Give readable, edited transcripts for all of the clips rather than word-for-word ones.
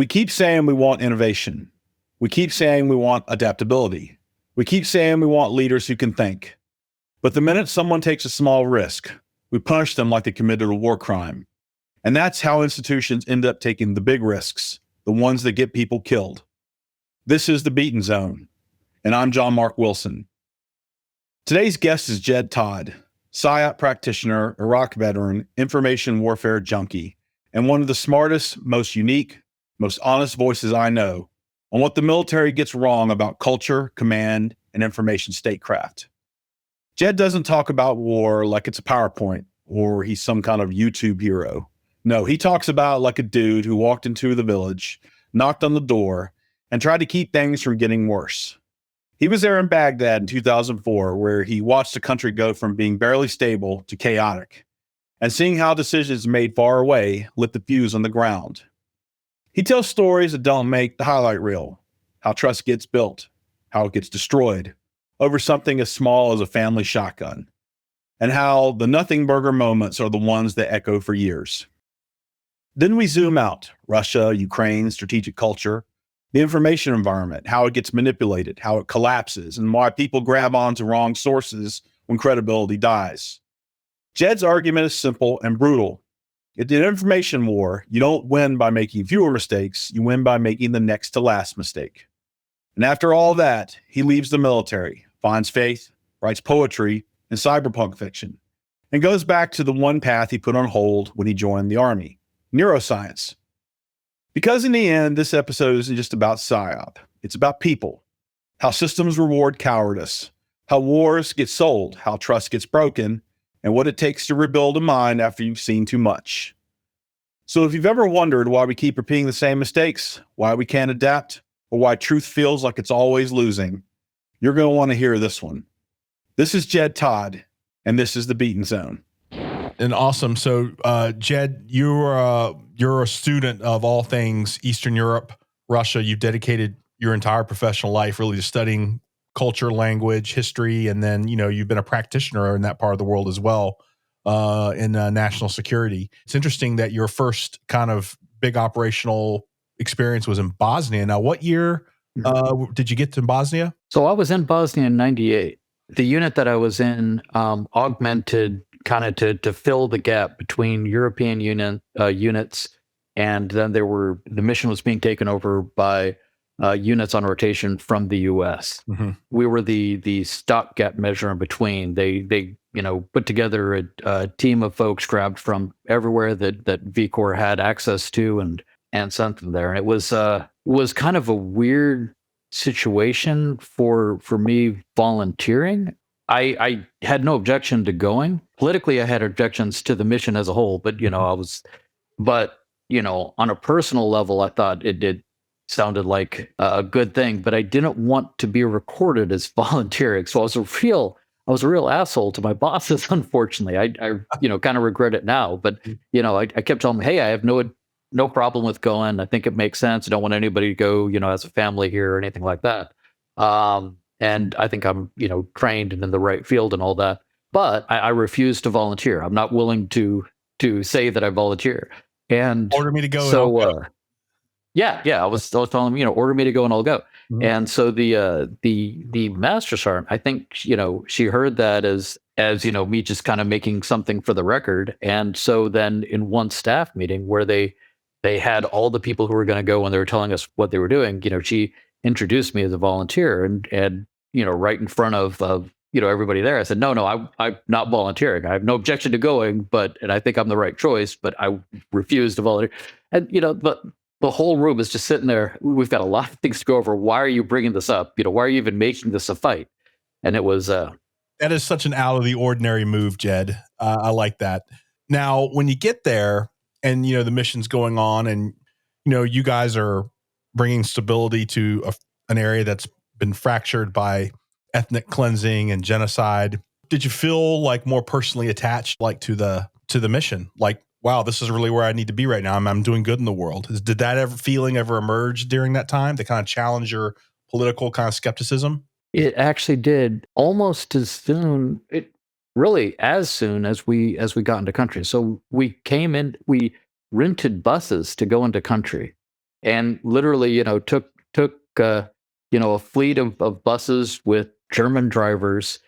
We keep saying we want innovation. We keep saying we want adaptability. We keep saying we want leaders who can think. But the minute someone takes a small risk, we punish them like they committed a war crime. And that's how institutions end up taking the big risks, the ones that get people killed. This is The Beaten Zone, and I'm John Mark Wilson. Today's guest is Jed Todd, PSYOP practitioner, Iraq veteran, information warfare junkie, and one of the smartest, most unique, most honest voices I know on what the military gets wrong about culture, command, and information statecraft. Jed doesn't talk about war like it's a PowerPoint or he's some kind of YouTube hero. No, he talks about it like a dude who walked into the village, knocked on the door, and tried to keep things from getting worse. He was there in Baghdad in 2004, where he watched the country go from being barely stable to chaotic, and seeing how decisions made far away lit the fuse on the ground. He tells stories that don't make the highlight reel, how trust gets built, how it gets destroyed over something as small as a family shotgun, and how the nothing burger moments are the ones that echo for years. Then we zoom out: Russia, Ukraine, strategic culture, the information environment, how it gets manipulated, how it collapses, and why people grab onto wrong sources when credibility dies. Jed's argument is simple and brutal. In the information war, you don't win by making fewer mistakes, you win by making the next to last mistake. And after all that, he leaves the military, finds faith, writes poetry and cyberpunk fiction, and goes back to the one path he put on hold when he joined the Army: neuroscience. Because in the end, this episode isn't just about PSYOP. It's about people, how systems reward cowardice, how wars get sold, how trust gets broken, and what it takes to rebuild a mind after you've seen too much. So if you've ever wondered why we keep repeating the same mistakes, why we can't adapt, or why truth feels like it's always losing, you're going to want to hear this one. This is Jed Todd, and this is The Beaten Zone. And awesome. So, Jed, you're a student of all things Eastern Europe, Russia. You've dedicated your entire professional life really to studying culture, language, history, and then you've been a practitioner in that part of the world as well, in national security. It's interesting that your first kind of big operational experience was in Bosnia. Now, what year did you get to Bosnia? So I was in Bosnia in '98. The unit that I was in augmented kind of to fill the gap between European units, and then the mission was being taken over by units on rotation from the U.S. Mm-hmm. We were the stopgap measure in between. They put together a team of folks grabbed from everywhere that V Corps had access to and sent them there. And it was kind of a weird situation for me volunteering. I had no objection to going. Politically, I had objections to the mission as a whole, but on a personal level, I thought it sounded like a good thing, but I didn't want to be recorded as volunteering. So I was a real asshole to my bosses, unfortunately. I kind of regret it now, but I kept telling them, hey, I have no problem with going. I think it makes sense. I don't want anybody to go, as a family here or anything like that. And I think I'm, trained and in the right field and all that. But I refuse to volunteer. I'm not willing to say that I volunteer. And order me to go. So, I was telling them, order me to go and I'll go. Mm-hmm. And so the master sergeant, I think, she heard that as me just kind of making something for the record. And so then in one staff meeting where they had all the people who were going to go and they were telling us what they were doing, she introduced me as a volunteer and right in front of everybody there. I said, no, I'm not volunteering. I have no objection to going, and I think I'm the right choice, but I refuse to volunteer. And, but the whole room is just sitting there. We've got a lot of things to go over. Why are you bringing this up? Why are you even making this a fight? And it was, that is such an out of the ordinary move, Jed. I like that. Now, when you get there and, the mission's going on and, you guys are bringing stability to an area that's been fractured by ethnic cleansing and genocide. Did you feel like more personally attached, like to the mission? Like, wow, this is really where I need to be right now. I'm doing good in the world. Did that feeling ever emerge during that time to kind of challenge your political kind of skepticism? It actually did almost as soon as we got into country. So we came in, we rented buses to go into country. and literally, took a fleet of buses with German drivers,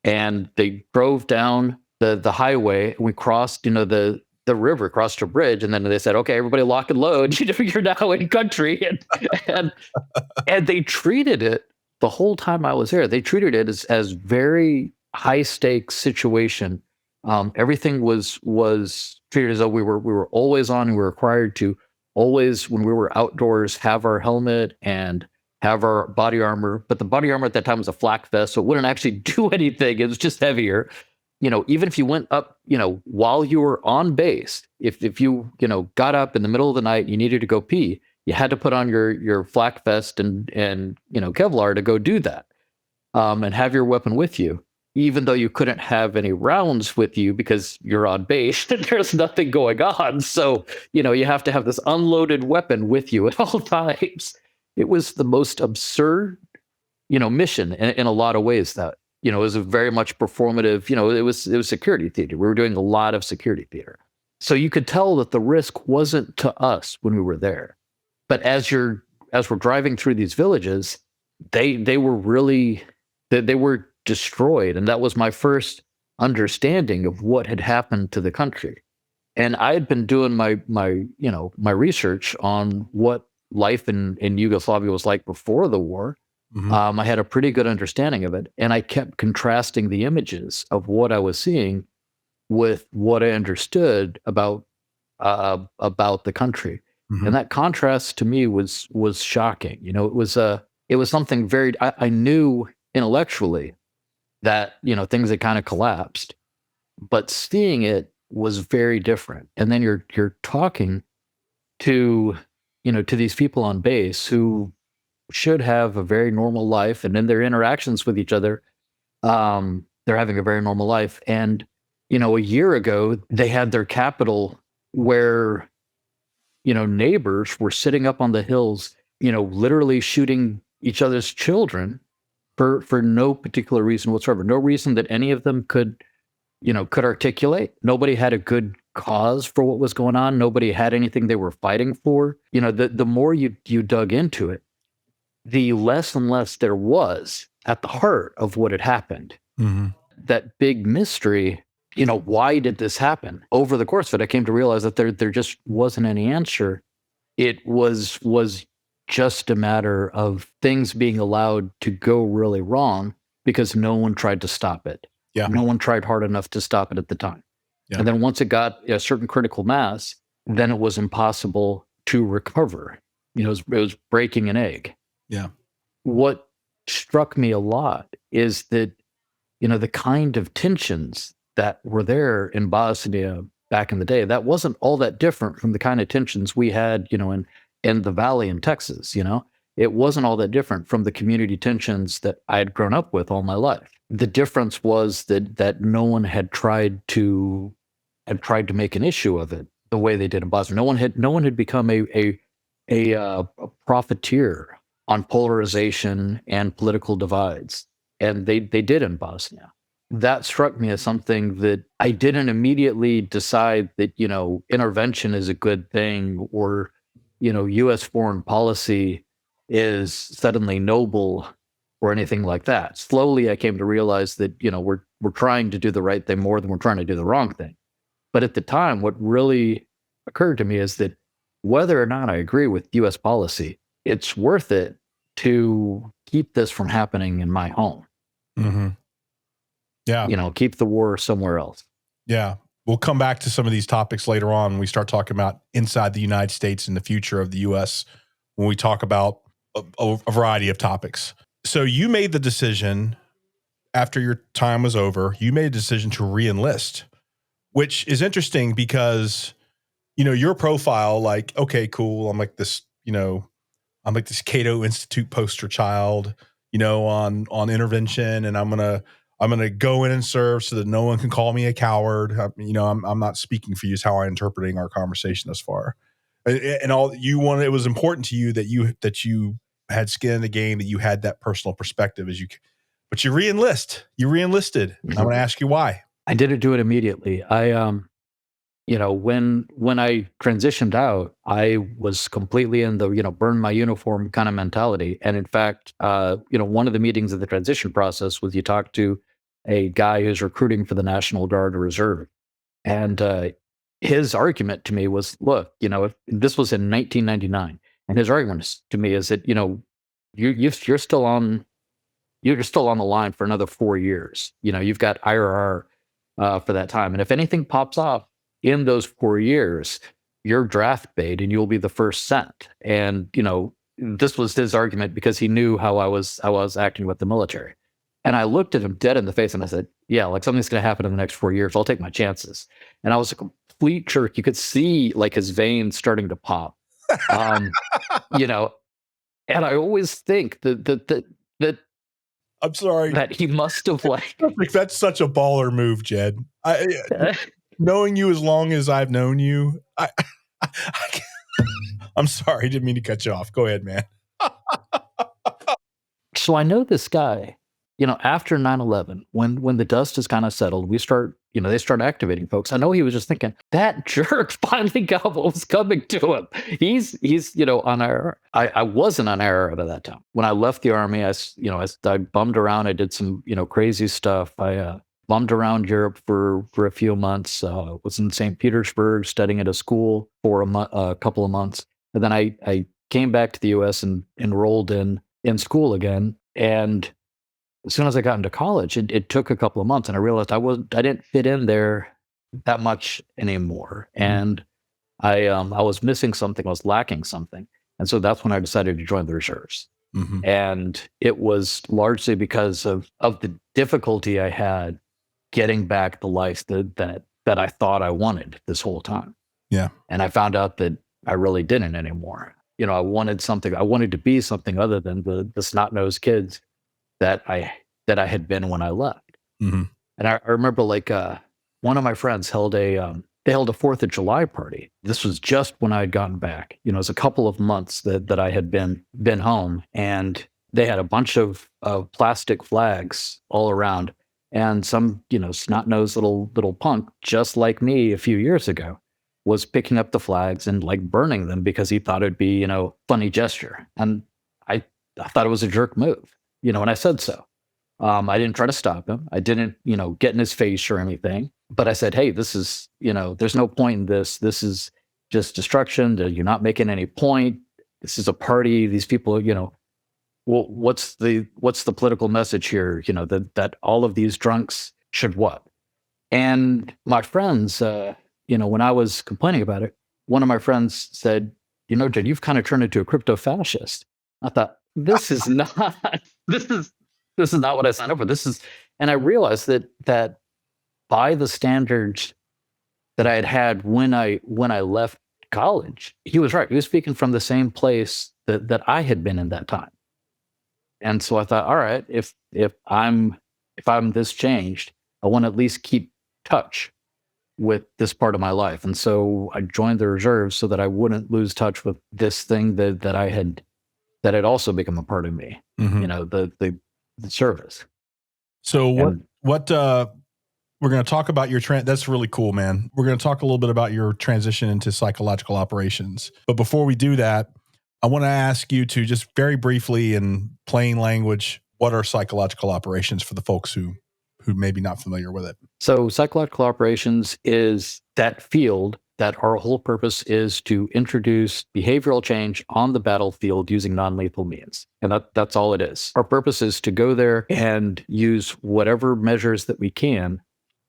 and they drove down the highway. We crossed, the river, crossed a bridge, and then they said, "Okay, everybody, lock and load. You're now in country." And and they treated it the whole time I was there. They treated it as very high stakes situation. Everything was treated as though we were always on. We were required to always, when we were outdoors, have our helmet and have our body armor. But the body armor at that time was a flak vest, so it wouldn't actually do anything. It was just heavier. Even if you went up, while you were on base, if you, got up in the middle of the night and you needed to go pee, you had to put on your flak vest and Kevlar to go do that, and have your weapon with you, even though you couldn't have any rounds with you because you're on base and there's nothing going on. So, you have to have this unloaded weapon with you at all times. It was the most absurd, mission in a lot of ways. That, it was a very much performative, it was security theater. We were doing a lot of security theater. So you could tell that the risk wasn't to us when we were there. But as we're driving through these villages, they were really, they were destroyed. And that was my first understanding of what had happened to the country. And I had been doing my research on what life in Yugoslavia was like before the war. Mm-hmm. I had a pretty good understanding of it, and I kept contrasting the images of what I was seeing with what I understood about the country. Mm-hmm. And that contrast to me was shocking. It was something very, I knew intellectually that, things had kind of collapsed, but seeing it was very different. And then you're talking to these people on base who should have a very normal life, and in their interactions with each other, they're having a very normal life. And a year ago they had their capital where neighbors were sitting up on the hills, literally shooting each other's children for no particular reason whatsoever. No reason that any of them could articulate. Nobody had a good cause for what was going on. Nobody had anything they were fighting for. The more you dug into it, the less and less there was at the heart of what had happened. Mm-hmm. That big mystery, why did this happen? Over the course of it, I came to realize that there just wasn't any answer. It was just a matter of things being allowed to go really wrong because no one tried to stop it. Yeah. No one tried hard enough to stop it at the time. Yeah. And then once it got a certain critical mass, then it was impossible to recover. It was breaking an egg. Yeah. What struck me a lot is that, the kind of tensions that were there in Bosnia back in the day, that wasn't all that different from the kind of tensions we had, in the Valley in Texas. It wasn't all that different from the community tensions that I had grown up with all my life. The difference was that no one had tried to make an issue of it the way they did in Bosnia. No one had become a profiteer on polarization and political divides, and they did in Bosnia. That struck me as something that I didn't immediately decide that intervention is a good thing, or U.S. foreign policy is suddenly noble, or anything like that. Slowly, I came to realize that we're trying to do the right thing more than we're trying to do the wrong thing. But at the time, what really occurred to me is that whether or not I agree with U.S. policy, it's worth it to keep this from happening in my home. Mm-hmm. Yeah. Keep the war somewhere else. Yeah. We'll come back to some of these topics later on when we start talking about inside the United States and the future of the U.S. when we talk about a variety of topics. So you made the decision after your time was over, you made a decision to re-enlist, which is interesting because, your profile, like, okay, cool. I'm like this Cato Institute poster child, on intervention, and I'm going to go in and serve so that no one can call me a coward. I'm not speaking for you, is how I'm interpreting our conversation thus far. And all you wanted, it was important to you that you had skin in the game, that you had that personal perspective but you re-enlisted. Mm-hmm. I'm going to ask you why. I didn't do it immediately. when I transitioned out, I was completely in the, burn my uniform kind of mentality. And in fact, one of the meetings of the transition process was you talk to a guy who's recruiting for the National Guard or Reserve. And his argument to me was, look, if this was in 1999, and his argument to me is that, you're still on the line for another 4 years. You've got IRR for that time. And if anything pops off in those 4 years, you're draft bait and you'll be the first sent. And, this was his argument because he knew how I was acting with the military. And I looked at him dead in the face and I said, yeah, like something's going to happen in the next 4 years. I'll take my chances. And I was a complete jerk. You could see like his veins starting to pop. you know, and I always think that I'm sorry. that he must have like That's such a baller move, Jed. Knowing you as long as I've known you, I'm sorry, didn't mean to cut you off. Go ahead, man. So I know this guy, after 9/11, when the dust is kind of settled, they start activating folks. I know he was just thinking, that jerk finally got what was coming to him. He's on IRR. I wasn't on IRR at that time. When I left the Army, I bummed around. I did some, crazy stuff. I bummed around Europe for a few months. Was in St. Petersburg studying at a school for a couple of months. And then I came back to the US and enrolled in school again. And as soon as I got into college, it took a couple of months, and I realized I didn't fit in there that much anymore, and I was missing something, I was lacking something, and so that's when I decided to join the reserves. Mm-hmm. And it was largely because of the difficulty I had getting back the life that I thought I wanted this whole time. Yeah, and I found out that I really didn't anymore. I wanted something. I wanted to be something other than the snot-nosed kids that I had been when I left. Mm-hmm. And I remember one of my friends held a 4th of July party. This was just when I had gotten back. It was a couple of months that I had been home, and they had a bunch of plastic flags all around, and some snot-nosed little punk just like me a few years ago was picking up the flags and like burning them because he thought it'd be funny gesture. And I thought it was a jerk move. And I said so. I didn't try to stop him. I didn't, get in his face or anything. But I said, hey, this is, there's no point in this. This is just destruction. You're not making any point. This is a party. These people, well, what's the political message here? That all of these drunks should what? And my friends, when I was complaining about it, one of my friends said, Jed, you've kind of turned into a crypto fascist. I thought, this is not what I signed up for. And I realized that by the standards that I had when I left college, he was right. He was speaking from the same place that I had been in that time. And so I thought, all right, if I'm this changed, I want to at least keep touch with this part of my life. And so I joined the reserves so that I wouldn't lose touch with this thing that had also become a part of me. Mm-hmm. The service. So what we're going to talk about your that's really cool, man. We're going to talk a little bit about your transition into psychological operations. But before we do that, I want to ask you to just very briefly in plain language, what are psychological operations for the folks who may be not familiar with it? So psychological operations is that field that our whole purpose is to introduce behavioral change on the battlefield using non-lethal means. And that's all it is. Our purpose is to go there and use whatever measures that we can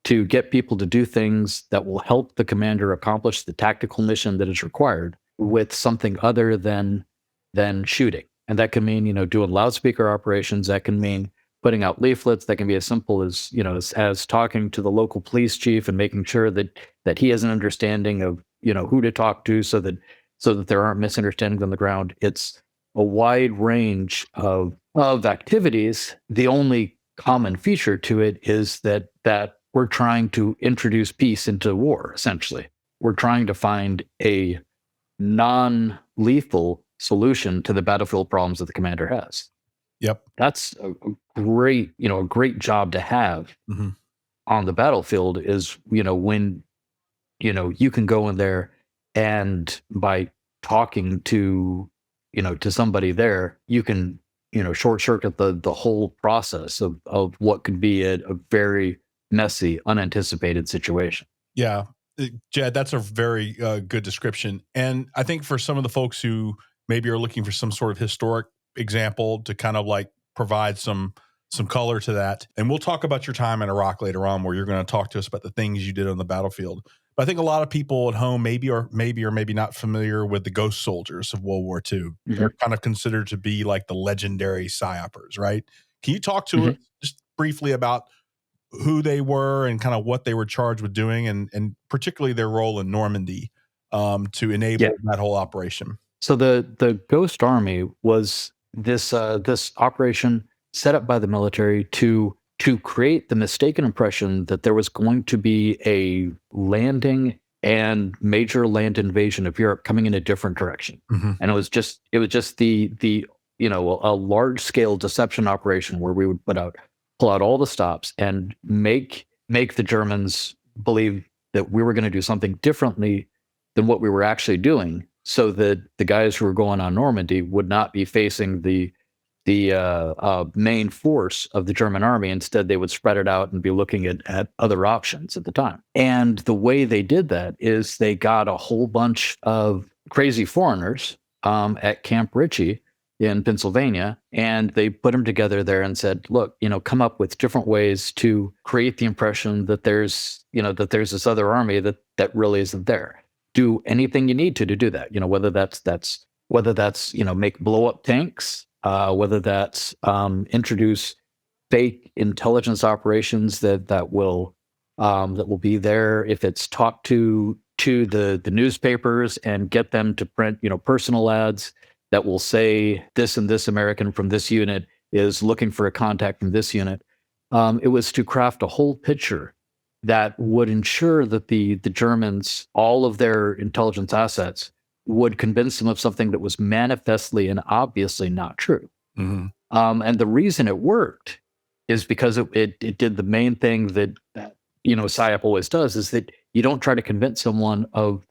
to get people to do things that will help the commander accomplish the tactical mission that is required with something other than shooting. And that can mean, doing loudspeaker operations. That can mean putting out leaflets. That can be as simple as, as talking to the local police chief and making sure that he has an understanding of, who to talk to so that there aren't misunderstandings on the ground. It's a wide range of activities. The only common feature to it is that we're trying to introduce peace into war, essentially. We're trying to find a non-lethal solution to the battlefield problems that the commander has. Yep. That's a great job to have mm-hmm. on the battlefield is, when you can go in there, and by talking to somebody there, you can short circuit the whole process of what could be a very messy, unanticipated situation. Yeah. Jed, that's a very good description. And I think for some of the folks who maybe are looking for some sort of historic example to kind of like provide some color to that. And we'll talk about your time in Iraq later on, where you're going to talk to us about the things you did on the battlefield. But I think a lot of people at home maybe or maybe not familiar with the ghost soldiers of World War II. Mm-hmm. They're kind of considered to be like the legendary psyopers, right? Can you talk to Mm-hmm. us just briefly about who they were and kind of what they were charged with doing, and particularly their role in Normandy to enable that whole operation? So the Ghost Army was this operation set up by the military to create the mistaken impression that there was going to be a landing and major land invasion of Europe coming in a different direction. Mm-hmm. And it was just the a large scale deception operation where we would pull out all the stops and make the Germans believe that we were going to do something differently than what we were actually doing, so that the guys who were going on Normandy would not be facing the main force of the German army. Instead, they would spread it out and be looking at other options at the time. And the way they did that is they got a whole bunch of crazy foreigners at Camp Ritchie in Pennsylvania, and they put them together there and said, look, come up with different ways to create the impression that there's this other army that really isn't there. Do anything you need to do that, whether that's make blow up tanks, whether that's introduce fake intelligence operations that will be there. If it's talk to the newspapers and get them to print personal ads that will say this and this American from this unit is looking for a contact from this unit. It was to craft a whole picture that would ensure that the Germans, all of their intelligence assets, would convince them of something that was manifestly and obviously not true. Mm-hmm. And the reason it worked is because it did the main thing that PSYOP always does, is that you don't try to convince someone of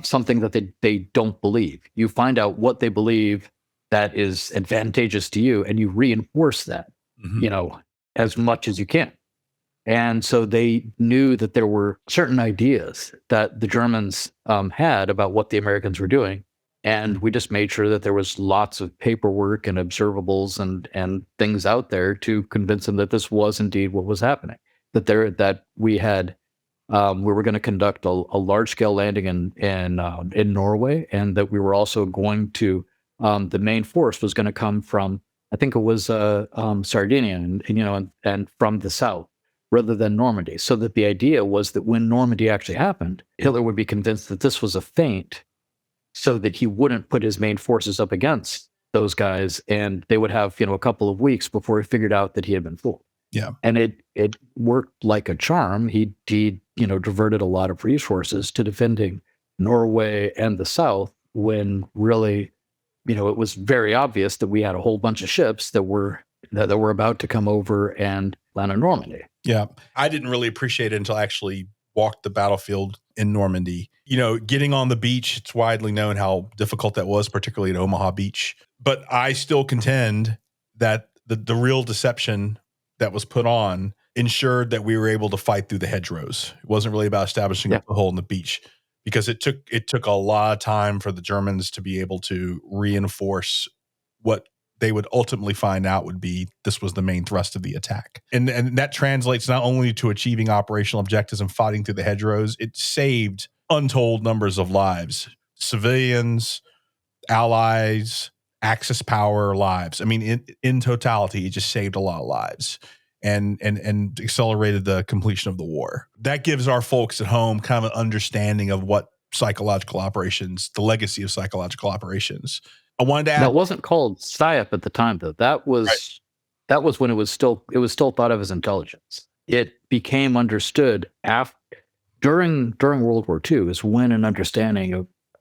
something that they don't believe. You find out what they believe that is advantageous to you, and you reinforce that, Mm-hmm. As much as you can. And so they knew that there were certain ideas that the Germans had about what the Americans were doing. And we just made sure that there was lots of paperwork and observables and things out there to convince them that this was indeed what was happening. That we were going to conduct a large scale landing in Norway, and that we were also going to the main force was going to come from, I think it was Sardinia and from the south, rather than Normandy. So that the idea was that when Normandy actually happened, Hitler would be convinced that this was a feint, so that he wouldn't put his main forces up against those guys, and they would have a couple of weeks before he figured out that he had been fooled. Yeah. And it worked like a charm. He diverted a lot of resources to defending Norway and the South, when really, it was very obvious that we had a whole bunch of ships that were about to come over and land in Normandy. Yeah. I didn't really appreciate it until I actually walked the battlefield in Normandy. Getting on the beach, it's widely known how difficult that was, particularly at Omaha Beach. But I still contend that the real deception that was put on ensured that we were able to fight through the hedgerows. It wasn't really about establishing a hole in the beach, because it took a lot of time for the Germans to be able to reinforce what they would ultimately find out would be this was the main thrust of the attack. And that translates not only to achieving operational objectives and fighting through the hedgerows, it saved untold numbers of lives, civilians, allies, Axis power lives. I mean, in totality, it just saved a lot of lives and accelerated the completion of the war. That gives our folks at home kind of an understanding of what psychological operations, the legacy of psychological operations. I wanted to add. That wasn't called PSYOP at the time, though. That was when it was still thought of as intelligence. It became understood during World War II is when an understanding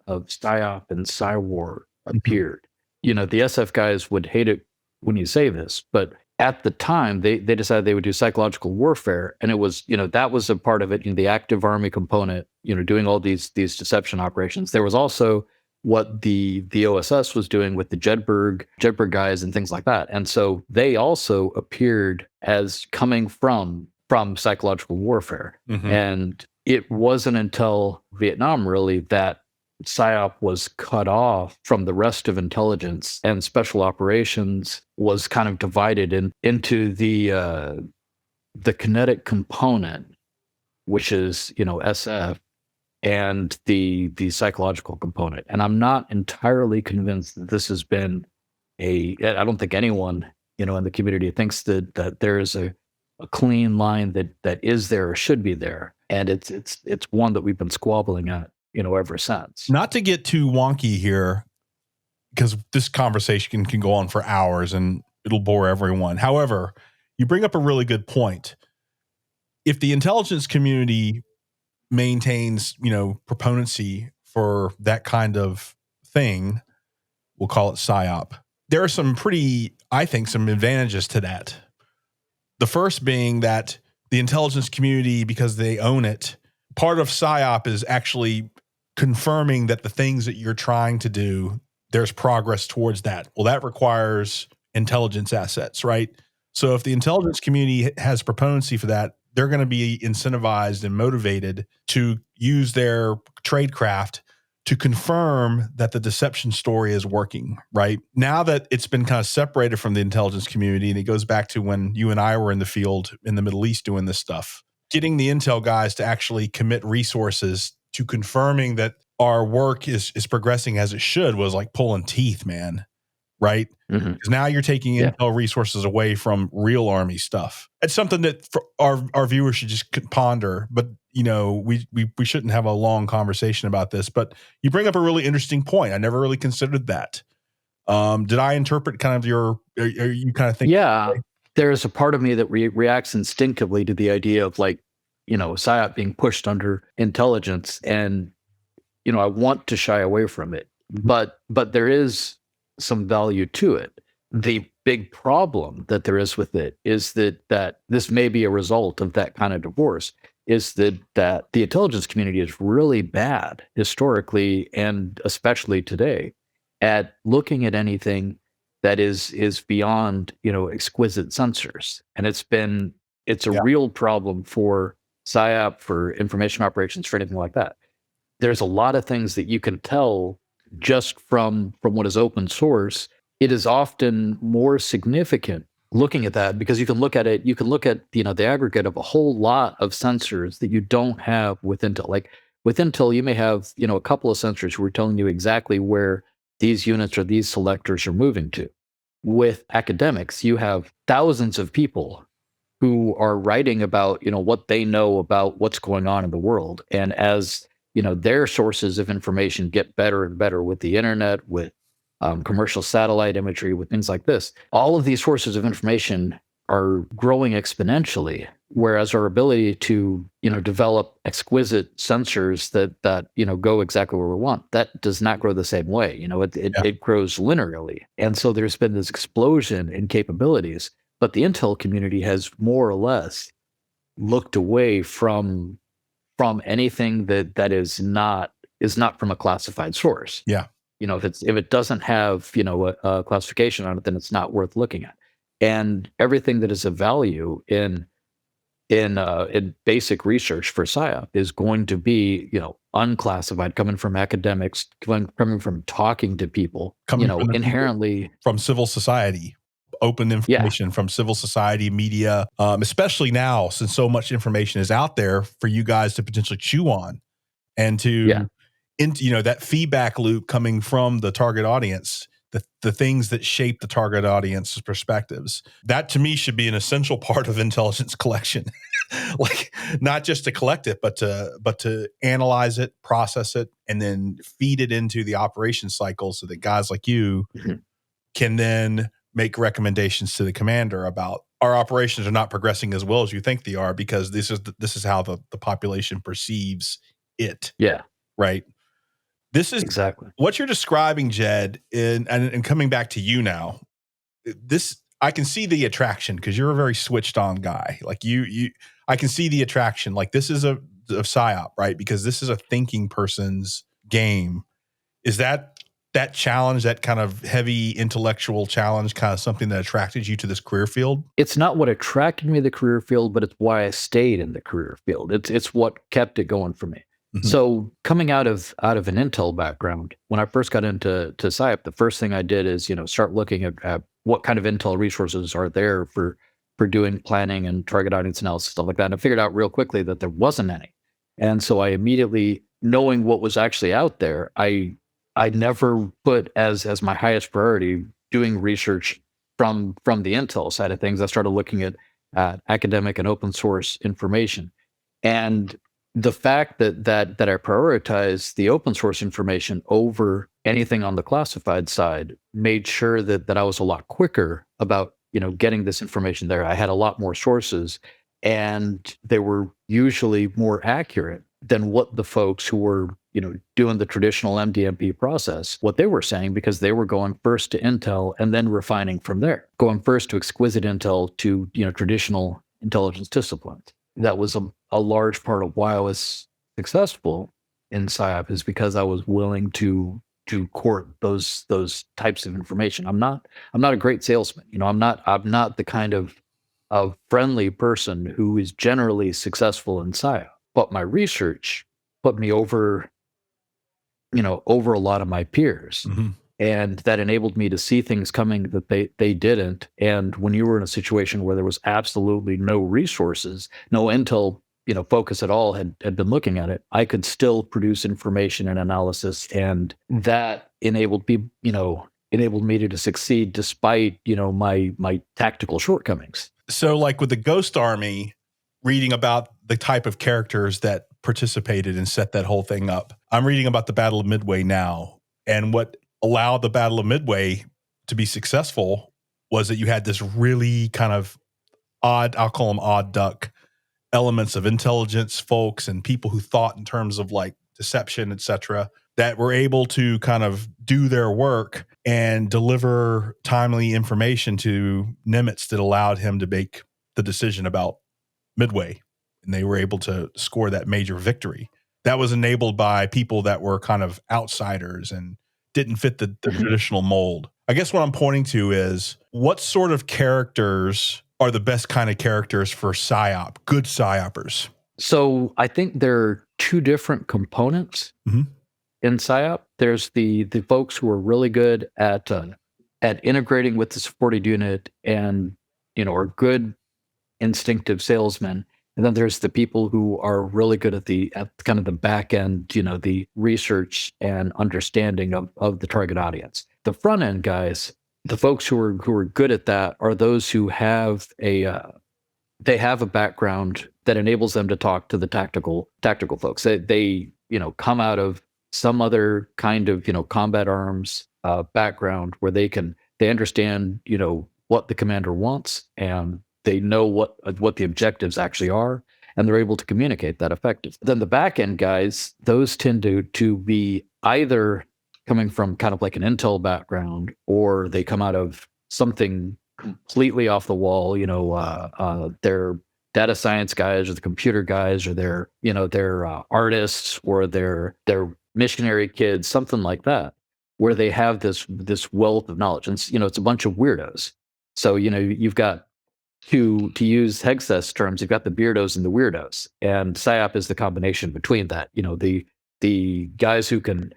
of PSYOP and PSYWAR appeared. The SF guys would hate it when you say this, but at the time, they decided they would do psychological warfare, and it was, that was a part of it. The active army component, doing all these deception operations. There was also what the OSS was doing with the Jedburgh guys and things like that, and so they also appeared as coming from psychological warfare. And it wasn't until Vietnam really that PSYOP was cut off from the rest of intelligence, and special operations was kind of divided into the kinetic component, which is SF, and the psychological component. And I'm not entirely convinced that this has been I don't think anyone in the community thinks that there is a clean line that is there or should be there, and it's one that we've been squabbling at ever since. Not to get too wonky here, because this conversation can go on for hours and it'll bore everyone. However, you bring up a really good point. If the intelligence community maintains, proponency for that kind of thing, we'll call it PSYOP, there are some some advantages to that. The first being that the intelligence community, because they own it, part of PSYOP is actually confirming that the things that you're trying to do, there's progress towards that. Well, that requires intelligence assets, right? So if the intelligence community has proponency for that, they're going to be incentivized and motivated to use their tradecraft to confirm that the deception story is working, right? Now that it's been kind of separated from the intelligence community, and it goes back to when you and I were in the field in the Middle East doing this stuff, getting the intel guys to actually commit resources to confirming that our work is progressing as it should was like pulling teeth, man. Right? Because now you're taking intel resources away from real Army stuff. It's something that our viewers should just ponder. But we shouldn't have a long conversation about this. But you bring up a really interesting point. I never really considered that. Did I interpret kind of are you kind of think? Yeah, there's a part of me that reacts instinctively to the idea of PSYOP being pushed under intelligence, and I want to shy away from it. But there is some value to it. The big problem that there is with it is that this may be a result of that kind of divorce, is that the intelligence community is really bad historically, and especially today, at looking at anything that is beyond exquisite sensors. And it's a real problem for PSYOP, for information operations, for anything like that. There's a lot of things that you can tell just from what is open source. It is often more significant looking at that, because you can look at the aggregate of a whole lot of sensors that you don't have with Intel. Like with Intel, you may have a couple of sensors who are telling you exactly where these units or these selectors are moving to. With academics, you have thousands of people who are writing about what they know about what's going on in the world, and as their sources of information get better and better with the internet, with commercial satellite imagery, with things like this, all of these sources of information are growing exponentially. Whereas our ability to, develop exquisite sensors that go exactly where we want, that does not grow the same way. It grows linearly. And so there's been this explosion in capabilities, but the Intel community has more or less looked away from anything that is not from a classified source. Yeah. If it doesn't have, a classification on it, then it's not worth looking at. And everything that is of value in basic research for PSYOP is going to be, unclassified, coming from academics, coming from talking to people, inherently from civil society. Open information from civil society, media, especially now, since so much information is out there for you guys to potentially chew on, and to, that feedback loop coming from the target audience, the things that shape the target audience's perspectives. That to me should be an essential part of intelligence collection. Like not just to collect it, but to analyze it, process it, and then feed it into the operation cycle so that guys like you can then make recommendations to the commander about our operations are not progressing as well as you think they are, because this is how the population perceives it. Yeah. Right. This is exactly what you're describing, Jed, and coming back to you now. This, I can see the attraction because you're a very switched on guy. Like I can see the attraction. Like this is a psyop, right? Because this is a thinking person's game. Is that challenge, that kind of heavy intellectual challenge, kind of something that attracted you to this career field? It's not what attracted me to the career field, but it's why I stayed in the career field. It's what kept it going for me. Mm-hmm. So coming out of an Intel background, when I first got into PSYOP, the first thing I did is, start looking at what kind of Intel resources are there for doing planning and target audience analysis, stuff like that. And I figured out real quickly that there wasn't any. And so I immediately, knowing what was actually out there, I never put as my highest priority doing research from the Intel side of things. I started looking at academic and open source information. And the fact that I prioritize the open source information over anything on the classified side made sure that I was a lot quicker about, getting this information there. I had a lot more sources, and they were usually more accurate than what the folks who were, doing the traditional MDMP process, what they were saying, because they were going first to Intel and then refining from there, going first to exquisite Intel to, traditional intelligence disciplines. That was a large part of why I was successful in PSYOP, is because I was willing to court those types of information. I'm not a great salesman. I'm not the kind of friendly person who is generally successful in PSYOP. But my research put me over a lot of my peers. Mm-hmm. And that enabled me to see things coming that they didn't. And when you were in a situation where there was absolutely no resources, no Intel, focus at all had been looking at it, I could still produce information and analysis. And that enabled me to succeed despite, my tactical shortcomings. So like with the Ghost Army, reading about the type of characters that participated and set that whole thing up, I'm reading about the Battle of Midway now. And what allowed the Battle of Midway to be successful was that you had this really kind of odd, I'll call them odd duck elements of intelligence folks and people who thought in terms of like deception, etc., that were able to kind of do their work and deliver timely information to Nimitz that allowed him to make the decision about Midway. And they were able to score that major victory. That was enabled by people that were kind of outsiders and didn't fit the traditional mold. I guess what I'm pointing to is, what sort of characters are the best kind of characters for PSYOP, good PSYOPers? So I think there are two different components in PSYOP. There's the folks who are really good at integrating with the supported unit and, are good instinctive salesmen. And then there's the people who are really good at kind of the back end, the research and understanding of the target audience. The front end guys, the folks who are good at that, are those who have they have a background that enables them to talk to the tactical folks. They come out of some other kind of combat arms background where they understand what the commander wants, and they know what the objectives actually are, and they're able to communicate that effectively. Then the back end guys, those tend to be either coming from kind of like an Intel background, or they come out of something completely off the wall. They're data science guys, or the computer guys, or they're artists, or they're missionary kids, something like that, where they have this wealth of knowledge. And it's a bunch of weirdos. So you've got, to use Hegseth's terms, you've got the beardos and the weirdos, and PSYOP is the combination between that. The guys who can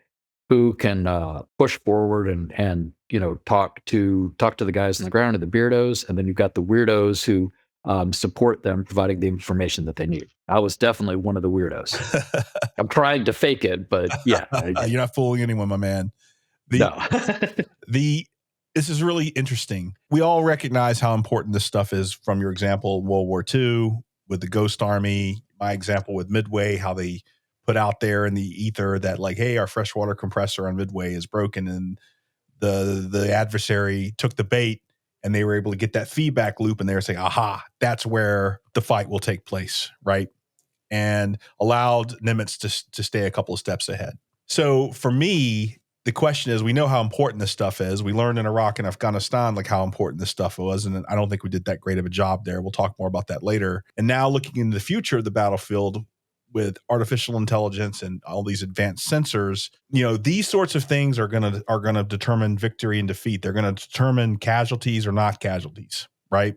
push forward and talk to the guys on the ground, and the beardos, and then you've got the weirdos who support them, providing the information that they need. I was definitely one of the weirdos. I'm trying to fake it, but yeah, you're not fooling anyone, my man. No. This is really interesting. We all recognize how important this stuff is from your example, World War II, with the Ghost Army, my example with Midway, how they put out there in the ether that like, hey, our freshwater compressor on Midway is broken, and the adversary took the bait, and they were able to get that feedback loop, and they were saying, aha, that's where the fight will take place, right? And allowed Nimitz to stay a couple of steps ahead. So for me, the question is, we know how important this stuff is. We learned in Iraq and Afghanistan, like how important this stuff was. And I don't think we did that great of a job there. We'll talk more about that later. And now looking into the future of the battlefield with artificial intelligence and all these advanced sensors, these sorts of things are going to determine victory and defeat. They're going to determine casualties or not casualties, right?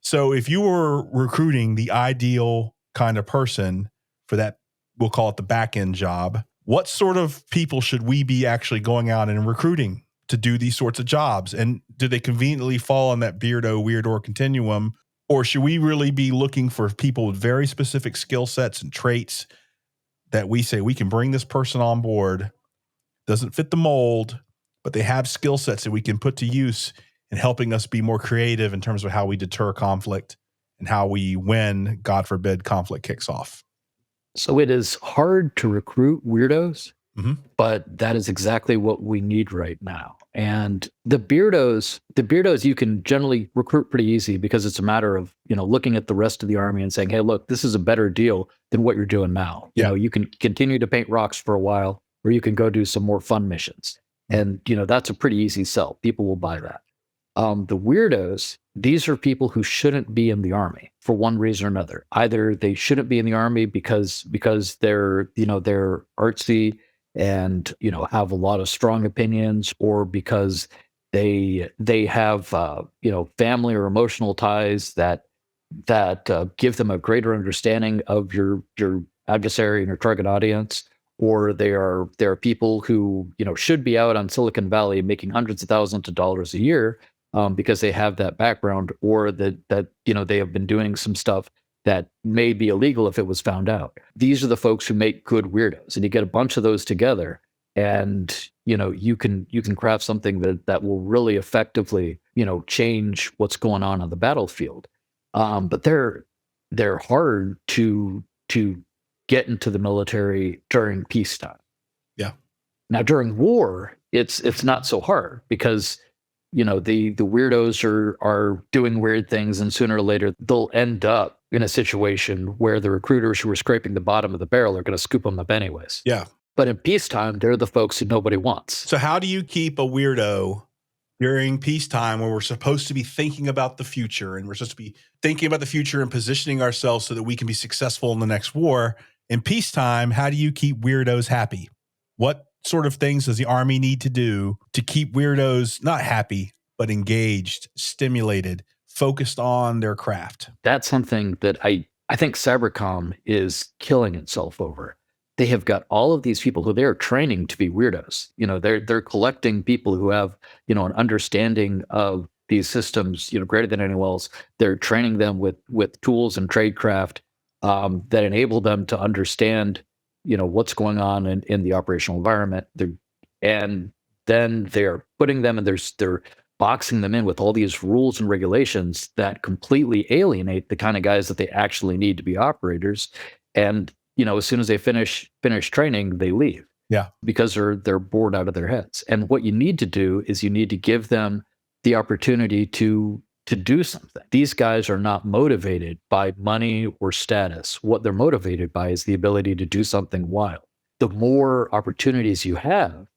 So if you were recruiting the ideal kind of person for that, we'll call it the back end job, what sort of people should we be actually going out and recruiting to do these sorts of jobs? And do they conveniently fall on that beardo, weirdo continuum? Or should we really be looking for people with very specific skill sets and traits that we say we can bring this person on board, doesn't fit the mold, but they have skill sets that we can put to use in helping us be more creative in terms of how we deter conflict and how we win, God forbid, conflict kicks off? So it is hard to recruit weirdos, Mhm. but that is exactly what we need right now. And the beardos you can generally recruit pretty easy because it's a matter of, looking at the rest of the army and saying, hey, look, this is a better deal than what you're doing now. Yeah. You can continue to paint rocks for a while, or you can go do some more fun missions. And, that's a pretty easy sell. People will buy that. The weirdos, these are people who shouldn't be in the army for one reason or another. Either they shouldn't be in the army because they're artsy and have a lot of strong opinions, or because they have family or emotional ties that give them a greater understanding of your adversary and your target audience, or they are people who should be out on Silicon Valley making hundreds of thousands of dollars a year. Because they have that background, or that they have been doing some stuff that may be illegal if it was found out. These are the folks who make good weirdos, and you get a bunch of those together, and you can craft something that will really effectively change what's going on the battlefield. But they're hard to get into the military during peacetime. Yeah. Now during war, it's not so hard because the weirdos are doing weird things, and sooner or later they'll end up in a situation where the recruiters who are scraping the bottom of the barrel are going to scoop them up anyways. Yeah. But in peacetime, they're the folks who nobody wants. So how do you keep a weirdo during peacetime when we're supposed to be thinking about the future, and we're supposed to be thinking about the future and positioning ourselves so that we can be successful in the next war? In peacetime, how do you keep weirdos happy? What sort of things does the Army need to do to keep weirdos not happy, but engaged, stimulated, focused on their craft? That's something that I think Cybercom is killing itself over. They have got all of these people who they're training to be weirdos. They're collecting people who have, an understanding of these systems, greater than anyone else. They're training them with tools and tradecraft that enable them to understand what's going on in the operational environment. And then they're putting them, and they're boxing them in with all these rules and regulations that completely alienate the kind of guys that they actually need to be operators. And as soon as they finish training, they leave. Yeah, because they're bored out of their heads. And what you need to do is you need to give them the opportunity to do something. These guys are not motivated by money or status. What they're motivated by is the ability to do something wild. The more opportunities you have,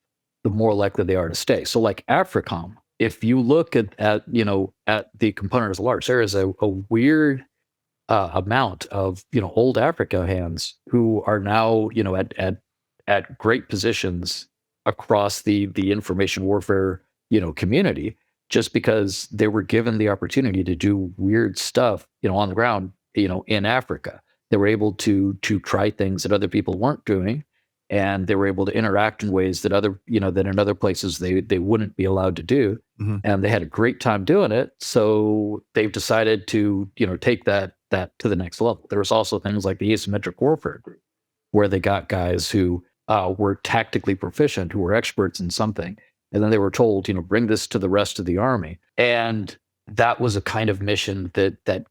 the more likely they are to stay. So like AFRICOM, if you look at the component as large, there is a weird amount of old Africa hands who are now at great positions across the information warfare community, just because they were given the opportunity to do weird stuff on the ground in Africa. They were able to try things that other people weren't doing, and they were able to interact in ways that that in other places they wouldn't be allowed to do. Mm-hmm. And they had a great time doing it. So they've decided to take that to the next level. There was also things like the asymmetric warfare group, where they got guys who were tactically proficient, who were experts in something, and then they were told, bring this to the rest of the army. And that was a kind of mission that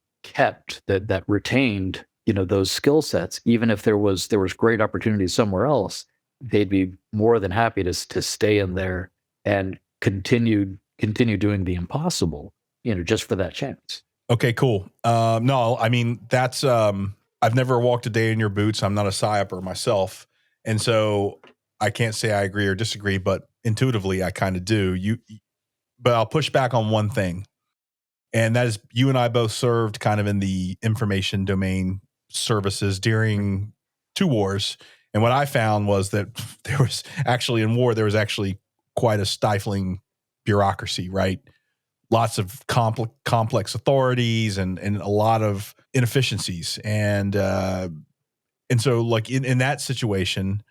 retained those skill sets. Even if there was great opportunities somewhere else, they'd be more than happy to stay in there and continue doing the impossible, just for that chance. Okay, cool. No, I mean, that's, I've never walked a day in your boots. I'm not a PsyOper myself. And so I can't say I agree or disagree, but intuitively I kind of do. But I'll push back on one thing. And that is, you and I both served kind of in the information domain services during 2 wars. And what I found was that there was actually quite a stifling bureaucracy, right? Lots of complex authorities and a lot of inefficiencies. And so like in that situation,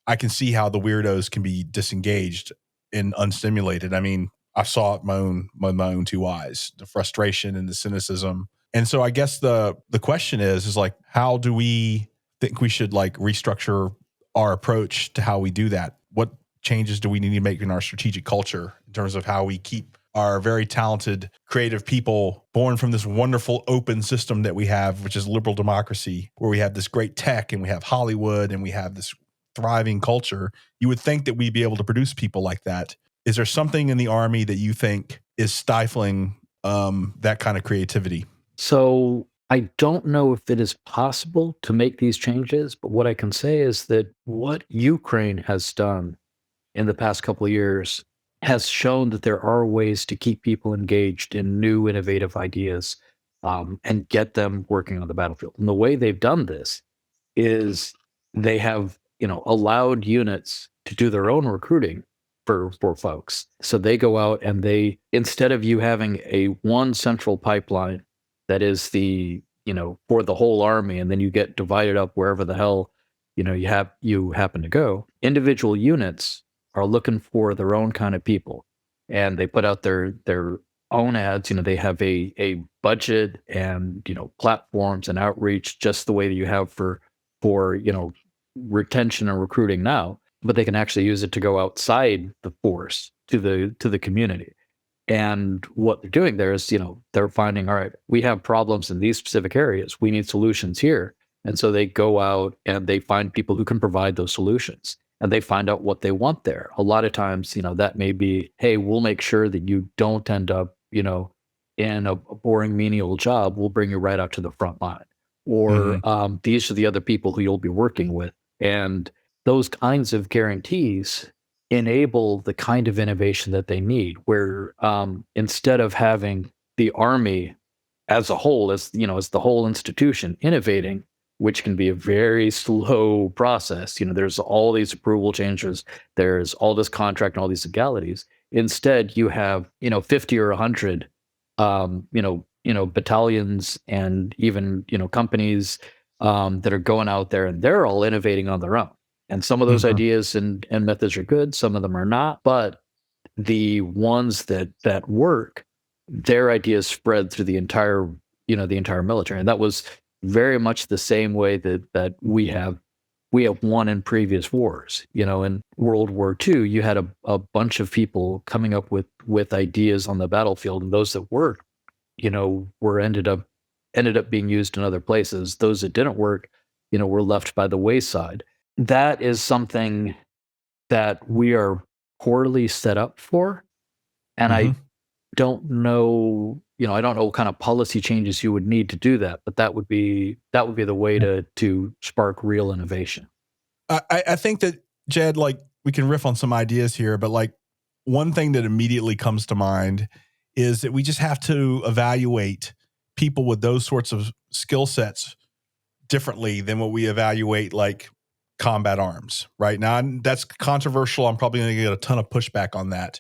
I can see how the weirdos can be disengaged and unstimulated. I mean, I saw it with my own 2 eyes, the frustration and the cynicism. And so I guess the question is like, how do we think we should like restructure our approach to how we do that? What changes do we need to make in our strategic culture in terms of how we keep our very talented, creative people born from this wonderful open system that we have, which is liberal democracy, where we have this great tech and we have Hollywood and we have this thriving culture? You would think that we'd be able to produce people like that. Is there something in the Army that you think is stifling that kind of creativity? So I don't know if it is possible to make these changes, but what I can say is that what Ukraine has done in the past couple of years has shown that there are ways to keep people engaged in new innovative ideas, and get them working on the battlefield. And the way they've done this is they have, allowed units to do their own recruiting for folks. So they go out and they, instead of you having a one central pipeline that is for the whole army, and then you get divided up wherever the hell, you happen to go, individual units are looking for their own kind of people, and they put out their own ads. They have a budget and platforms and outreach, just the way that you have for retention and recruiting now, but they can actually use it to go outside the force to the community. And what they're doing there is, they're finding, all right, we have problems in these specific areas, we need solutions here. And so they go out and they find people who can provide those solutions, and they find out what they want there. A lot of times, that may be, hey, we'll make sure that you don't end up, in a boring menial job. We'll bring you right out to the front line. Or these are the other people who you'll be working with. And those kinds of guarantees enable the kind of innovation that they need, where instead of having the Army as a whole, as the whole institution innovating, which can be a very slow process. There's all these approval changes, there's all this contract and all these legalities. Instead, you have 50 or 100 battalions and even companies that are going out there, and they're all innovating on their own. And some of those ideas and methods are good, some of them are not. But the ones that work, their ideas spread through the entire military. And that was very much the same way that we have won in previous wars. In World War II, you had a bunch of people coming up with ideas on the battlefield, and those that worked, ended up being used in other places. Those that didn't work, were left by the wayside. That is something that we are poorly set up for. And I don't know, I don't know what kind of policy changes you would need to do that, but that would be the way to spark real innovation. I think that, Jed, like, we can riff on some ideas here, but like, one thing that immediately comes to mind is that we just have to evaluate people with those sorts of skill sets differently than what we evaluate like combat arms. Right now, that's controversial. I'm probably going to get a ton of pushback on that,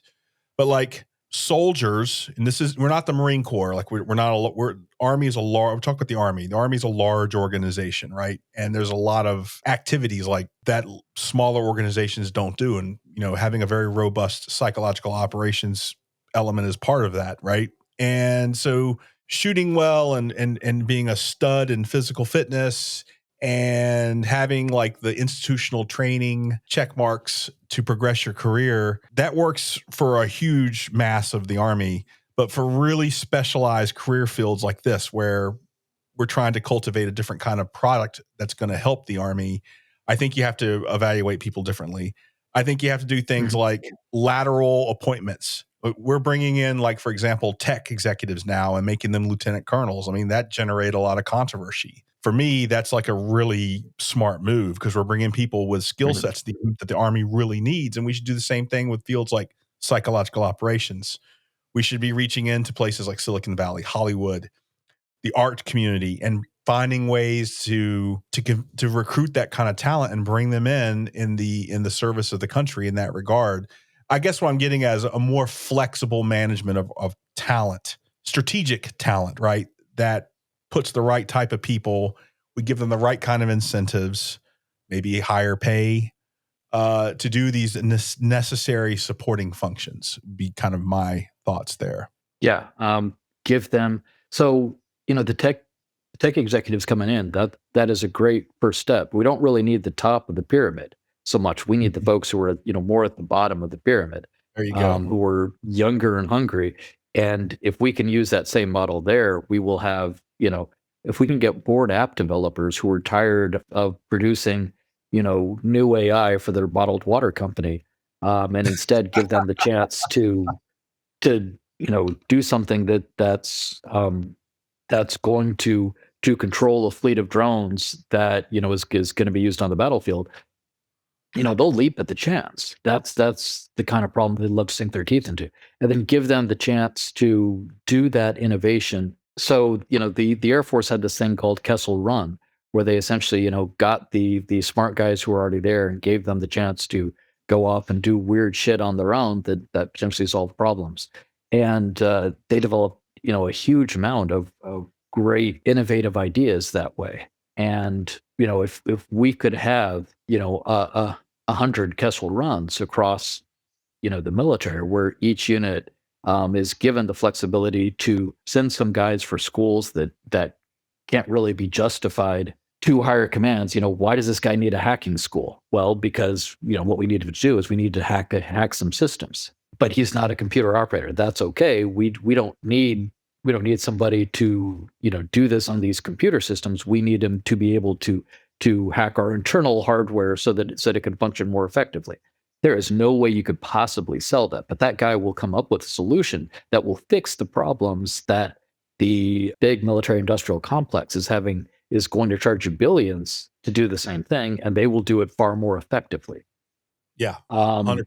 but like soldiers, and we're not the Marine Corps. Like Army is a large, we'll talk about the Army. The Army is a large organization, right? And there's a lot of activities like that smaller organizations don't do. And, having a very robust psychological operations element is part of that, right? And so shooting well and being a stud in physical fitness and having like the institutional training check marks to progress your career, that works for a huge mass of the Army. But for really specialized career fields like this, where we're trying to cultivate a different kind of product that's going to help the Army, I think you have to evaluate people differently. I think you have to do things like lateral appointments. We're bringing in, like, for example, tech executives now and making them lieutenant colonels. I mean, that generated a lot of controversy for me, that's like a really smart move because we're bringing people with skill sets that the Army really needs. And we should do the same thing with fields like psychological operations. We should be reaching into places like Silicon Valley, Hollywood, the art community, and finding ways to recruit that kind of talent and bring them in the service of the country in that regard. I guess what I'm getting at is a more flexible management of talent, strategic talent, right? That puts the right type of people. We give them the right kind of incentives, maybe higher pay, to do these necessary supporting functions. Be kind of my thoughts there. Yeah. Give them, so, the tech executives coming in, that is a great first step. We don't really need the top of the pyramid so much. We need the folks who are, more at the bottom of the pyramid, There you go. who are younger and hungry. And if we can use that same model there, we will have, if we can get bored app developers who are tired of producing, new AI for their bottled water company, and instead give them the chance to do something that's going to control a fleet of drones that is going to be used on the battlefield. They'll leap at the chance. That's the kind of problem they love to sink their teeth into, and then give them the chance to do that innovation. So the Air Force had this thing called Kessel Run, where they essentially got the smart guys who were already there and gave them the chance to go off and do weird shit on their own that potentially solve problems. And they developed a huge amount of great innovative ideas that way. And if we could have 100 Kessel runs across the military, where each unit is given the flexibility to send some guys for schools that can't really be justified to higher commands. Why does this guy need a hacking school? Well, because what we need to do is we need to hack some systems. But he's not a computer operator. That's okay. We don't need somebody to do this on these computer systems. We need him to be able to hack our internal hardware so that it can function more effectively. There is no way you could possibly sell that, but that guy will come up with a solution that will fix the problems that the big military industrial complex is going to charge you billions to do the same thing, and they will do it far more effectively. Yeah, 100%.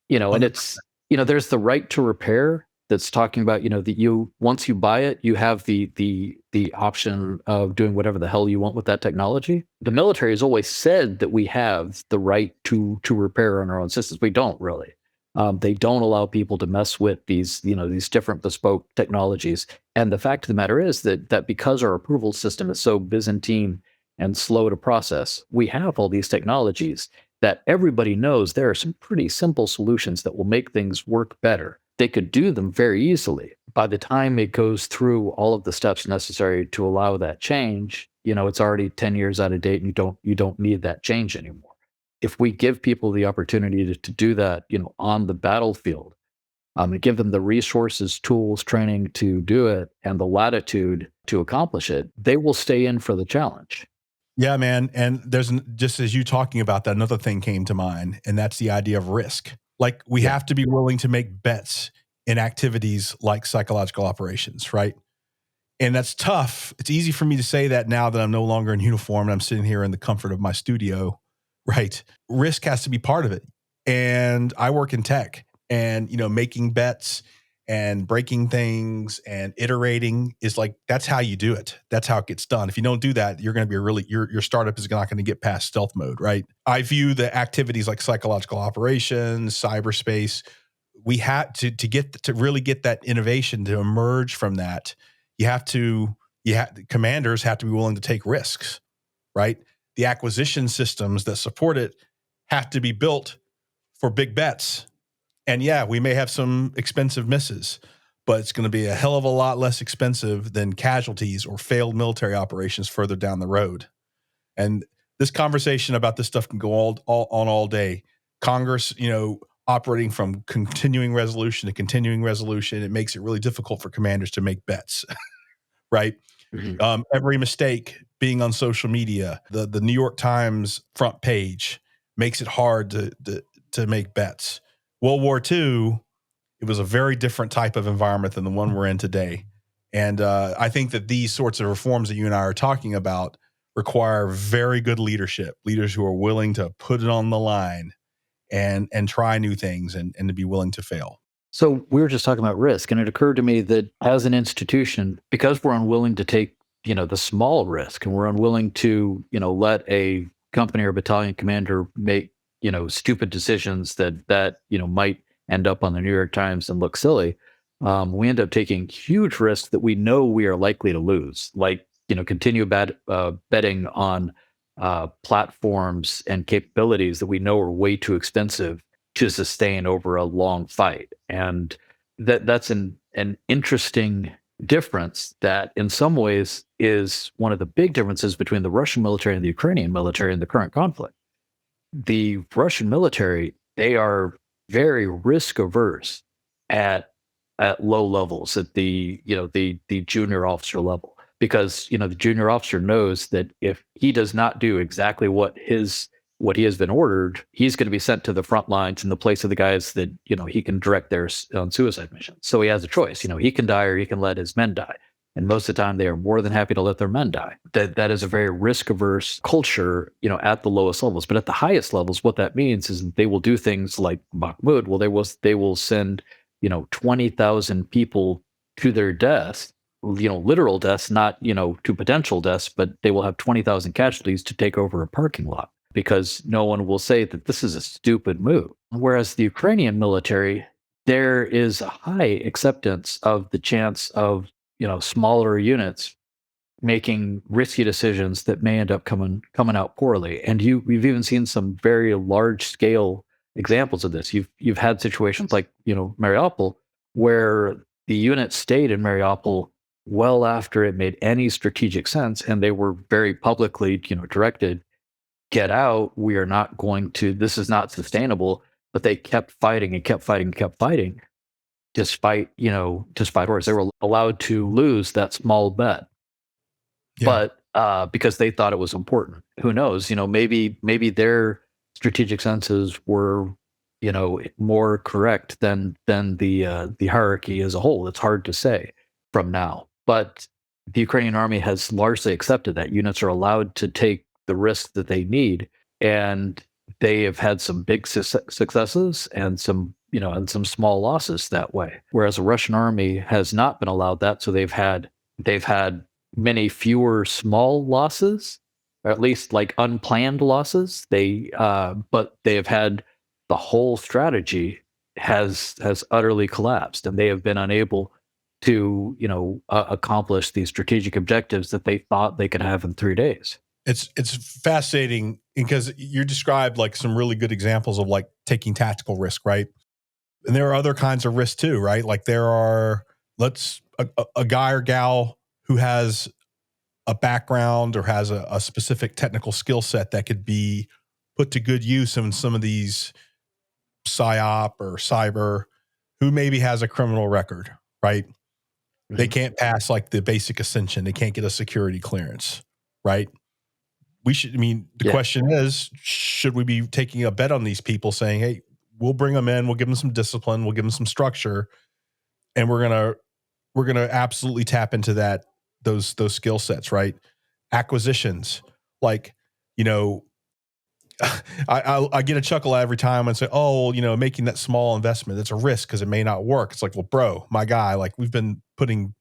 And it's there's the right to repair that's talking about that once you buy it, you have the option of doing whatever the hell you want with that technology. The military has always said that we have the right to repair on our own systems. We don't really. They don't allow people to mess with these different bespoke technologies. And the fact of the matter is that because our approval system is so Byzantine and slow to process, we have all these technologies that everybody knows there are some pretty simple solutions that will make things work better. They could do them very easily. By the time it goes through all of the steps necessary to allow that change, it's already 10 years out of date, and you don't need that change anymore. If we give people the opportunity to do that, on the battlefield, and give them the resources, tools, training to do it, and the latitude to accomplish it, they will stay in for the challenge. Yeah, man. And just as you talking about that, another thing came to mind, and that's the idea of risk. Like we have to be willing to make bets in activities like psychological operations, right? And that's tough. It's easy for me to say that now that I'm no longer in uniform and I'm sitting here in the comfort of my studio, right? Risk has to be part of it. And I work in tech, and making bets and breaking things and iterating is like, that's how you do it. That's how it gets done. If you don't do that, you're going to be your startup is not going to get past stealth mode, right? I view the activities like psychological operations, cyberspace. We had to really get that innovation to emerge from that. Commanders have to be willing to take risks, right? The acquisition systems that support it have to be built for big bets. And yeah, we may have some expensive misses, but it's going to be a hell of a lot less expensive than casualties or failed military operations further down the road. And this conversation about this stuff can go all day. Congress, operating from continuing resolution to continuing resolution, it makes it really difficult for commanders to make bets, right? Mm-hmm. Every mistake being on social media, the New York Times front page makes it hard to make bets. World War II, it was a very different type of environment than the one we're in today. And I think that these sorts of reforms that you and I are talking about require very good leadership, leaders who are willing to put it on the line and try new things and to be willing to fail. So we were just talking about risk, and it occurred to me that as an institution, because we're unwilling to take, the small risk, and we're unwilling to, let a company or battalion commander make, stupid decisions that might end up on the New York Times and look silly. We end up taking huge risks that we know we are likely to lose, like, continue betting on platforms and capabilities that we know are way too expensive to sustain over a long fight. And that's an interesting difference that in some ways is one of the big differences between the Russian military and the Ukrainian military in the current conflict. The Russian military, they are very risk averse at low levels, at the junior officer level, because the junior officer knows that if he does not do exactly what he has been ordered, he's going to be sent to the front lines in the place of the guys that he can direct their on suicide missions. So he has a choice. He can die or he can let his men die. And most of the time, they are more than happy to let their men die. That is a very risk-averse culture, at the lowest levels. But at the highest levels, what that means is that they will do things like Bakhmut. Well, they will send 20,000 people to their deaths, literal deaths, not to potential deaths, but they will have 20,000 casualties to take over a parking lot, because no one will say that this is a stupid move. Whereas the Ukrainian military, there is a high acceptance of the chance of smaller units making risky decisions that may end up coming out poorly. And we've even seen some very large scale examples of this. You've had situations like Mariupol, where the unit stayed in Mariupol well after it made any strategic sense, and they were very publicly directed, get out. We are not going to. This is not sustainable. But they kept fighting and kept fighting and kept fighting, despite orders. They were allowed to lose that small bet, but because they thought it was important. Who knows? Maybe their strategic senses were more correct than the hierarchy as a whole. It's hard to say from now, but the Ukrainian army has largely accepted that units are allowed to take the risk that they need, and they have had some big successes and some small losses that way. Whereas the Russian army has not been allowed that, so they've had many fewer small losses, or at least like unplanned losses. But they have had the whole strategy has utterly collapsed, and they have been unable to accomplish these strategic objectives that they thought they could have in 3 days. It's fascinating because you described like some really good examples of like taking tactical risk, right? And there are other kinds of risk too, right? Like there are a guy or gal who has a background or has a specific technical skill set that could be put to good use in some of these psyop or cyber, who maybe has a criminal record, right? Mm-hmm. They can't pass like the basic ascension. They can't get a security clearance, right? The question is, should we be taking a bet on these people saying, hey, we'll bring them in, we'll give them some discipline, we'll give them some structure, and we're going to absolutely tap into those skill sets, right? Acquisitions, like, I get a chuckle every time and say, oh, making that small investment, it's a risk because it may not work. It's like, well, bro, my guy, like we've been putting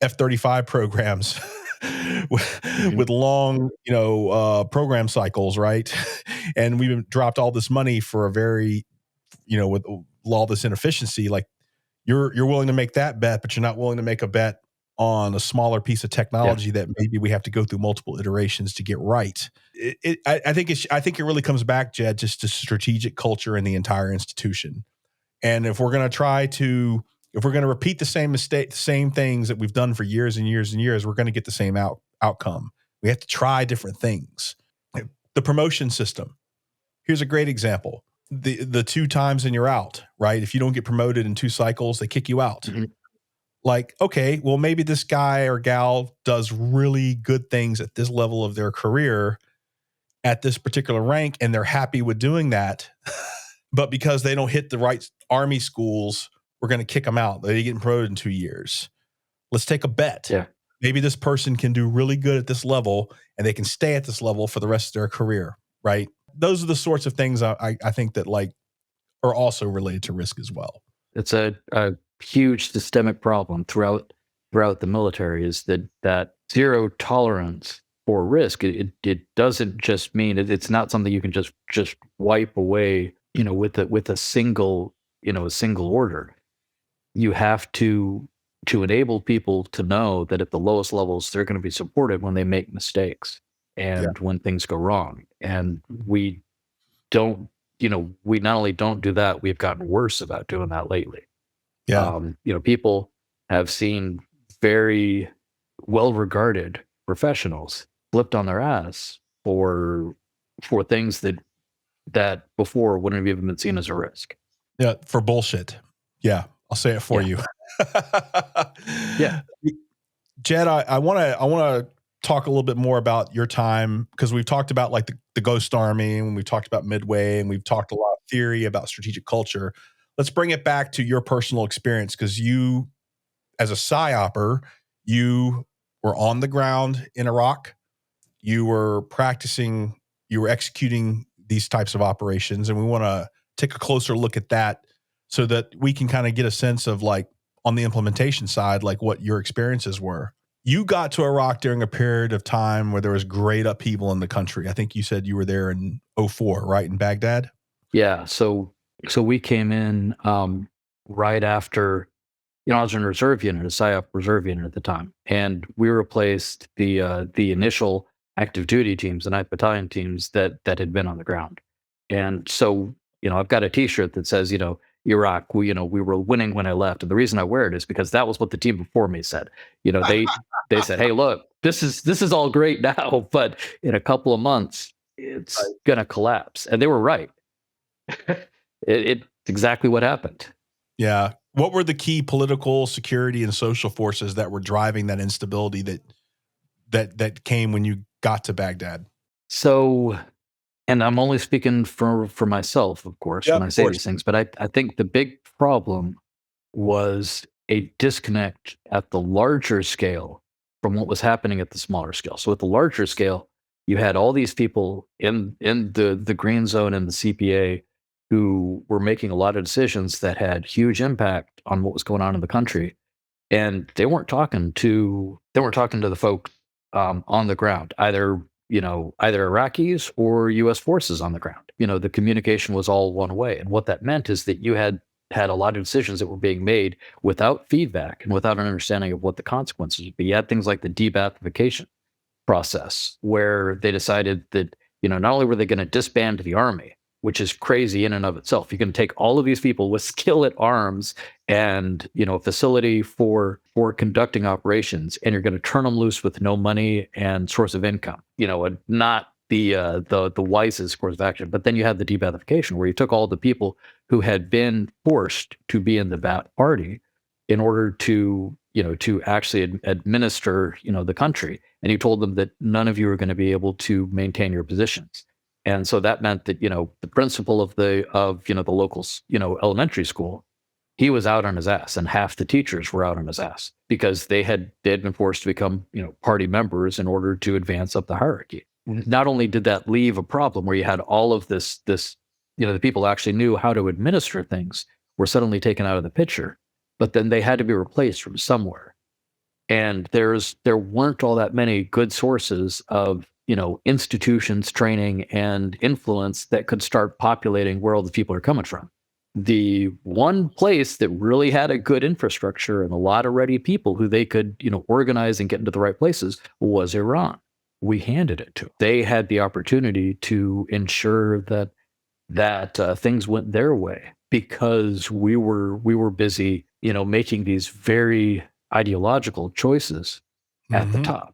F-35 programs with long, program cycles, right? And we've dropped all this money for a very, with all this inefficiency. Like you're willing to make that bet, but you're not willing to make a bet on a smaller piece of technology that maybe we have to go through multiple iterations to get right. I think it really comes back, Jed, just to strategic culture in the entire institution. And if we're going to repeat the same mistake, the same things that we've done for years and years and years, we're going to get the same outcome. We have to try different things. The promotion system. Here's a great example. The 2 times and you're out, right? If you don't get promoted in 2 cycles, they kick you out. Mm-hmm. Like, okay, well, maybe this guy or gal does really good things at this level of their career at this particular rank, and they're happy with doing that. But because they don't hit the right army schools, we're going to kick them out. They're getting promoted in 2 years. Let's take a bet. Yeah. maybe this person can do really good at this level and they can stay at this level for the rest of their career, right? Those are the sorts of things I think that like are also related to risk as well. It's a huge systemic problem throughout the military, is that zero tolerance for risk. It doesn't just mean it's not something you can just wipe away, with a single order. You have to enable people to know that at the lowest levels they're going to be supported when they make mistakes and when things go wrong. And we don't, we not only don't do that, we've gotten worse about doing that lately. Yeah. People have seen very well-regarded professionals flipped on their ass for things that before wouldn't have even been seen as a risk. Yeah, for bullshit. Yeah, I'll say it for you. Yeah. Jed, I want to talk a little bit more about your time, because we've talked about like the Ghost Army, and we've talked about Midway, and we've talked a lot of theory about strategic culture. Let's bring it back to your personal experience, because you, as a PsyOper, you were on the ground in Iraq. You were practicing, you were executing these types of operations, and we want to take a closer look at that so that we can kind of get a sense of, like, on the implementation side, like what your experiences were. You got to Iraq during a period of time where there was great upheaval in the country. I think you said you were there in 2004, right, in Baghdad? Yeah. So we came in right after, I was in a reserve unit, a PSYOP reserve unit at the time, and we replaced the initial active duty teams, the 9th Battalion teams that had been on the ground. And so, I've got a T-shirt that says, Iraq, we were winning when I left, and the reason I wear it is because that was what the team before me said. They said, hey, look, this is all great now, but in a couple of months, it's gonna collapse, and they were right. It's exactly what happened. Yeah. What were the key political, security, and social forces that were driving that instability that came when you got to Baghdad? So, and I'm only speaking for myself, of course, Yeah, when I of say course. these things, but I think the big problem was a disconnect at the larger scale from what was happening at the smaller scale. So at the larger scale, you had all these people in the green zone and the CPA who were making a lot of decisions that had huge impact on what was going on in the country, and they weren't talking to the folks on the ground, either Iraqis or U.S. forces on the ground. The communication was all one way, and what that meant is that you had a lot of decisions that were being made without feedback and without an understanding of what the consequences would be. You had things like the debathification process, where they decided that, not only were they going to disband the army, which is crazy in and of itself. You're going to take all of these people with skill at arms and, a facility for conducting operations, and you're going to turn them loose with no money and source of income. Not the wisest course of action. But then you had the debathification, where you took all the people who had been forced to be in the Ba'ath party in order to actually administer the country, and you told them that none of you are going to be able to maintain your positions. And so that meant that the principal of the local elementary school, he was out on his ass, and half the teachers were out on his ass because they had been forced to become party members in order to advance up the hierarchy. Not only did that leave a problem where you had all of this the people who actually knew how to administer things were suddenly taken out of the picture, but then they had to be replaced from somewhere. And there weren't all that many good sources of institutions, training, and influence that could start populating where all the people are coming from. The one place that really had a good infrastructure and a lot of ready people who they could organize and get into the right places was Iran. We handed it to them. They had the opportunity to ensure that things went their way, because we were busy making these very ideological choices at the top.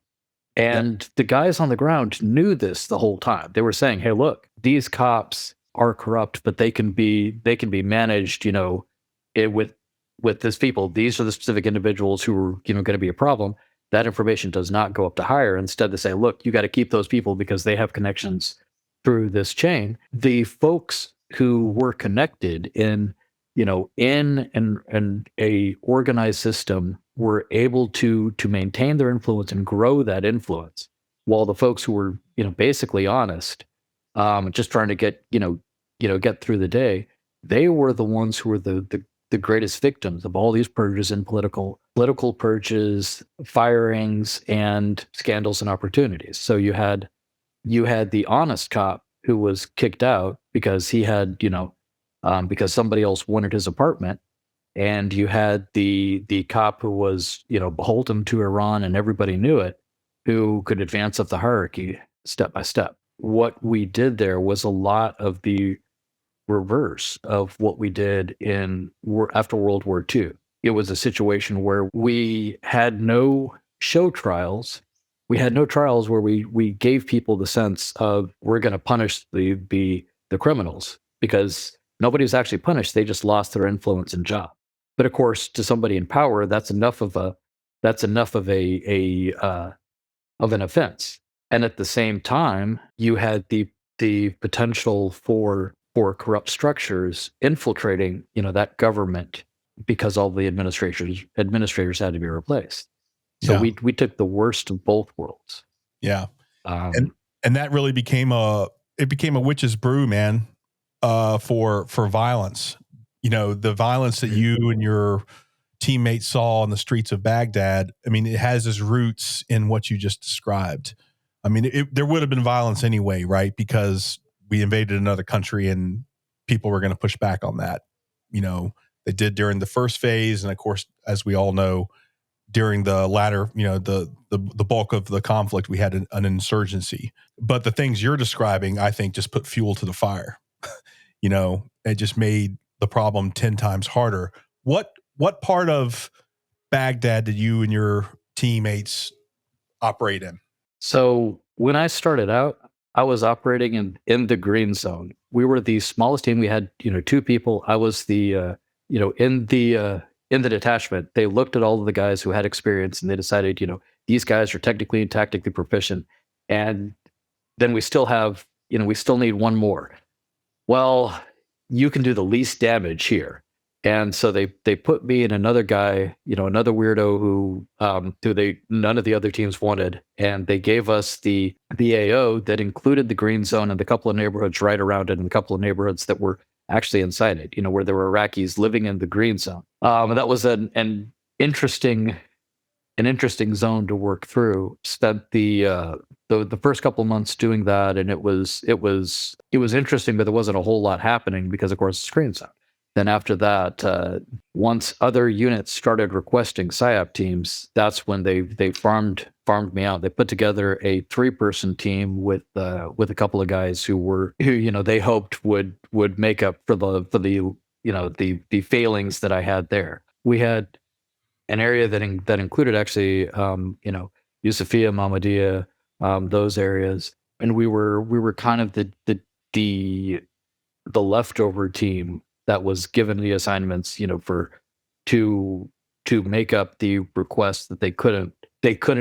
And the guys on the ground knew this the whole time. They were saying, hey, look, these cops are corrupt, but they can be managed, with this people. These are the specific individuals who are, going to be a problem. That information does not go up to higher. Instead, they say, look, you got to keep those people because they have connections through this chain. The folks who were connected in a organized system were able to maintain their influence and grow that influence, while the folks who were, basically honest, just trying to get through the day, they were the ones who were the greatest victims of all these purges and political purges, firings, and scandals and opportunities. So you had the honest cop who was kicked out because he had, because somebody else wanted his apartment, and you had the cop who was, beholden to Iran and everybody knew it, who could advance up the hierarchy step by step. What we did there was a lot of the reverse of what we did after World War II. It was a situation where we had no show trials. We had no trials where we gave people the sense of, we're going to punish the criminals, because nobody was actually punished. They just lost their influence and job. But of course, to somebody in power, that's enough of an offense. And at the same time, you had the potential for corrupt structures infiltrating, that government, because all the administrators had to be replaced. So we took the worst of both worlds. Yeah. And that really became a witch's brew, man, for violence. The violence that you and your teammates saw on the streets of Baghdad, I mean, it has its roots in what you just described. I mean, there would have been violence anyway, right? Because we invaded another country and people were going to push back on that. They did during the first phase. And of course, as we all know, during the latter, the bulk of the conflict, we had an insurgency. But the things you're describing, I think, just put fuel to the fire. It just made the problem 10 times harder. What part of Baghdad did you and your teammates operate in? So when I started out, I was operating in the green zone. We were the smallest team. We had, 2 people. I was the, in the detachment. They looked at all of the guys who had experience and they decided, these guys are technically and tactically proficient. And then we still have, we still need one more. Well, you can do the least damage here. And so they put me and another guy, another weirdo who none of the other teams wanted, and they gave us the AO that included the green zone and the couple of neighborhoods right around it, and a couple of neighborhoods that were actually inside it, where there were Iraqis living in the green zone. That was an interesting zone to work through. Spent the first couple of months doing that, and it was interesting, but there wasn't a whole lot happening because, of course, it's green zone. Then after that, once other units started requesting PSYOP teams, that's when they farmed me out. They put together a 3-person team with a couple of guys who they hoped would make up for the failings that I had there. We had an area that included actually Yusufia, Mahmudia, those areas, and we were kind of the leftover team that was given the assignments, to make up the requests that they couldn't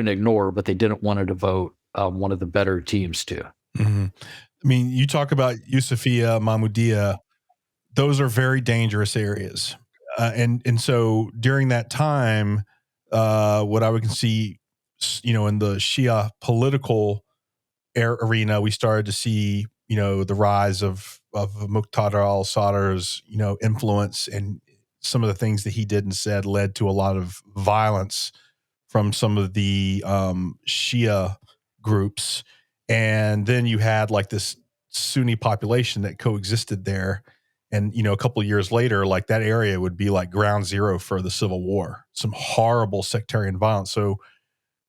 ignore, but they didn't want to devote one of the better teams to. Mm-hmm. I mean, you talk about Yusufia, Mahmudia; those are very dangerous areas, and so during that time, what I would see, in the Shia political arena, we started to see, the rise of Muqtada al-Sadr's, influence, and some of the things that he did and said led to a lot of violence from some of the Shia groups. And then you had like this Sunni population that coexisted there. And, a couple of years later, like that area would be like ground zero for the civil war, some horrible sectarian violence. So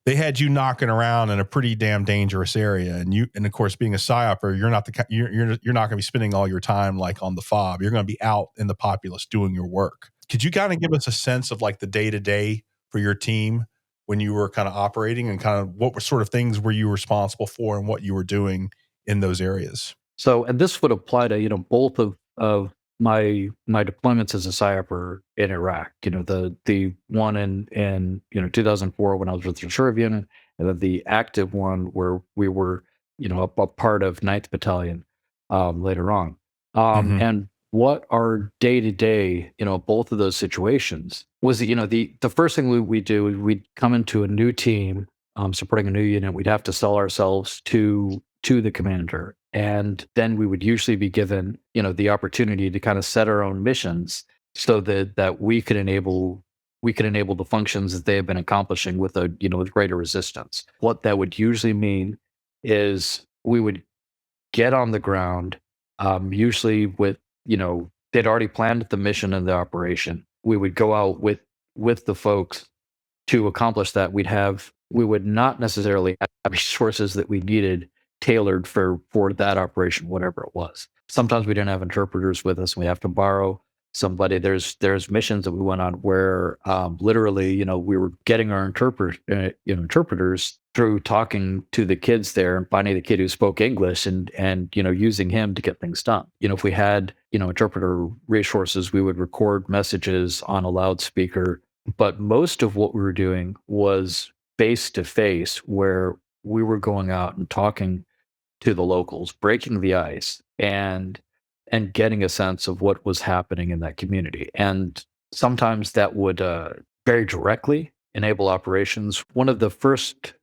they had you knocking around in a pretty damn dangerous area, and of course, being a psyoper, you're not going to be spending all your time like on the fob. You're going to be out in the populace doing your work. Could you kind of give us a sense of like the day to day for your team when you were kind of operating, and kind of what sort of things were you responsible for, and what you were doing in those areas? So, and this would apply to both of my deployments as a PSYOPer in Iraq. The one in 2004 when I was with the reserve unit, and then the active one where we were a part of 9th Battalion later on. And what our day to day, both of those situations was that, the first thing we do is we'd come into a new team, supporting a new unit. We'd have to sell ourselves to the commander. And then we would usually be given, the opportunity to kind of set our own missions so that we could enable the functions that they have been accomplishing with with greater resistance. What that would usually mean is we would get on the ground, usually with, they'd already planned the mission and the operation. We would go out with the folks to accomplish that. We would not necessarily have resources that we needed tailored for that operation, whatever it was. Sometimes we didn't have interpreters with us. We have to borrow somebody. There's missions that we went on where literally, we were getting our interpreters through talking to the kids there and finding the kid who spoke English and using him to get things done. If we had interpreter resources, we would record messages on a loudspeaker. But most of what we were doing was face to face, where we were going out and talking to the locals, breaking the ice, and getting a sense of what was happening in that community. And sometimes that would very directly enable operations. One of the first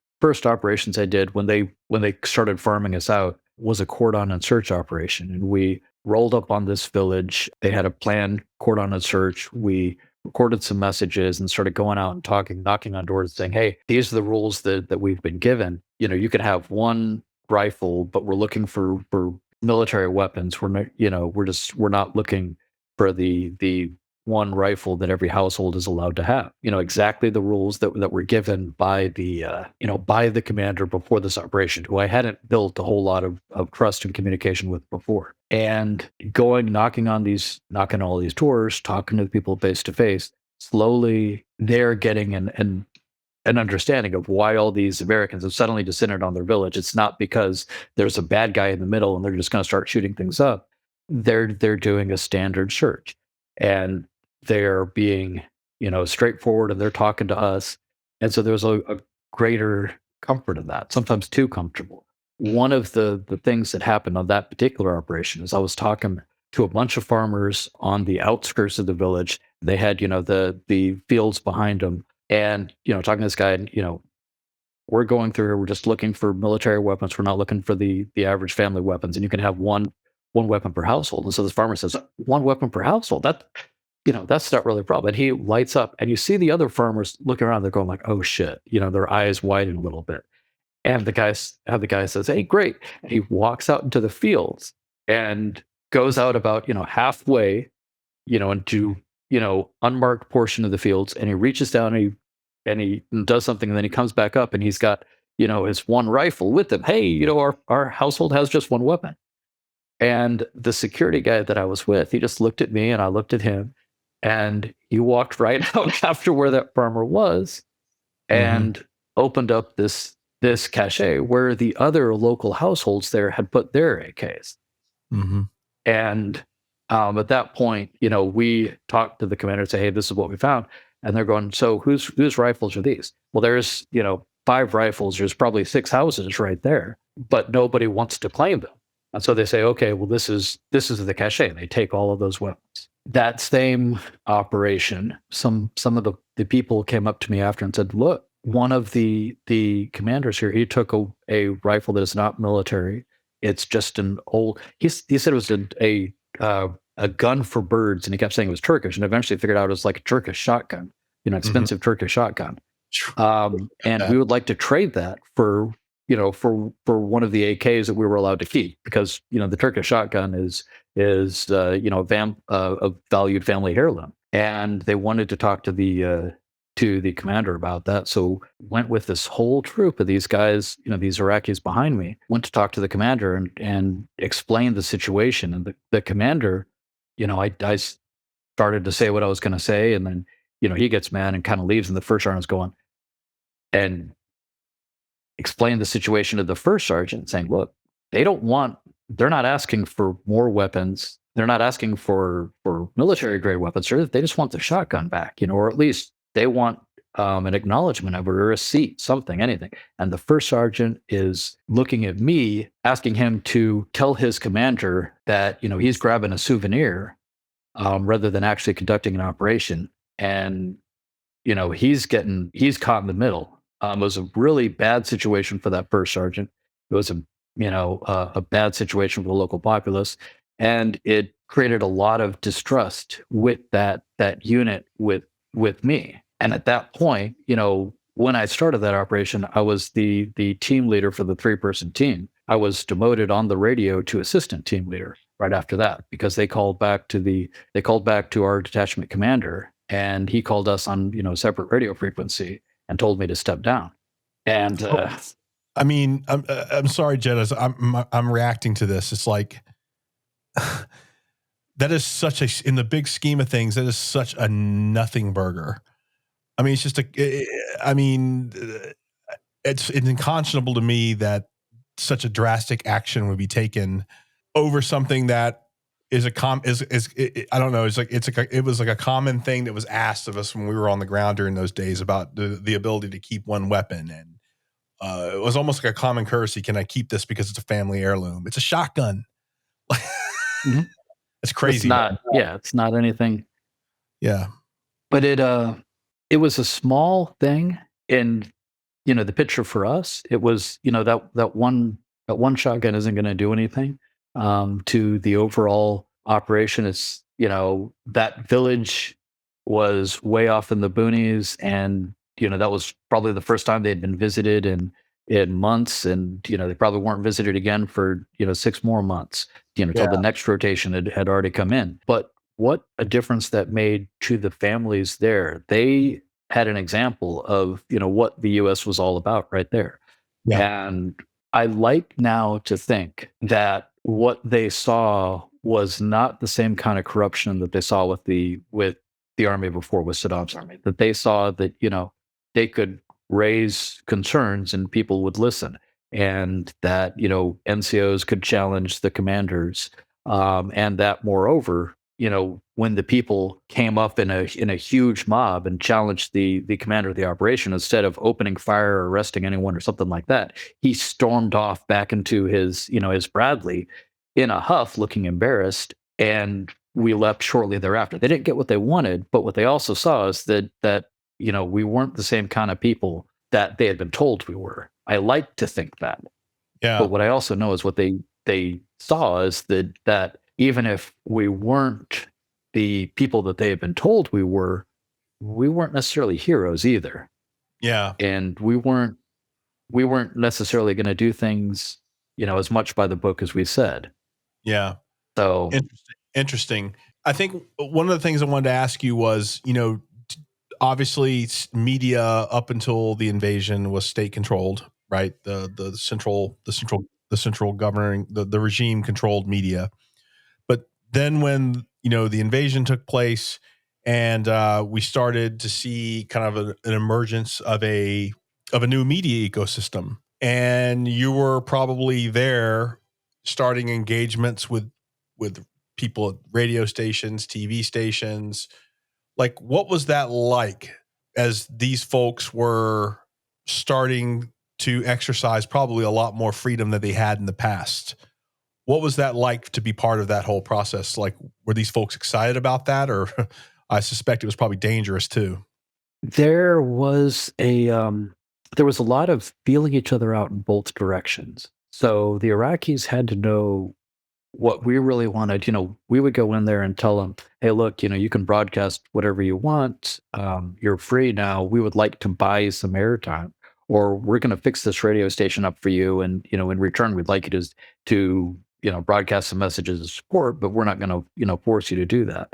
operations I did when they started farming us out was a cordon and search operation. And we rolled up on this village. They had a planned cordon and search. We recorded some messages and started going out and talking, knocking on doors, saying, "Hey, these are the rules that we've been given. You can have one rifle, but we're looking for military weapons. We're not, we're not looking for the one rifle that every household is allowed to have." Exactly the rules that were given by the by the commander before this operation, who I hadn't built a whole lot of trust and communication with before. And knocking all these doors, talking to the people face to face, slowly they're getting an understanding of why all these Americans have suddenly descended on their village. It's not because there's a bad guy in the middle and they're just going to start shooting things up. They're doing a standard search, and they're being, straightforward, and they're talking to us. And so there's a greater comfort in that, sometimes too comfortable. One of the things that happened on that particular operation is I was talking to a bunch of farmers on the outskirts of the village. They had, the fields behind them. And, talking to this guy, and, we're going through here, we're just looking for military weapons. We're not looking for the average family weapons. And you can have one weapon per household. And so this farmer says, one weapon per household? That's not really a problem. And he lights up, and you see the other farmers looking around. They're going like, "Oh shit," their eyes widen a little bit. And the guy says, "Hey, great." And he walks out into the fields and goes out about, halfway, into, unmarked portion of the fields. And he reaches down and he does something. And then he comes back up and he's got, his one rifle with him. "Hey, our household has just one weapon." And the security guy that I was with, he just looked at me and I looked at him, and he walked right out after where that farmer was and opened up this cache where the other local households there had put their AKs. And at that point, we talked to the commander and say, "Hey, this is what we found." And they're going, "So whose rifles are these?" Well, there's, 5 rifles. There's probably 6 houses right there, but nobody wants to claim them. And so they say, "Okay, well, this is the cache." And they take all of those weapons. That same operation, some of the people came up to me after and said, "Look, one of the commanders here, he took a rifle that is not military. It's just an old." He said it was a gun for birds, and he kept saying it was Turkish, and eventually figured out it was like a Turkish shotgun, expensive Turkish shotgun. And we would like to trade that for one of the AKs that we were allowed to keep, because the Turkish shotgun is a valued family heirloom, and they wanted to talk to the commander about that. So went with this whole troop of these guys, these Iraqis behind me, went to talk to the commander and explained the situation. And the commander, I started to say what I was going to say, and then he gets mad and kind of leaves, and the first sergeant's going and explained the situation to the first sergeant, saying, "Look, they're not asking for more weapons. They're not asking for military grade weapons. They just want the shotgun back, or at least they want an acknowledgement of it, or a seat, something, anything." And the first sergeant is looking at me, asking him to tell his commander that, he's grabbing a souvenir rather than actually conducting an operation. And he's caught in the middle. It was a really bad situation for that first sergeant. It was a bad situation for the local populace, and it created a lot of distrust with that unit with me. And at that point, when I started that operation, I was the team leader for the 3-person team. I was demoted on the radio to assistant team leader right after that, because they called back to our detachment commander, and he called us on separate radio frequency and told me to step down. And I mean, I'm sorry, Jed. I'm reacting to this. It's like that is such a, in the big scheme of things, that is such a nothing burger. I mean, it's just it's unconscionable to me that such a drastic action would be taken over something that is I don't know. It was like a common thing that was asked of us when we were on the ground during those days about the ability to keep one weapon. And it was almost like a common courtesy. Can I keep this because it's a family heirloom? It's a shotgun. mm-hmm. It's crazy. It's not anything. Yeah. But it was a small thing in, the picture for us. It was, that one shotgun isn't going to do anything to the overall operation. It's, that village was way off in the boonies, and that was probably the first time they had been visited in months, and they probably weren't visited again for 6 more months, till the next rotation had already come in. But what a difference that made to the families there. They had an example of what the US was all about right there. Yeah. And I like now to think that what they saw was not the same kind of corruption that they saw with the army before, with Saddam's army. That they saw that they could raise concerns and people would listen, and that NCOs could challenge the commanders, and that moreover, when the people came up in a huge mob and challenged the commander of the operation, instead of opening fire or arresting anyone or something like that, he stormed off back into his Bradley in a huff, looking embarrassed, and we left shortly thereafter. They didn't get what they wanted, but what they also saw is that we weren't the same kind of people that they had been told we were. I like to think that. Yeah. But what I also know is what they saw is that even if we weren't the people that they had been told we weren't necessarily heroes either. Yeah. And we weren't necessarily going to do things, as much by the book as we said. Yeah. So interesting. I think one of the things I wanted to ask you was, obviously media up until the invasion was state controlled, right? The central governing, the regime controlled media. But then when, the invasion took place and we started to see kind of an emergence of a new media ecosystem, and you were probably there starting engagements with people at radio stations, TV stations. Like, what was that like as these folks were starting to exercise probably a lot more freedom than they had in the past? What was that like to be part of that whole process? Like, were these folks excited about that? Or I suspect it was probably dangerous too. there was a lot of feeling each other out in both directions. So the Iraqis had to know what we really wanted. We would go in there and tell them, hey, look, you can broadcast whatever you want. You're free now. We would like to buy you some airtime, or we're going to fix this radio station up for you. And, in return, we'd like you to broadcast some messages of support, but we're not going to, force you to do that.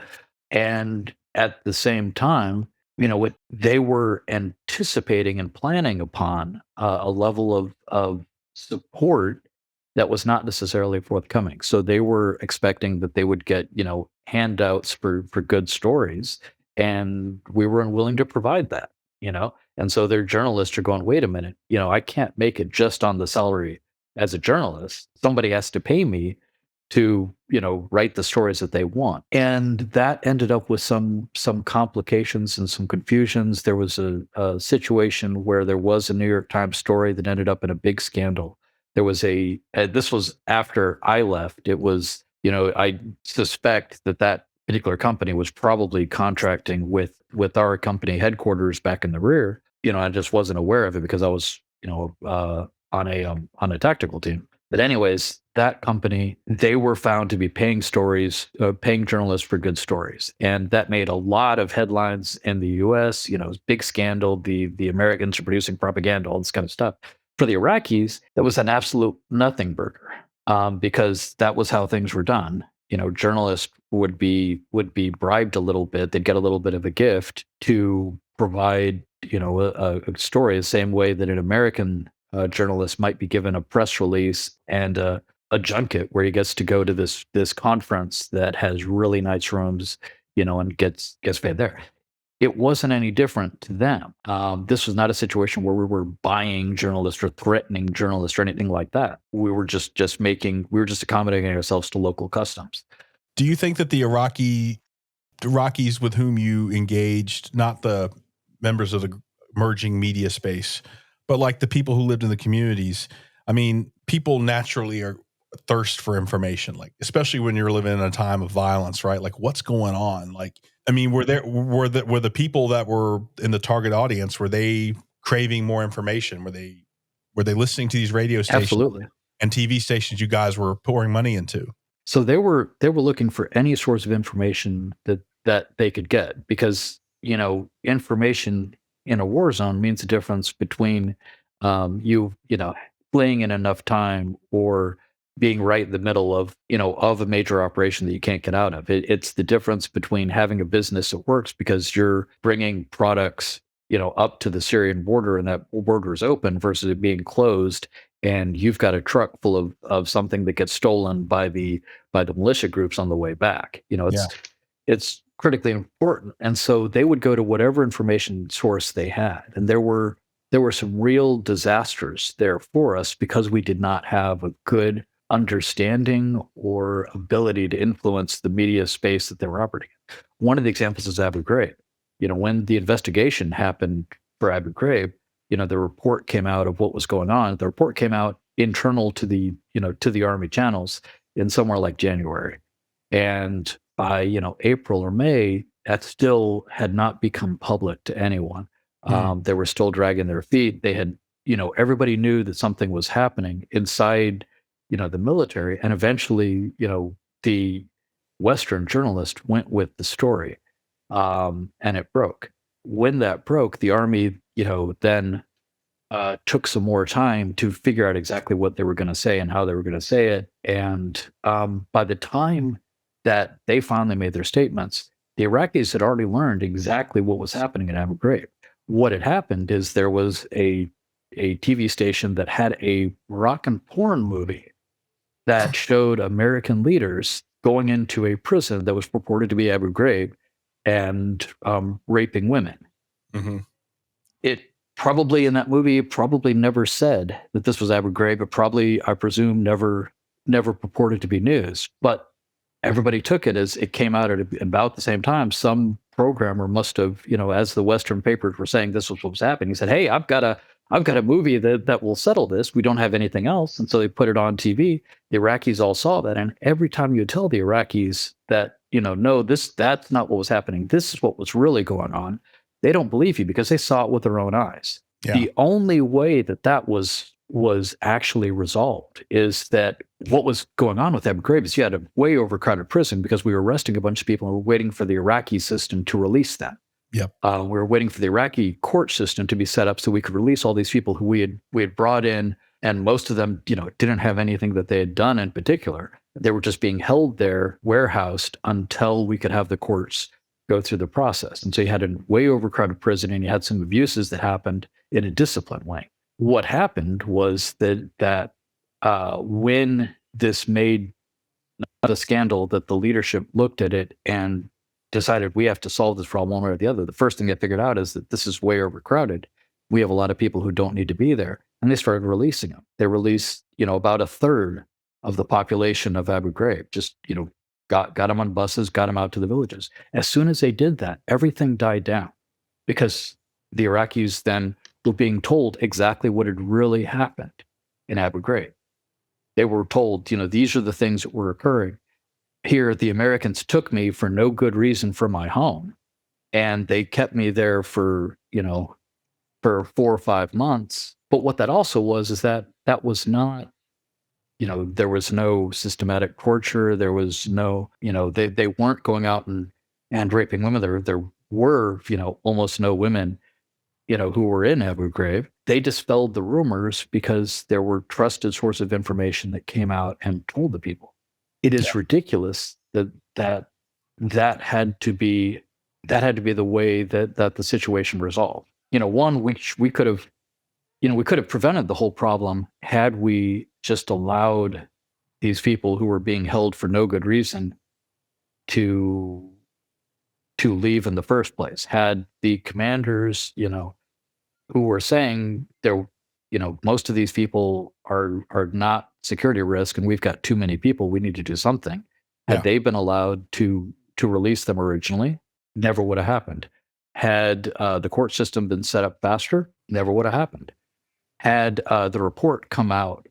And at the same time, what they were anticipating and planning upon, a level of support that was not necessarily forthcoming. So they were expecting that they would get, handouts for good stories, and we were unwilling to provide that, And so their journalists are going, wait a minute, I can't make it just on the salary as a journalist. Somebody has to pay me to, write the stories that they want. And that ended up with some complications and some confusions. There was a situation where there was a New York Times story that ended up in a big scandal. There was this was after I left. It was, I suspect that particular company was probably contracting with our company headquarters back in the rear. I just wasn't aware of it because I was, on a tactical team. But anyways, that company, they were found to be paying journalists for good stories, and that made a lot of headlines in the U.S. It was a big scandal. The Americans are producing propaganda, all this kind of stuff. For the Iraqis, that was an absolute nothing burger, because that was how things were done. Journalists would be bribed a little bit. They'd get a little bit of a gift to provide, a story, the same way that an American journalist might be given a press release and a junket where he gets to go to this conference that has really nice rooms, and gets paid there. It wasn't any different to them. This was not a situation where we were buying journalists or threatening journalists or anything like that. We were just accommodating ourselves to local customs. Do you think that the Iraqis with whom you engaged, not the members of the emerging media space, but like the people who lived in the communities, I mean, people naturally are thirst for information, like especially when you're living in a time of violence, right? Like, what's going on? Like, I mean, were the people that were in the target audience, were they craving more information? Were they listening to these radio stations Absolutely. and TV stations you guys were pouring money into? So they were looking for any source of information that they could get, because information in a war zone means the difference between fleeing in enough time or being right in the middle of a major operation that you can't get out of. It's the difference between having a business that works because you're bringing products up to the Syrian border and that border is open, versus it being closed and you've got a truck full of something that gets stolen by the militia groups on the way back. It's critically important. And so they would go to whatever information source they had. And there were some real disasters there for us because we did not have a good understanding or ability to influence the media space that they were operating in. One of the examples is Abu Ghraib. When the investigation happened for Abu Ghraib, the report came out of what was going on. The report came out internal to the Army channels in somewhere like January. And by, April or May, that still had not become public to anyone. They were still dragging their feet. They had, everybody knew that something was happening inside, the military. And eventually, the Western journalist went with the story, and it broke. When that broke, the Army, then took some more time to figure out exactly what they were going to say and how they were going to say it. And by the time that they finally made their statements, the Iraqis had already learned exactly what was happening in Abu Ghraib. What had happened is there was a TV station that had a Moroccan porn movie that showed American leaders going into a prison that was purported to be Abu Ghraib and raping women. Mm-hmm. It probably, in that movie, probably never said that this was Abu Ghraib. It probably, I presume, never purported to be news. But everybody took it as it came out at about the same time. Some programmer must have, as the Western papers were saying this was what was happening, he said, "Hey, I've got a movie that will settle this. We don't have anything else." And so they put it on TV. The Iraqis all saw that. And every time you tell the Iraqis that, no, that's not what was happening, this is what was really going on, they don't believe you because they saw it with their own eyes. Yeah. The only way that was actually resolved is that what was going on with Abu Ghraib is you had a way overcrowded prison because we were arresting a bunch of people and we're waiting for the Iraqi system to release them. Yep. We were waiting for the Iraqi court system to be set up so we could release all these people who we had brought in, and most of them, didn't have anything that they had done in particular. They were just being held there, warehoused until we could have the courts go through the process. And so you had a way overcrowded prison and you had some abuses that happened in a disciplined way. What happened was that when this made a scandal, that the leadership looked at it and decided we have to solve this problem one way or the other. The first thing they figured out is that this is way overcrowded. We have a lot of people who don't need to be there. And they started releasing them. They released, about a third of the population of Abu Ghraib, just, got them on buses, got them out to the villages. As soon as they did that, everything died down because the Iraqis then were being told exactly what had really happened in Abu Ghraib. They were told, these are the things that were occurring. here the Americans took me for no good reason from my home, and they kept me there for, for 4 or 5 months. But what that also was is that was not, there was no systematic torture. There was no, they weren't going out and raping women. There were, almost no women, who were in Abu Ghraib. They dispelled the rumors because there were trusted sources of information that came out and told the people. It is ridiculous that had to be the way that the situation resolved. One, we could have, we could have prevented the whole problem had we just allowed these people who were being held for no good reason to leave in the first place. Had the commanders, who were saying there, most of these people are not security risk, and we've got too many people, we need to do something. Had they been allowed to release them originally, never would have happened. Had the court system been set up faster, never would have happened. Had the report come out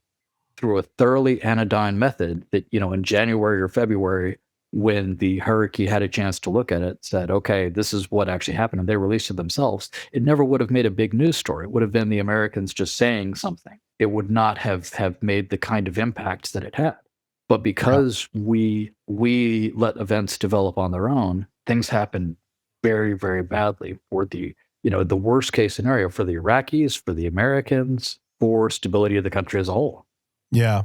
through a thoroughly anodyne method that, in January or February, when the hierarchy had a chance to look at it, said, okay, this is what actually happened, and they released it themselves, it never would have made a big news story. It would have been the Americans just saying something. It would not have made the kind of impact that it had. But because we let events develop on their own, things happen very, very badly for the, the worst case scenario for the Iraqis, for the Americans, for stability of the country as a whole. Yeah.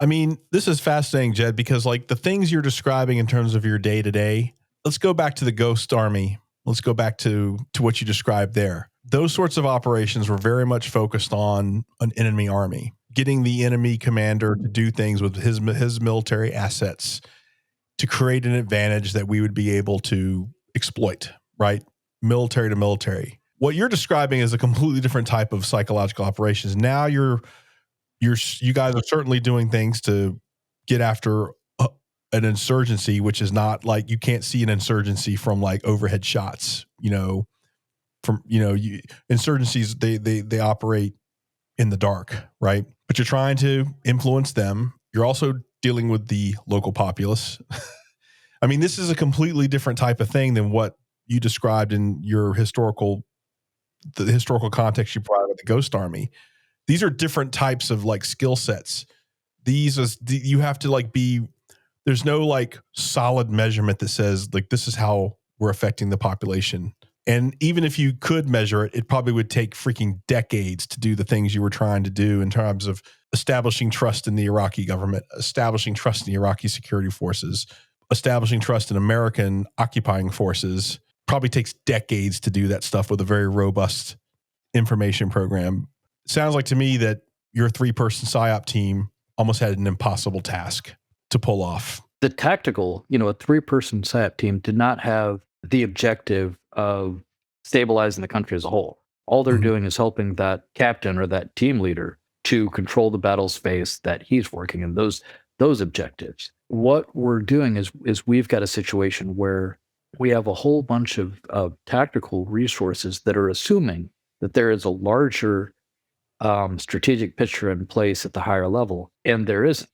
I mean, this is fascinating, Jed, because like the things you're describing in terms of your day to day, let's go back to the Ghost Army. Let's go back to what you described there. Those sorts of operations were very much focused on an enemy army, getting the enemy commander to do things with his military assets to create an advantage that we would be able to exploit, right? Military to military. What you're describing is a completely different type of psychological operations. Now you guys are certainly doing things to get after an insurgency, which is not like, you can't see an insurgency from like overhead shots, insurgencies, they operate in the dark, right? But you're trying to influence them. You're also dealing with the local populace. I mean, this is a completely different type of thing than what you described in your historical context you provided with the Ghost Army. These are different types of like skill sets. You have to like there's no like solid measurement that says like, this is how we're affecting the population. And even if you could measure it, it probably would take freaking decades to do the things you were trying to do in terms of establishing trust in the Iraqi government, establishing trust in the Iraqi security forces, establishing trust in American occupying forces. Probably takes decades to do that stuff with a very robust information program. Sounds like to me that your 3-person PSYOP team almost had an impossible task to pull off. The tactical, a 3-person PSYOP team did not have the objective of stabilizing the country as a whole. All they're doing is helping that captain or that team leader to control the battle space that he's working in, those objectives. What we're doing is we've got a situation where we have a whole bunch of tactical resources that are assuming that there is a larger strategic picture in place at the higher level, and there isn't,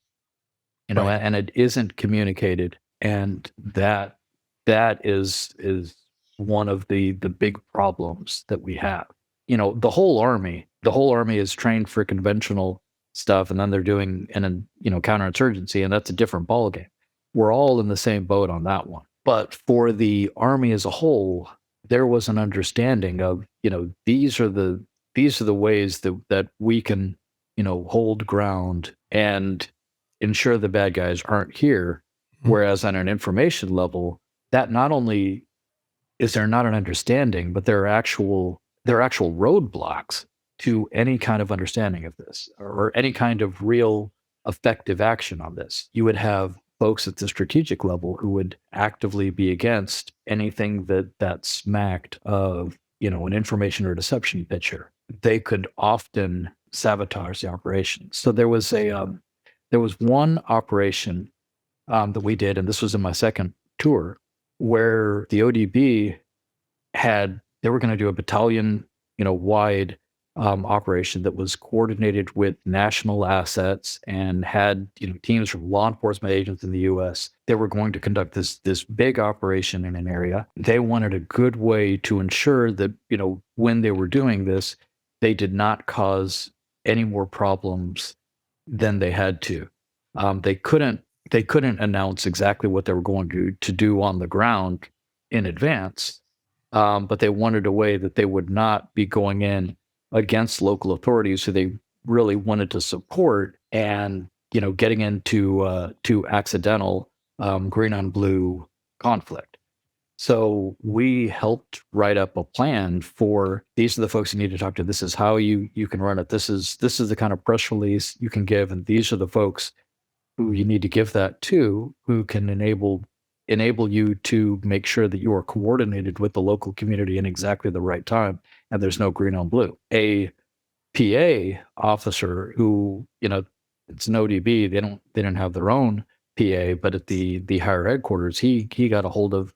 Right. and it isn't communicated, and that is one of the big problems that we have. The whole army is trained for conventional stuff, and then they're doing counterinsurgency, and that's a different ballgame. We're all in the same boat on that one. But for the army as a whole, there was an understanding of, these are the ways that we can, hold ground and ensure the bad guys aren't here. Whereas on an information level, that not only is there not an understanding, but there are actual roadblocks to any kind of understanding of this or any kind of real effective action on this. You would have folks at the strategic level who would actively be against anything that smacked of, an information or deception picture. They could often sabotage the operation. So there was one operation that we did, and this was in my second tour, where the ODB they were going to do a battalion, wide operation that was coordinated with national assets and had teams from law enforcement agents in the U.S. They were going to conduct this big operation in an area. They wanted a good way to ensure that when they were doing this, they did not cause any more problems than they had to. They couldn't announce exactly what they were going to do on the ground in advance, but they wanted a way that they would not be going in against local authorities who they really wanted to support, and getting into to accidental green on blue conflict. So we helped write up a plan for, these are the folks you need to talk to. This is how you can run it. This is the kind of press release you can give, and these are the folks who you need to give that to, who can enable you to make sure that you are coordinated with the local community in exactly the right time, and there's no green on blue. A PA officer who, it's an ODB, they didn't have their own PA, but at the higher headquarters, he got a hold of,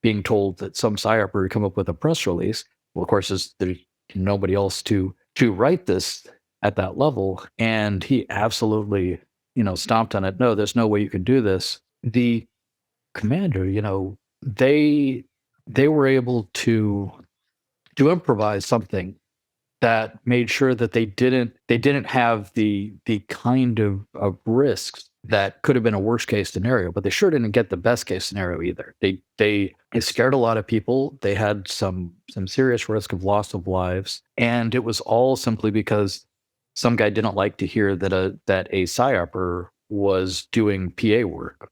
being told that some psyoper would come up with a press release. Well, of course, there's nobody else to write this at that level, and he absolutely, stomped on it. No, there's no way you can do this. The commander, they were able to improvise something that made sure that they didn't have the kind of risks that could have been a worst case scenario, but they sure didn't get the best case scenario either. They scared a lot of people. They had some serious risk of loss of lives, and it was all simply because some guy didn't like to hear that a psyoper was doing PA work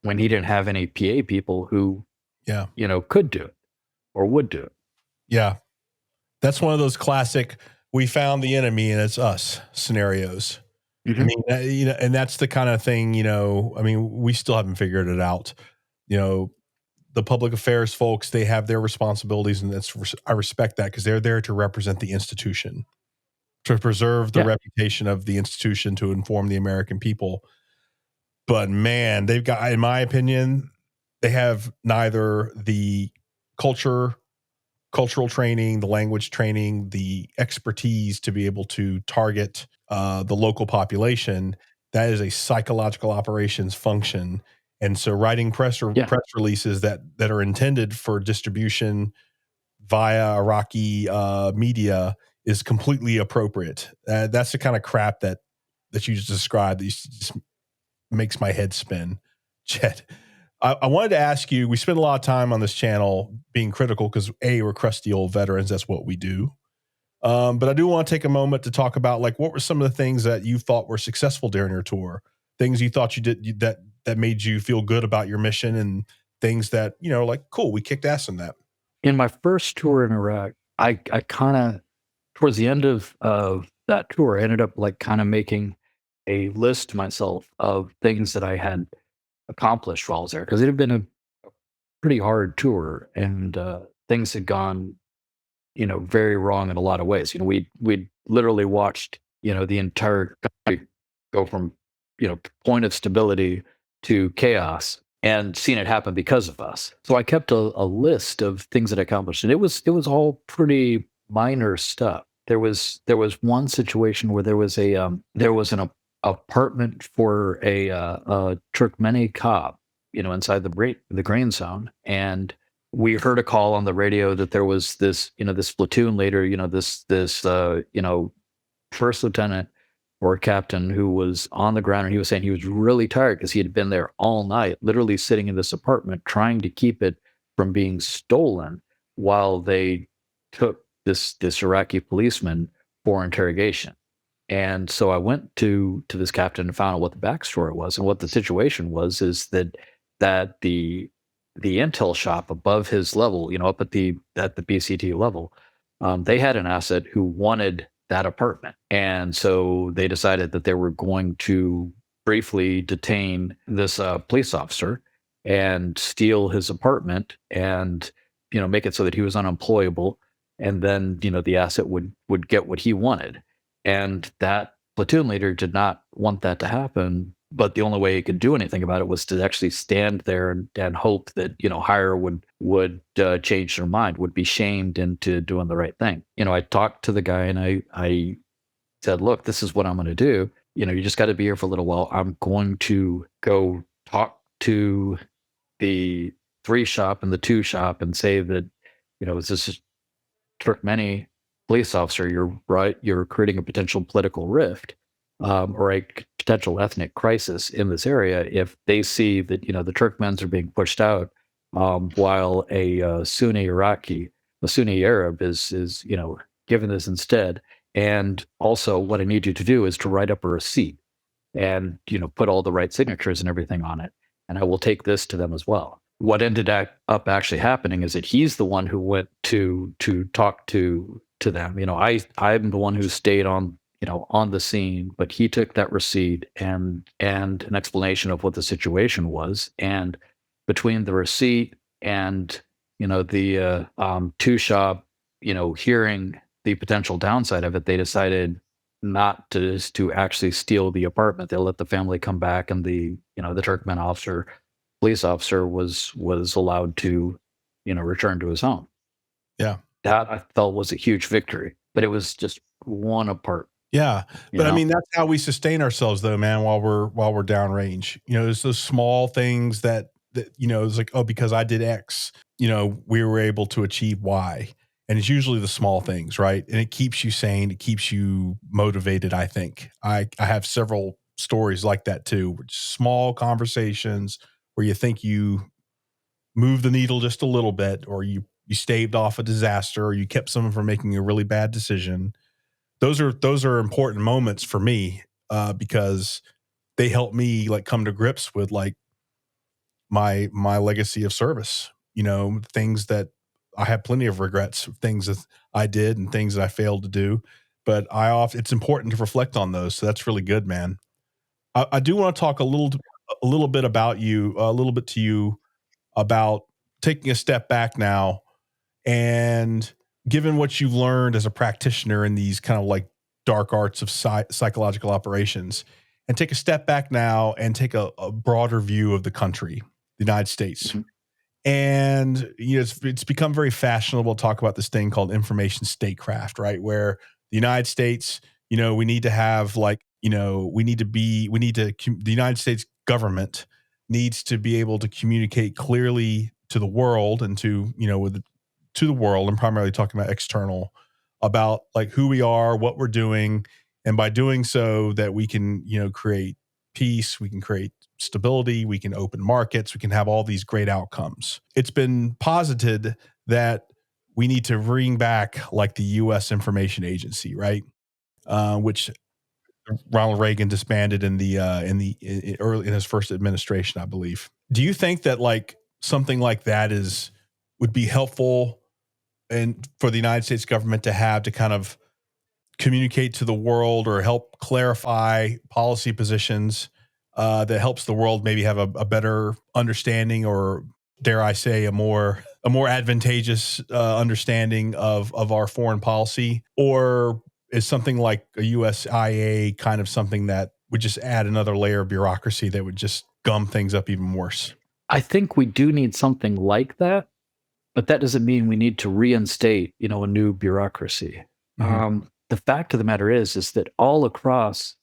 when he didn't have any PA people who could do it or would do it. Yeah. That's one of those classic, we found the enemy and it's us scenarios. Mm-hmm. I mean, and that's the kind of thing, we still haven't figured it out. The public affairs folks, they have their responsibilities, and I respect that, because they're there to represent the institution, to preserve the reputation of the institution, to inform the American people. But man, they've got, in my opinion, they have neither the cultural training, the language training, the expertise to be able to target the local population. That is a psychological operations function. And so writing press releases that are intended for distribution via Iraqi media is completely appropriate. That's the kind of crap that you just described that just makes my head spin. Chet, I wanted to ask you, we spend a lot of time on this channel being critical because we're crusty old veterans. That's what we do. But I do want to take a moment to talk about, what were some of the things that you thought were successful during your tour? Things you thought you did that made you feel good about your mission, and things that, cool, we kicked ass in that. In my first tour in Iraq, I kind of, towards the end of that tour, I ended up kind of making a list to myself of things that I had accomplished while I was there, because it had been a pretty hard tour, and things had gone, very wrong in a lot of ways. We'd literally watched, the entire country go from, point of stability to chaos, and seen it happen because of us. So I kept a list of things that I accomplished, and it was all pretty minor stuff. There was one situation where there was an apartment for a Turkmeni cop, inside the grain zone, and we heard a call on the radio that there was this platoon leader, this first lieutenant or captain, who was on the ground, and he was saying he was really tired because he had been there all night, literally sitting in this apartment trying to keep it from being stolen while they took this Iraqi policeman for interrogation. And so I went to this captain and found out what the backstory was, and what the situation was is that the intel shop above his level, up at the BCT level, they had an asset who wanted that apartment, and so they decided that they were going to briefly detain this police officer and steal his apartment, and make it so that he was unemployable, and then the asset would get what he wanted. And that platoon leader did not want that to happen, but the only way he could do anything about it was to actually stand there and hope that, higher would change their mind, would be shamed into doing the right thing. I talked to the guy and I said, look, this is what I'm going to do. You just got to be here for a little while. I'm going to go talk to the 3 shop and the 2 shop and say that, this is Turkmeni police officer, you're right, you're creating a potential political rift, or a potential ethnic crisis in this area if they see that, the Turkmens are being pushed out, while a Sunni Arab is given this instead. And also what I need you to do is to write up a receipt and, put all the right signatures and everything on it. And I will take this to them as well. What ended up actually happening is that he's the one who went to talk to them. I'm the one who stayed on the scene, but he took that receipt and an explanation of what the situation was. And between the receipt and the 2 shop, hearing the potential downside of it, they decided not to actually steal the apartment. They let the family come back, and the Turkmen police officer was allowed to return to his home. Yeah, that I felt was a huge victory, but it was just one apart. Yeah. But I mean, that's how we sustain ourselves though, man, while we're downrange. It's those small things that it's like, oh, because I did X, we were able to achieve Y. And it's usually the small things, right? And it keeps you sane, it keeps you motivated, I think. I have several stories like that too, small conversations where you think you move the needle just a little bit, or you staved off a disaster, or you kept someone from making a really bad decision. Those are important moments for me, because they help me like come to grips with like my legacy of service. Things that I have plenty of regrets, things that I did and things that I failed to do, but it's important to reflect on those. So that's really good, man. I do want to talk a little bit about you, a little bit to you about taking a step back now, and given what you've learned as a practitioner in these kind of like dark arts of psychological operations, and take a step back now and take a broader view of the country, the United States. Mhm. And it's become very fashionable to talk about this thing called information statecraft, right? Where the United States, we need to have like, the United States government needs to be able to communicate clearly to the world and to the world. I'm primarily talking about external, about like who we are, what we're doing, and by doing so that we can create peace, we can create stability, we can open markets, we can have all these great outcomes. It's been posited that we need to bring back like the U.S. Information Agency, right? Which Ronald Reagan disbanded in his first administration, I believe. Do you think that like something like that would be helpful and for the United States government to have to kind of communicate to the world or help clarify policy positions that helps the world maybe have a better understanding, or dare I say a more advantageous understanding of our foreign policy? Or is something like a USIA kind of something that would just add another layer of bureaucracy that would just gum things up even worse? I think we do need something like that, but that doesn't mean we need to reinstate, a new bureaucracy. Mhm. The fact of the matter is that all across,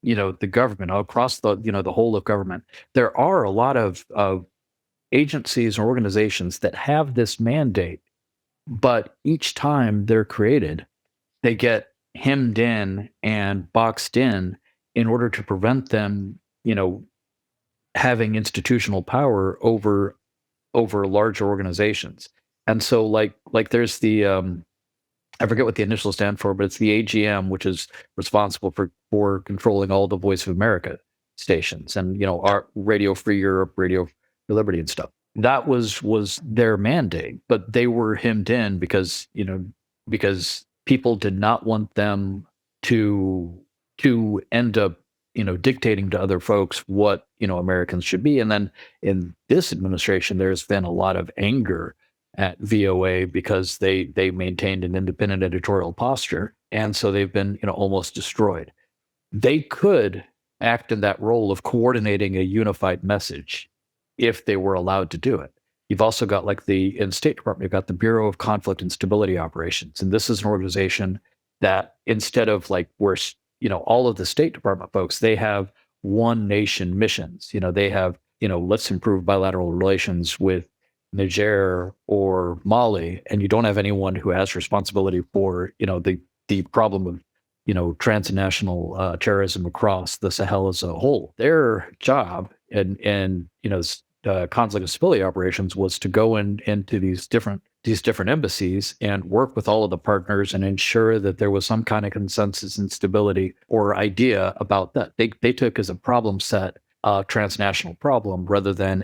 the government, all across the whole of government, there are a lot of agencies or organizations that have this mandate, but each time they're created, they get hemmed in and boxed in order to prevent them, having institutional power over larger organizations. And so like there's the I forget what the initials stand for, but it's the AGM, which is responsible for controlling all the Voice of America stations and our Radio Free Europe, Radio Free Liberty and stuff. That was their mandate, but they were hemmed in because people did not want them to end up dictating to other folks what Americans should be. And then in this administration, there's been a lot of anger at VOA because they maintained an independent editorial posture, and so they've been almost destroyed. They could act in that role of coordinating a unified message if they were allowed to do it. You've also got in State Department, you've got the Bureau of Conflict and Stability Operations. And this is an organization that instead of where, all of the State Department folks, they have one nation missions. They have, let's improve bilateral relations with Niger or Mali. And you don't have anyone who has responsibility for, the problem of, transnational terrorism across the Sahel as a whole. Their job and conflict and stability operations was to go into these different embassies and work with all of the partners and ensure that there was some kind of consensus and stability or idea about that. They took as a problem set a transnational problem rather than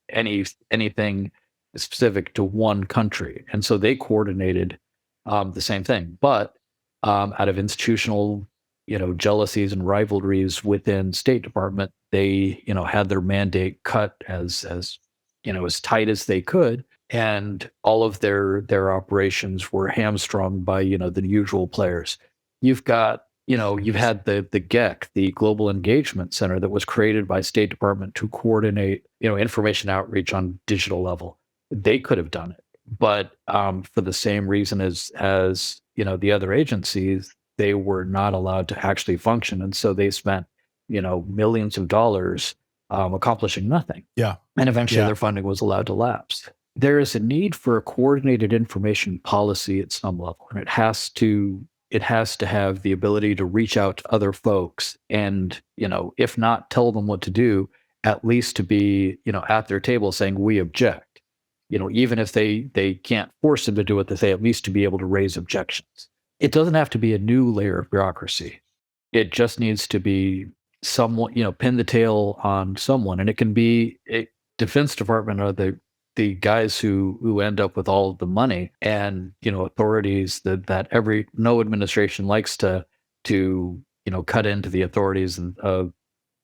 anything specific to one country, and so they coordinated the same thing, but out of institutional jealousies and rivalries within State Department, they had their mandate cut as tight as they could, and all of their operations were hamstrung by the usual players. You've got you've had the GEC, the Global Engagement Center, that was created by State Department to coordinate information outreach on digital level. They could have done it, but for the same reason as the other agencies, they were not allowed to actually function, and so they spent millions of dollars accomplishing nothing. Yeah, and eventually Yeah. their funding was allowed to lapse. There is a need for a coordinated information policy at some level, and it has to have the ability to reach out to other folks and if not tell them what to do, at least to be at their table saying we object. Even if they can't force them to do it, they say at least to be able to raise objections. It doesn't have to be a new layer of bureaucracy. It just needs to be someone, pin the tail on someone. And it can be a Defense Department or the guys who end up with all of the money, and authorities that no administration likes to cut into the authorities of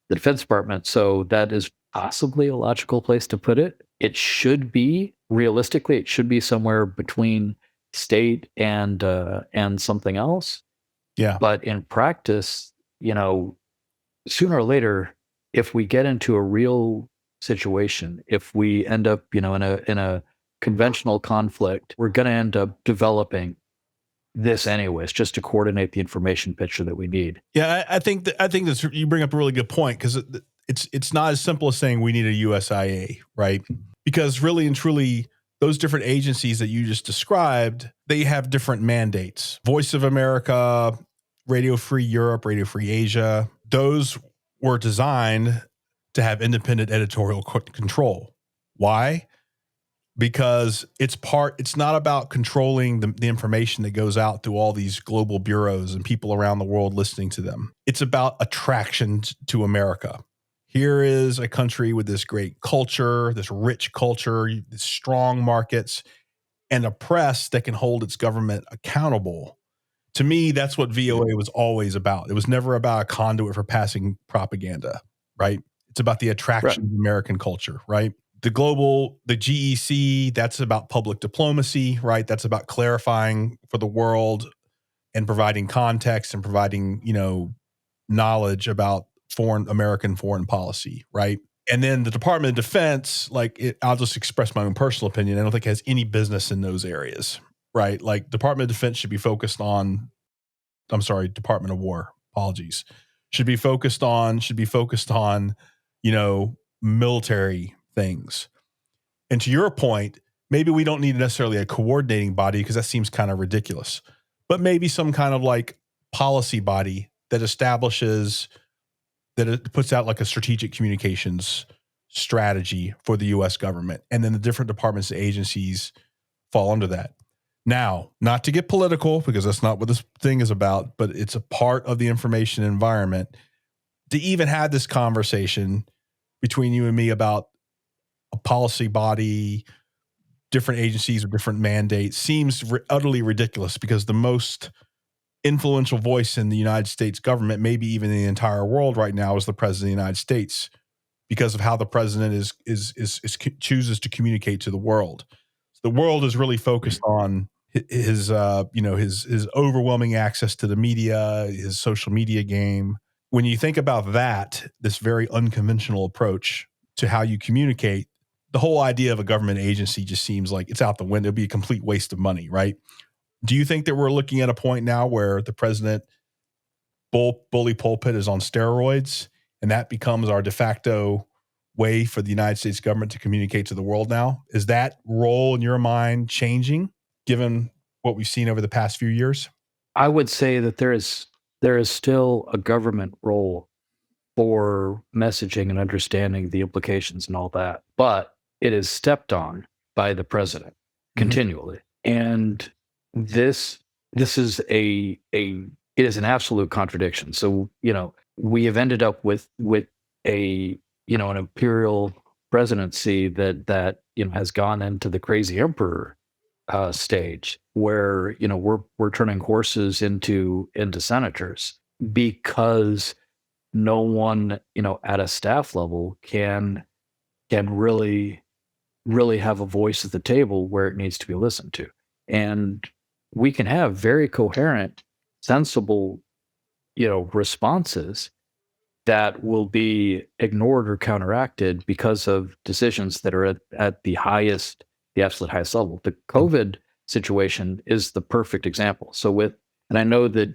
the Defense Department. So that is possibly a logical place to put it. It should be, realistically, it should be somewhere between state and something else. Yeah. But in practice, sooner or later, if we get into a real situation, if we end up, in a conventional conflict, we're going to end up developing this anyways, just to coordinate the information picture that we need. Yeah, I think that's, you bring up a really good point, because it's not as simple as saying we need a USIA, right? Because really and truly, those different agencies that you just described, they have different mandates. Voice of America, Radio Free Europe, Radio Free Asia, those were designed to have independent editorial control. Why? Because it's not about controlling the information that goes out through all these global bureaus and people around the world listening to them. It's about attraction to America. Here is a country with this great culture, this rich culture, these strong markets, and a press that can hold its government accountable. To me, that's what VOA was always about. It was never about a conduit for passing propaganda, right? It's about the attraction of American culture, right? The GEC, that's about public diplomacy, right? That's about clarifying for the world and providing context and providing, knowledge about American foreign policy, right? And then the Department of Defense, I'll just express my own personal opinion. I don't think it has any business in those areas, right? Department of Defense should be focused on, Department of War, apologies, should be focused on, military things. And to your point, maybe we don't need necessarily a coordinating body, because that seems kind of ridiculous, but maybe some kind of policy body that establishes, that it puts out a strategic communications strategy for the U.S. government. And then the different departments and agencies fall under that. Now, not to get political, because that's not what this thing is about, but it's a part of the information environment to even have this conversation between you and me about a policy body, different agencies with different mandates seems utterly ridiculous, because the most influential voice in the United States government, maybe even in the entire world right now, is the president of the United States, because of how the president chooses to communicate to the world. The world is really focused on his overwhelming access to the media, his social media game, when you think about that, this very unconventional approach to how you communicate, the whole idea of a government agency just seems like it's out the window. It'd be a complete waste of money, right? Do you think that we're looking at a point now where the president bully pulpit is on steroids, and that becomes our de facto way for the United States government to communicate to the world now? Is that role in your mind changing given what we've seen over the past few years? I would say that there is still a government role for messaging and understanding the implications and all that, but it is stepped on by the president continually. And this is it is an absolute contradiction. So, we have ended up with a, an imperial presidency that has gone into the crazy emperor stage where, we're turning horses into senators because no one, at a staff level can really have a voice at the table where it needs to be listened to. And we can have very coherent, sensible, responses that will be ignored or counteracted because of decisions that are at the absolute highest level. The COVID situation is the perfect example. So and I know that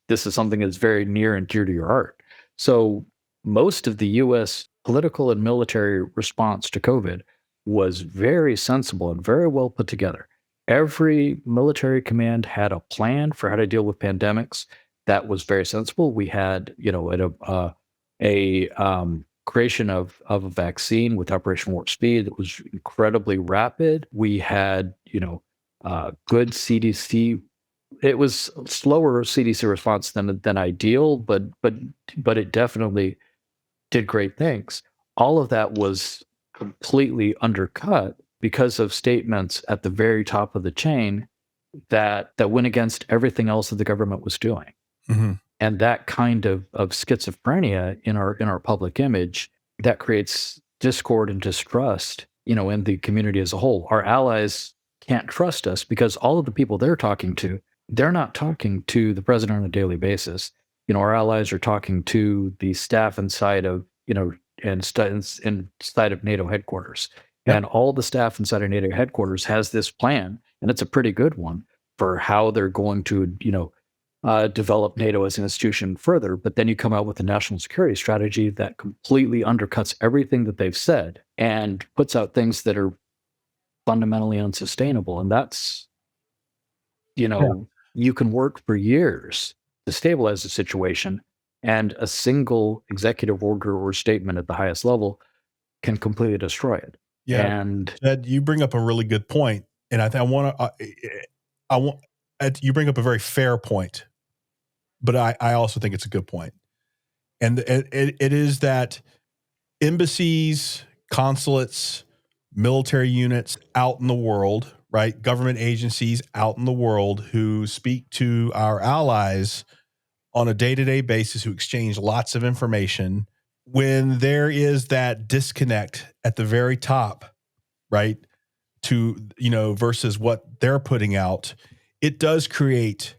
this is something that's very near and dear to your heart. So most of the U.S. political and military response to COVID was very sensible and very well put together. Every military command had a plan for how to deal with pandemics that was very sensible. We had, a creation of a vaccine with Operation Warp Speed that was incredibly rapid. We had, good CDC. It was slower CDC response than ideal, but it definitely did great things. All of that was completely undercut because of statements at the very top of the chain that went against everything else that the government was doing. Mm-hmm. And that kind of schizophrenia in our public image that creates discord and distrust, in the community as a whole. Our allies can't trust us because all of the people they're talking to, they're not talking to the president on a daily basis. Our allies are talking to the staff inside of, inside of NATO headquarters. Yep. And all the staff inside of NATO headquarters has this plan, and it's a pretty good one for how they're going to, develop NATO as an institution further. But then you come out with a national security strategy that completely undercuts everything that they've said and puts out things that are fundamentally unsustainable. And that's, you can work for years to stabilize the situation, and a single executive order or statement at the highest level can completely destroy it. Yeah. And Ed, you bring up a really good point, and I want you bring up a very fair point, but I also think it's a good point. And it is that embassies, consulates, military units out in the world, right? Government agencies out in the world who speak to our allies on a day-to-day basis, who exchange lots of information. When there is that disconnect at the very top, right, to, versus what they're putting out, it does create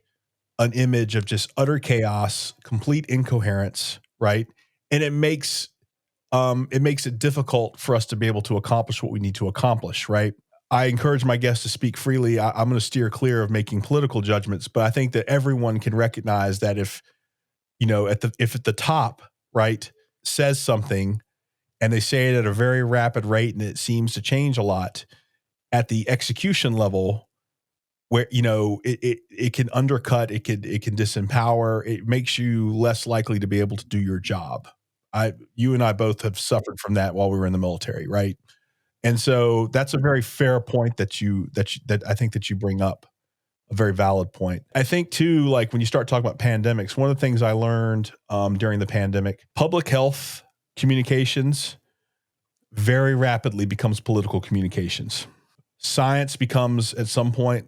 an image of just utter chaos, complete incoherence, right? And it makes it difficult for us to be able to accomplish what we need to accomplish, right? I encourage my guests to speak freely. I'm going to steer clear of making political judgments, but I think that everyone can recognize that if at the top, right, says something and they say it at a very rapid rate and it seems to change a lot, at the execution level, where it can undercut, it can disempower, it makes you less likely to be able to do your job. You and I both have suffered from that while we were in the military, right? And so that's a very fair point that I think that you bring up, a very valid point. I think too, like when you start talking about pandemics, one of the things I learned during the pandemic, public health communications very rapidly becomes political communications. Science becomes at some point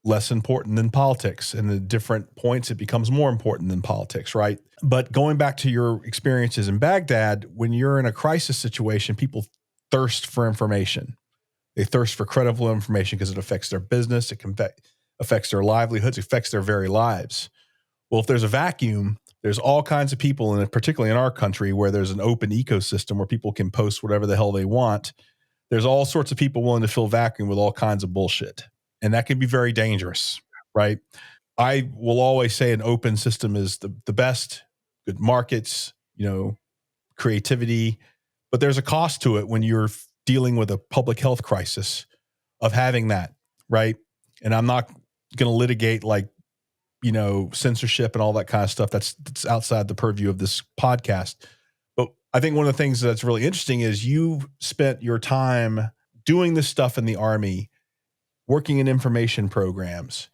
less important than politics, and at different points it becomes more important than politics, right? But going back to your experiences in Baghdad, when you're in a crisis situation, people thirst for information. They thirst for credible information because it affects their business, it affects their livelihoods, it affects their very lives. Well, if there's a vacuum, There's all kinds of people, and particularly in our country, where there's an open ecosystem where people can post whatever the hell they want. There's all sorts of people willing to fill vacuum with all kinds of bullshit. And that can be very dangerous, right? I will always say an open system is the best, good markets, creativity, but there's a cost to it when you're dealing with a public health crisis of having that, right? And I'm not going to litigate censorship and all that kind of stuff. That's outside the purview of this podcast. But I think one of the things that's really interesting is you spent your time doing this stuff in the Army, working in information programs,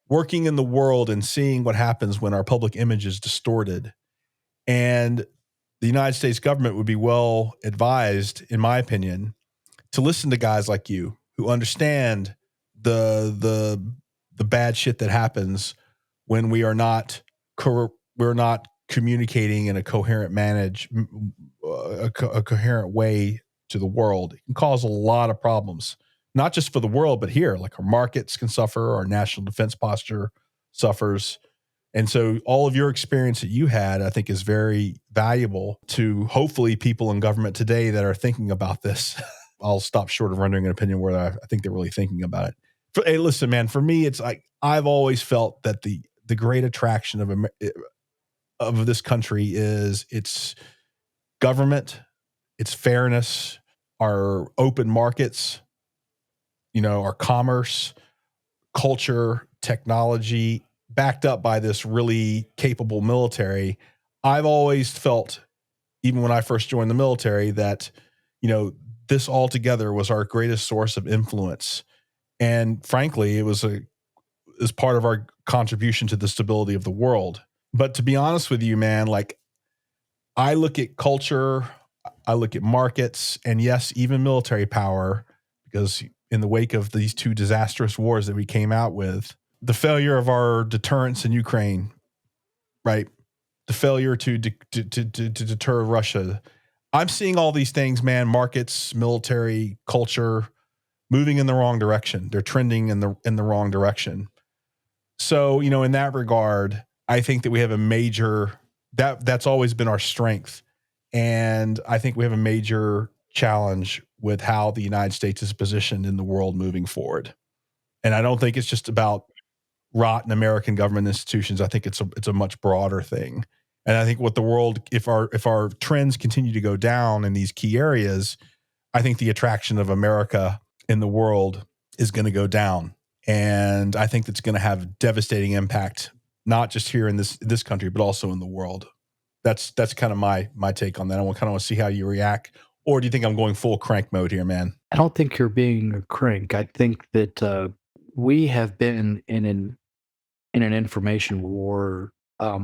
working in the world and seeing what happens when our public image is distorted. And the United States government would be well advised, in my opinion, to listen to guys like you who understand the bad shit that happens when we are not communicating in a coherent a coherent way to the world. It can cause a lot of problems, not just for the world, but here, like our markets can suffer, our national defense posture suffers. And so all of your experience that you had, I think, is very valuable to hopefully people in government today that are thinking about this. I'll stop short of rendering an opinion where I think they're really thinking about it. Hey, listen, man, for me, it's like I've always felt that the great attraction of this country is its government, its fairness, our open markets, our commerce, culture, technology, backed up by this really capable military. I've always felt, even when I first joined the military, that, this altogether was our greatest source of influence. And frankly, it was part of our contribution to the stability of the world. But to be honest with you, man, like I look at culture, I look at markets, and yes, even military power, because in the wake of these two disastrous wars that we came out with, the failure of our deterrence in Ukraine, right? The failure to deter Russia. I'm seeing all these things, man, markets, military, culture, moving in the wrong direction. They're trending in the wrong direction. So, in that regard, I think that we have a major, that's always been our strength. And I think we have a major challenge with how the United States is positioned in the world moving forward. And I don't think it's just about rotten American government institutions. I think it's a much broader thing. And I think what the world, if our trends continue to go down in these key areas, I think the attraction of America in the world is going to go down. And I think that's going to have devastating impact, not just here in this country, but also in the world. That's kind of my take on that. I want to see how you react. Or do you think I'm going full crank mode here, man? I don't think you're being a crank. I think that we have been in an information war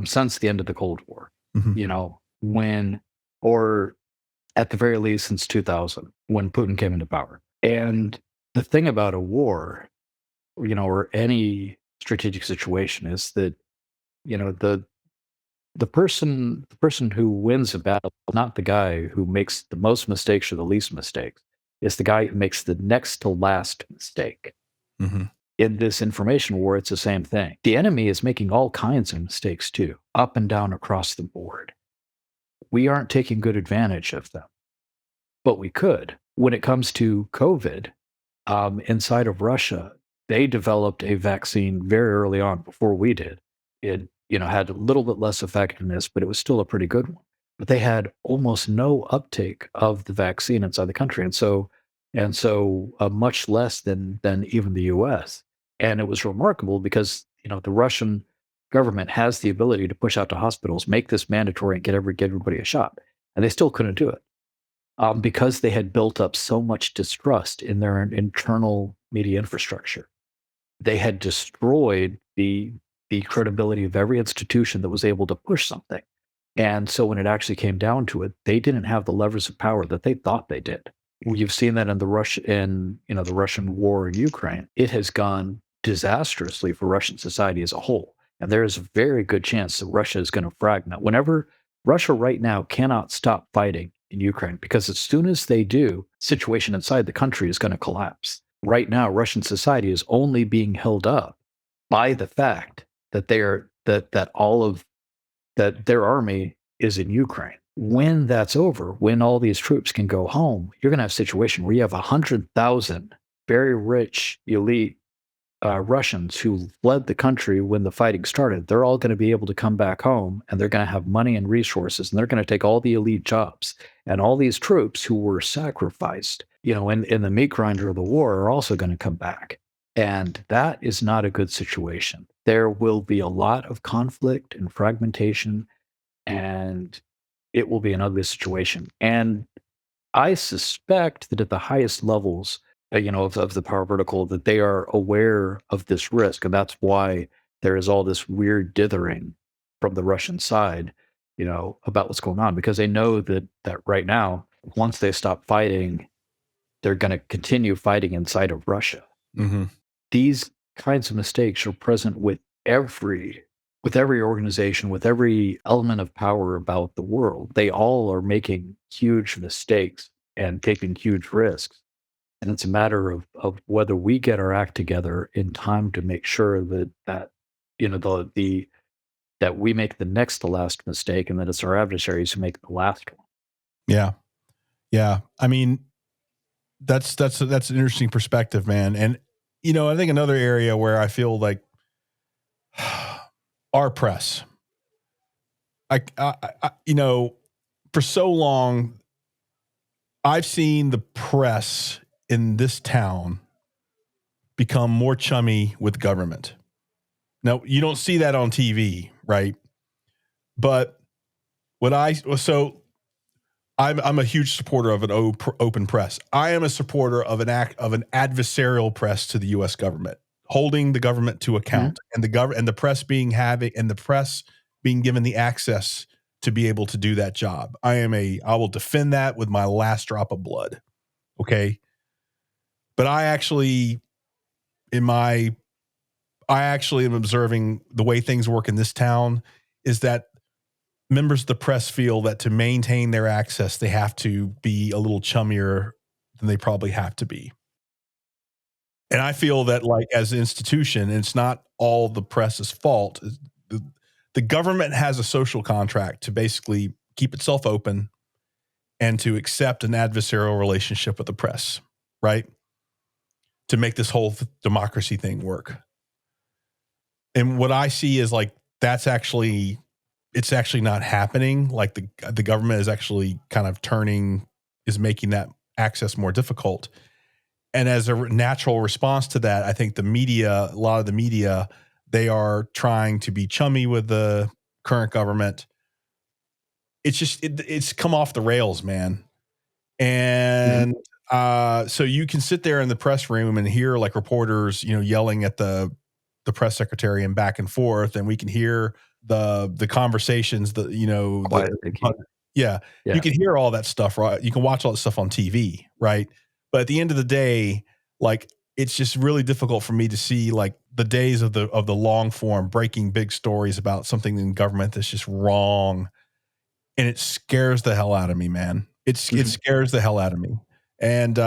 since the end of the Cold War. Mm-hmm. Or at the very least since 2000, when Putin came into power. And the thing about a war, or any strategic situation, is that the person who wins a battle is not the guy who makes the most mistakes or the least mistakes. It's the guy who makes the next to last mistake. Mm-hmm. In this information war, it's the same thing. The enemy is making all kinds of mistakes too, up and down across the board. We aren't taking good advantage of them, but we could. When it comes to COVID, inside of Russia, they developed a vaccine very early on, before we did. It had a little bit less effectiveness, but it was still a pretty good one. But they had almost no uptake of the vaccine inside the country, and so much less than even the U.S. And it was remarkable because the Russian government has the ability to push out to hospitals, make this mandatory, and get everybody a shot, and they still couldn't do it because they had built up so much distrust in their internal media infrastructure. They had destroyed the credibility of every institution that was able to push something. And so when it actually came down to it, they didn't have the levers of power that they thought they did. You've seen that in the Russian war in Ukraine. It has gone disastrously for Russian society as a whole. And there is a very good chance that Russia is going to fragment. Whenever Russia right now cannot stop fighting in Ukraine, because as soon as they do, situation inside the country is going to collapse. Right now, Russian society is only being held up by the fact that that all of that their army is in Ukraine. When that's over, when all these troops can go home, you're going to have a situation where you have 100,000 very rich elite Russians who fled the country when the fighting started. They're all going to be able to come back home, and they're going to have money and resources, and they're going to take all the elite jobs. And all these troops who were sacrificed, in the meat grinder of the war, are also going to come back. And that is not a good situation. There will be a lot of conflict and fragmentation, and it will be an ugly situation. And I suspect that at the highest levels, of the power vertical, that they are aware of this risk, and that's why there is all this weird dithering from the Russian side, about what's going on, because they know that right now, once they stop fighting, they're going to continue fighting inside of Russia. Mm-hmm. These kinds of mistakes are present with every organization, with every element of power about the world. They all are making huge mistakes and taking huge risks. And it's a matter of whether we get our act together in time to make sure that that we make the next to last mistake, and that it's our adversaries who make the last one. Yeah. Yeah. I mean, that's an interesting perspective, man. And, I think another area where I feel like our press, for so long, I've seen the press in this town become more chummy with government. Now, you don't see that on TV, right? But I'm a huge supporter of an open press. I am a supporter of an adversarial press to the U.S. government, holding the government to account, and the press being given the access to be able to do that job. I will defend that with my last drop of blood. Okay. But I actually am observing the way things work in this town is that members of the press feel that to maintain their access, they have to be a little chummier than they probably have to be. And I feel that, like, as an institution, it's not all the press's fault. The government has a social contract to basically keep itself open and to accept an adversarial relationship with the press, right? To make this whole democracy thing work. And what I see is like, it's actually not happening. Like the government is actually kind of is making that access more difficult. And as a natural response to that, I think a lot of the media, they are trying to be chummy with the current government. It's just, it's come off the rails, man. And so you can sit there in the press room and hear like reporters, yelling at the press secretary and back and forth, and we can hear the conversations that, you can hear all that stuff, right? You can watch all that stuff on TV, right? But at the end of the day, like, it's just really difficult for me to see like the days of the long form breaking big stories about something in government that's just wrong. And it scares the hell out of me, man. It scares the hell out of me. And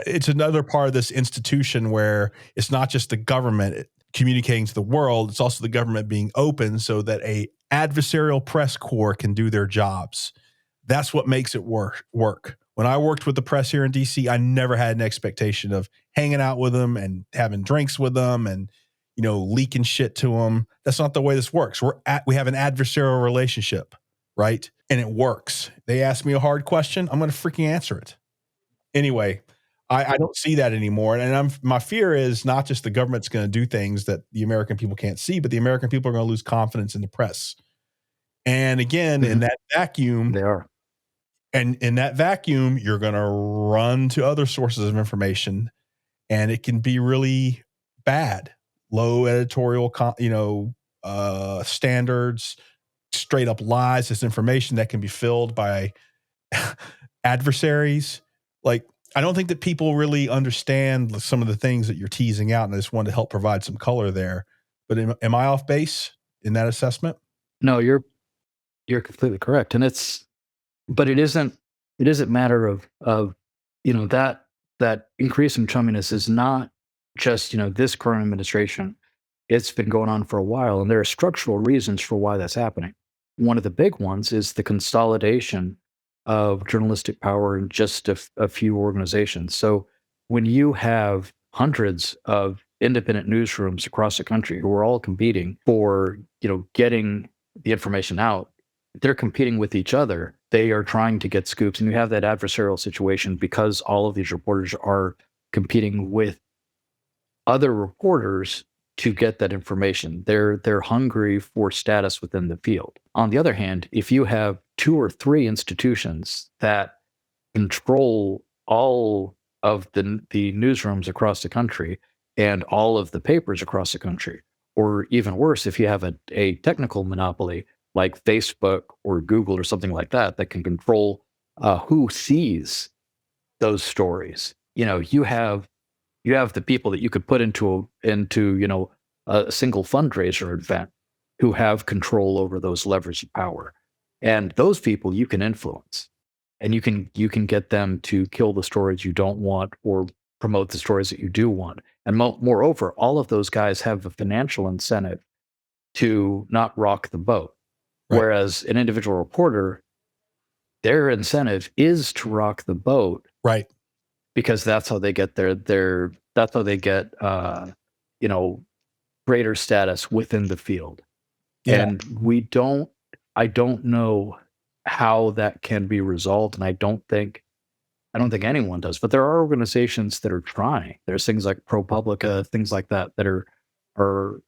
it's another part of this institution where it's not just the government communicating to the world, it's also the government being open so that a adversarial press corps can do their jobs. That's what makes it work. When I worked with the press here in DC, I never had an expectation of hanging out with them and having drinks with them and, leaking shit to them. That's not the way this works. We have an adversarial relationship, right? And it works. They ask me a hard question, I'm going to freaking answer it. Anyway, I don't see that anymore. And my fear is not just the government's going to do things that the American people can't see, but the American people are going to lose confidence in the press. And again, in that vacuum, they are. And in that vacuum, you're going to run to other sources of information, and it can be really bad. Low editorial, standards, straight up lies, disinformation that can be filled by adversaries. Like, I don't think that people really understand some of the things that you're teasing out, and I just wanted to help provide some color there. But am I off base in that assessment? No, you're completely correct. And but it isn't a matter of that increase in chumminess is not just, this current administration. It's been going on for a while, and there are structural reasons for why that's happening. one of the big ones is the consolidation of journalistic power in just a few organizations. So when you have hundreds of independent newsrooms across the country who are all competing for, getting the information out, they're competing with each other. They are trying to get scoops, and you have that adversarial situation because all of these reporters are competing with other reporters to get that information. They're hungry for status within the field. On the other hand, if you have 2 or 3 institutions that control all of the newsrooms across the country and all of the papers across the country, or even worse, if you have a technical monopoly like Facebook or Google or something like that that can control who sees those stories, you have the people that you could put into a single fundraiser event who have control over those levers of power, and those people you can influence, and you can get them to kill the stories you don't want or promote the stories that you do want. And moreover, all of those guys have a financial incentive to not rock the boat, Right. whereas an individual reporter, their incentive is to rock the boat, Right. because that's how they get that's how they get greater status within the field. Yeah. And I don't know how that can be resolved, and I don't think anyone does, but there are organizations that are trying. There's things like ProPublica, things like that are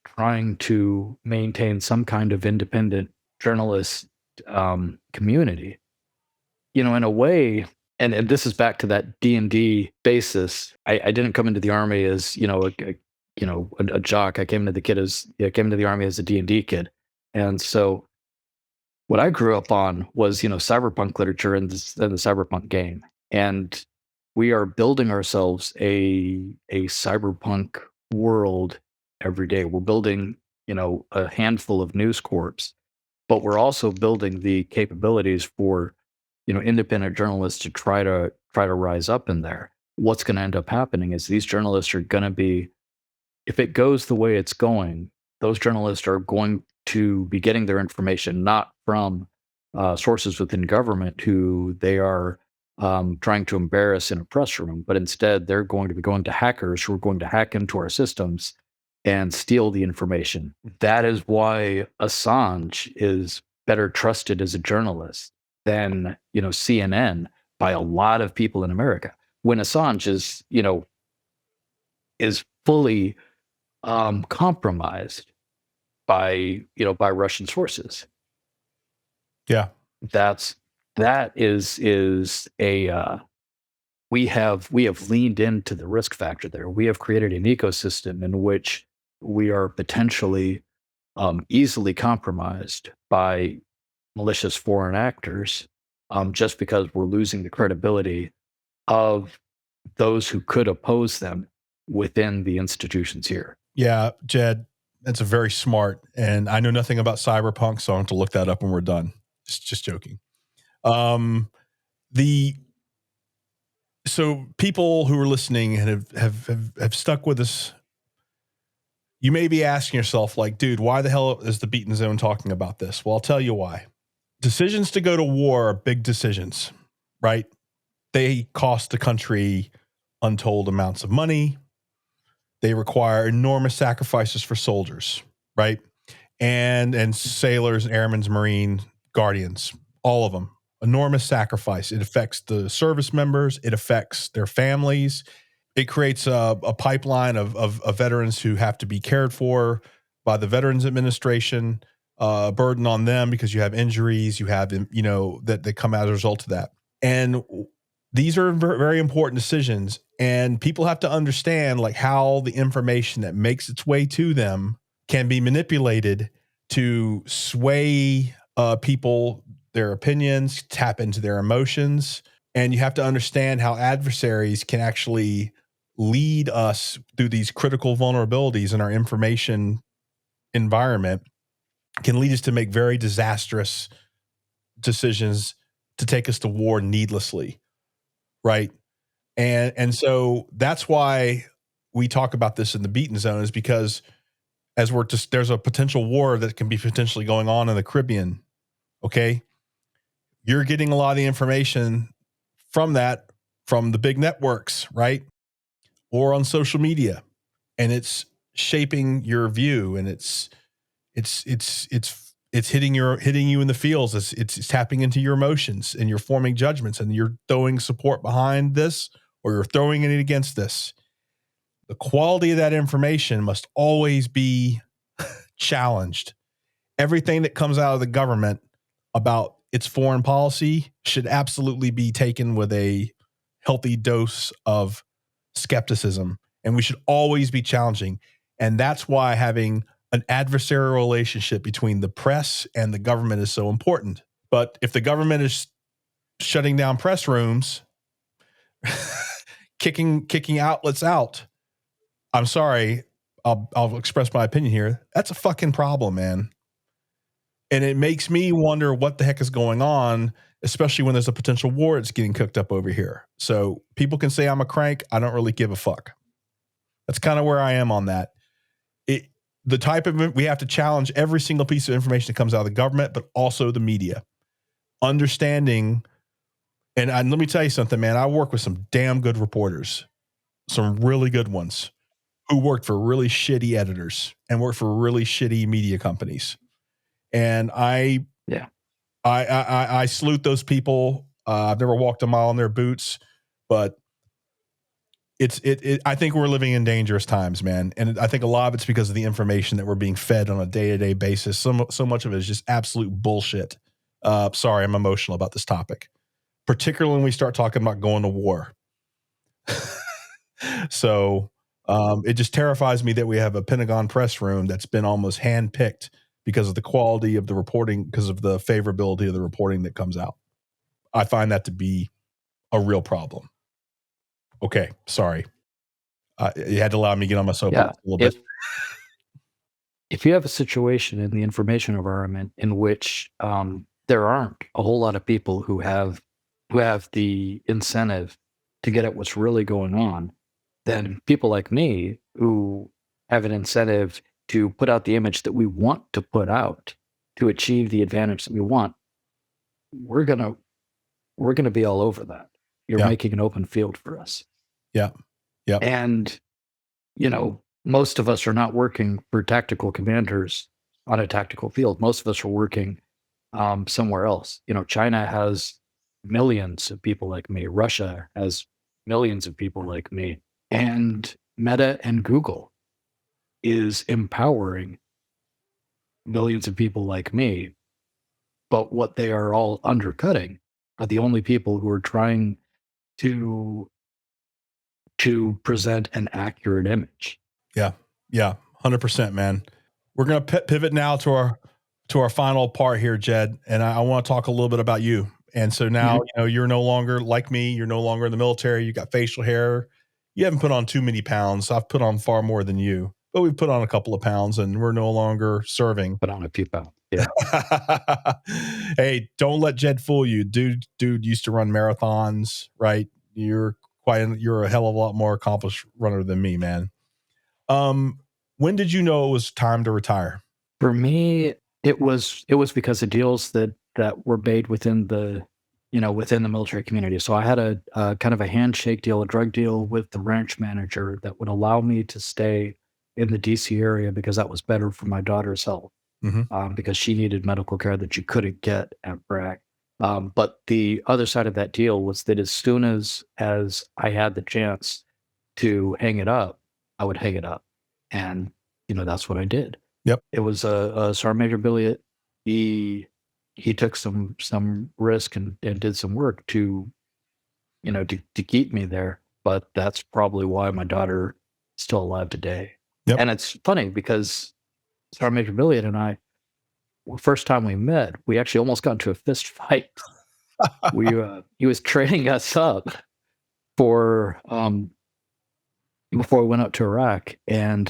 trying to maintain some kind of independent journalist community. In a way, and this is back to that D&D basis. I didn't come into the army as a jock. I came into the army as a D&D kid, and so what I grew up on was cyberpunk literature and the cyberpunk game, and we are building ourselves a cyberpunk world every day. We're building a handful of news corps, but we're also building the capabilities for independent journalists to try to rise up in there. What's going to end up happening is these journalists are going to be, if it goes the way it's going, those journalists are going to be getting their information not from sources within government who they are trying to embarrass in a press room, but instead they're going to be going to hackers who are going to hack into our systems and steal the information. That is why Assange is better trusted as a journalist than CNN by a lot of people in America. When Assange is fully compromised by Russian sources. Yeah. That is a we have leaned into the risk factor there. We have created an ecosystem in which we are potentially easily compromised by malicious foreign actors, just because we're losing the credibility of those who could oppose them within the institutions here. Yeah, Jed, that's a very smart, and I know nothing about Cyberpunk, so I want to look that up when we're done. Just joking. So people who are listening and have stuck with us, you may be asking yourself, like, dude, why the hell is the Beaten Zone talking about this? Well, I'll tell you why. Decisions to go to war are big decisions, right? They cost the country untold amounts of money. They require enormous sacrifices for soldiers, right? And sailors, airmen, Marine, Guardians, all of them. Enormous sacrifice. It affects the service members. It affects their families. It creates a pipeline of veterans who have to be cared for by the Veterans Administration, a burden on them because you have injuries, you have, that come out as a result of that. And these are very important decisions, and people have to understand like how the information that makes its way to them can be manipulated to sway people, their opinions, tap into their emotions. And you have to understand how adversaries can actually lead us through these critical vulnerabilities in our information environment, can lead us to make very disastrous decisions to take us to war needlessly. Right. And so that's why we talk about this in the Beaten Zone, is because as there's a potential war that can be potentially going on in the Caribbean. Okay. You're getting a lot of the information from the big networks, right? Or on social media, and it's shaping your view, and it's hitting you in the feels. It's tapping into your emotions, and you're forming judgments, and you're throwing support behind this, or you're throwing it against this. The quality of that information must always be challenged. Everything that comes out of the government about its foreign policy should absolutely be taken with a healthy dose of skepticism, and we should always be challenging. And that's why having an adversarial relationship between the press and the government is so important. But if the government is shutting down press rooms, kicking outlets out, I'm sorry, I'll express my opinion here. That's a fucking problem, man. And it makes me wonder what the heck is going on, especially when there's a potential war that's getting cooked up over here. So people can say I'm a crank. I don't really give a fuck. That's kind of where I am on that. We have to challenge every single piece of information that comes out of the government, but also the media. Understanding, and let me tell you something, man. I work with some damn good reporters, some really good ones, who worked for really shitty editors and worked for really shitty media companies. And I salute those people. I've never walked a mile in their boots, but I think we're living in dangerous times, man. And I think a lot of it's because of the information that we're being fed on a day-to-day basis. So much of it is just absolute bullshit. Sorry, I'm emotional about this topic, particularly when we start talking about going to war. So it just terrifies me that we have a Pentagon press room that's been almost handpicked because of the quality of the reporting, because of the favorability of the reporting that comes out. I find that to be a real problem. Okay, sorry. You had to allow me to get on my soapbox a little bit. If you have a situation in the information environment in which there aren't a whole lot of people who have the incentive to get at what's really going on, then people like me who have an incentive to put out the image that we want to put out to achieve the advantage that we want, we're gonna be all over that. You're making an open field for us. Yeah. Yeah. And, most of us are not working for tactical commanders on a tactical field. Most of us are working somewhere else. China has millions of people like me. Russia has millions of people like me. And Meta and Google is empowering millions of people like me. But what they are all undercutting are the only people who are trying to present an accurate image. Yeah. 100%, man. We're going to pivot now to our final part here, Jed. And I want to talk a little bit about you. And so now, you're no longer like me. You're no longer in the military. You got facial hair. You haven't put on too many pounds. I've put on far more than you, but we've put on a couple of pounds, and we're no longer serving. Put on a few pounds. Yeah. Hey, don't let Jed fool you. Dude used to run marathons, right? You're a hell of a lot more accomplished runner than me, man. When did you know it was time to retire? For me, it was because of deals that were made within the military community. So I had a kind of a handshake deal, a drug deal with the branch manager that would allow me to stay in the DC area because that was better for my daughter's health. Because she needed medical care that you couldn't get at BRAC. But the other side of that deal was that as soon as I had the chance to hang it up, I would hang it up. And, that's what I did. Yep. It was a Sergeant Major Billiot. He took some risk and did some work to keep me there. But that's probably why my daughter is still alive today. Yep. And it's funny because Sergeant Major Billiot and I, first time we met, we actually almost got into a fist fight. He was training us up for before we went up to Iraq, and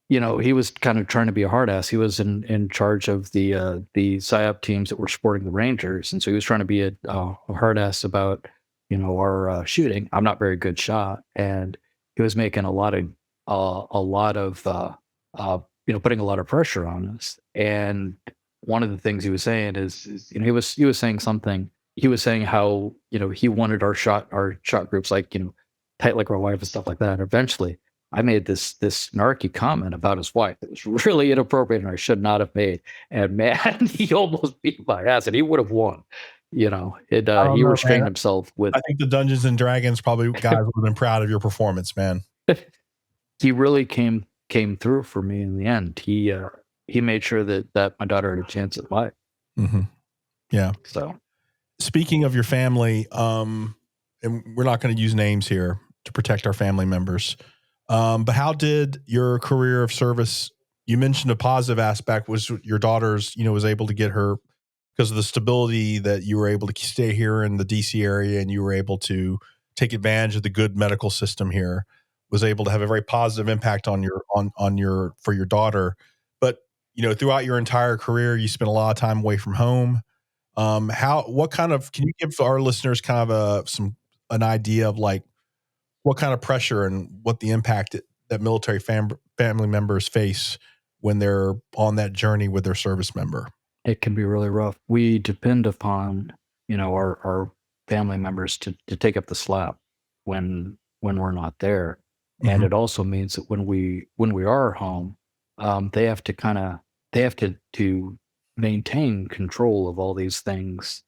he was kind of trying to be a hard ass. He was in charge of the PSYOP teams that were supporting the Rangers, and so he was trying to be a hard ass about our shooting. I'm not very good shot, and he was making a lot of putting a lot of pressure on us. And one of the things he was saying is he was saying something. He was saying how he wanted our shot groups like tight like our wife and stuff like that. And eventually, I made this snarky comment about his wife that was really inappropriate and I should not have made. And man, he almost beat my ass, and he would have won. He restrained himself with. I think the Dungeons and Dragons guys would have been proud of your performance, man. He really came through for me in the end. He made sure that my daughter had a chance at life. Mm-hmm. Yeah. So, speaking of your family, and we're not going to use names here to protect our family members, but how did your career of service? You mentioned a positive aspect was your daughter's, was able to get her because of the stability that you were able to stay here in the DC area, and you were able to take advantage of the good medical system here. Was able to have a very positive impact on for your daughter. But throughout your entire career, you spent a lot of time away from home. Can you give our listeners kind of an idea of like what kind of pressure and what the impact that military family members face when they're on that journey with their service member? It can be really rough. We depend upon our family members to take up the slack when we're not there. And it also means that when we are home, they have to maintain control of all these things,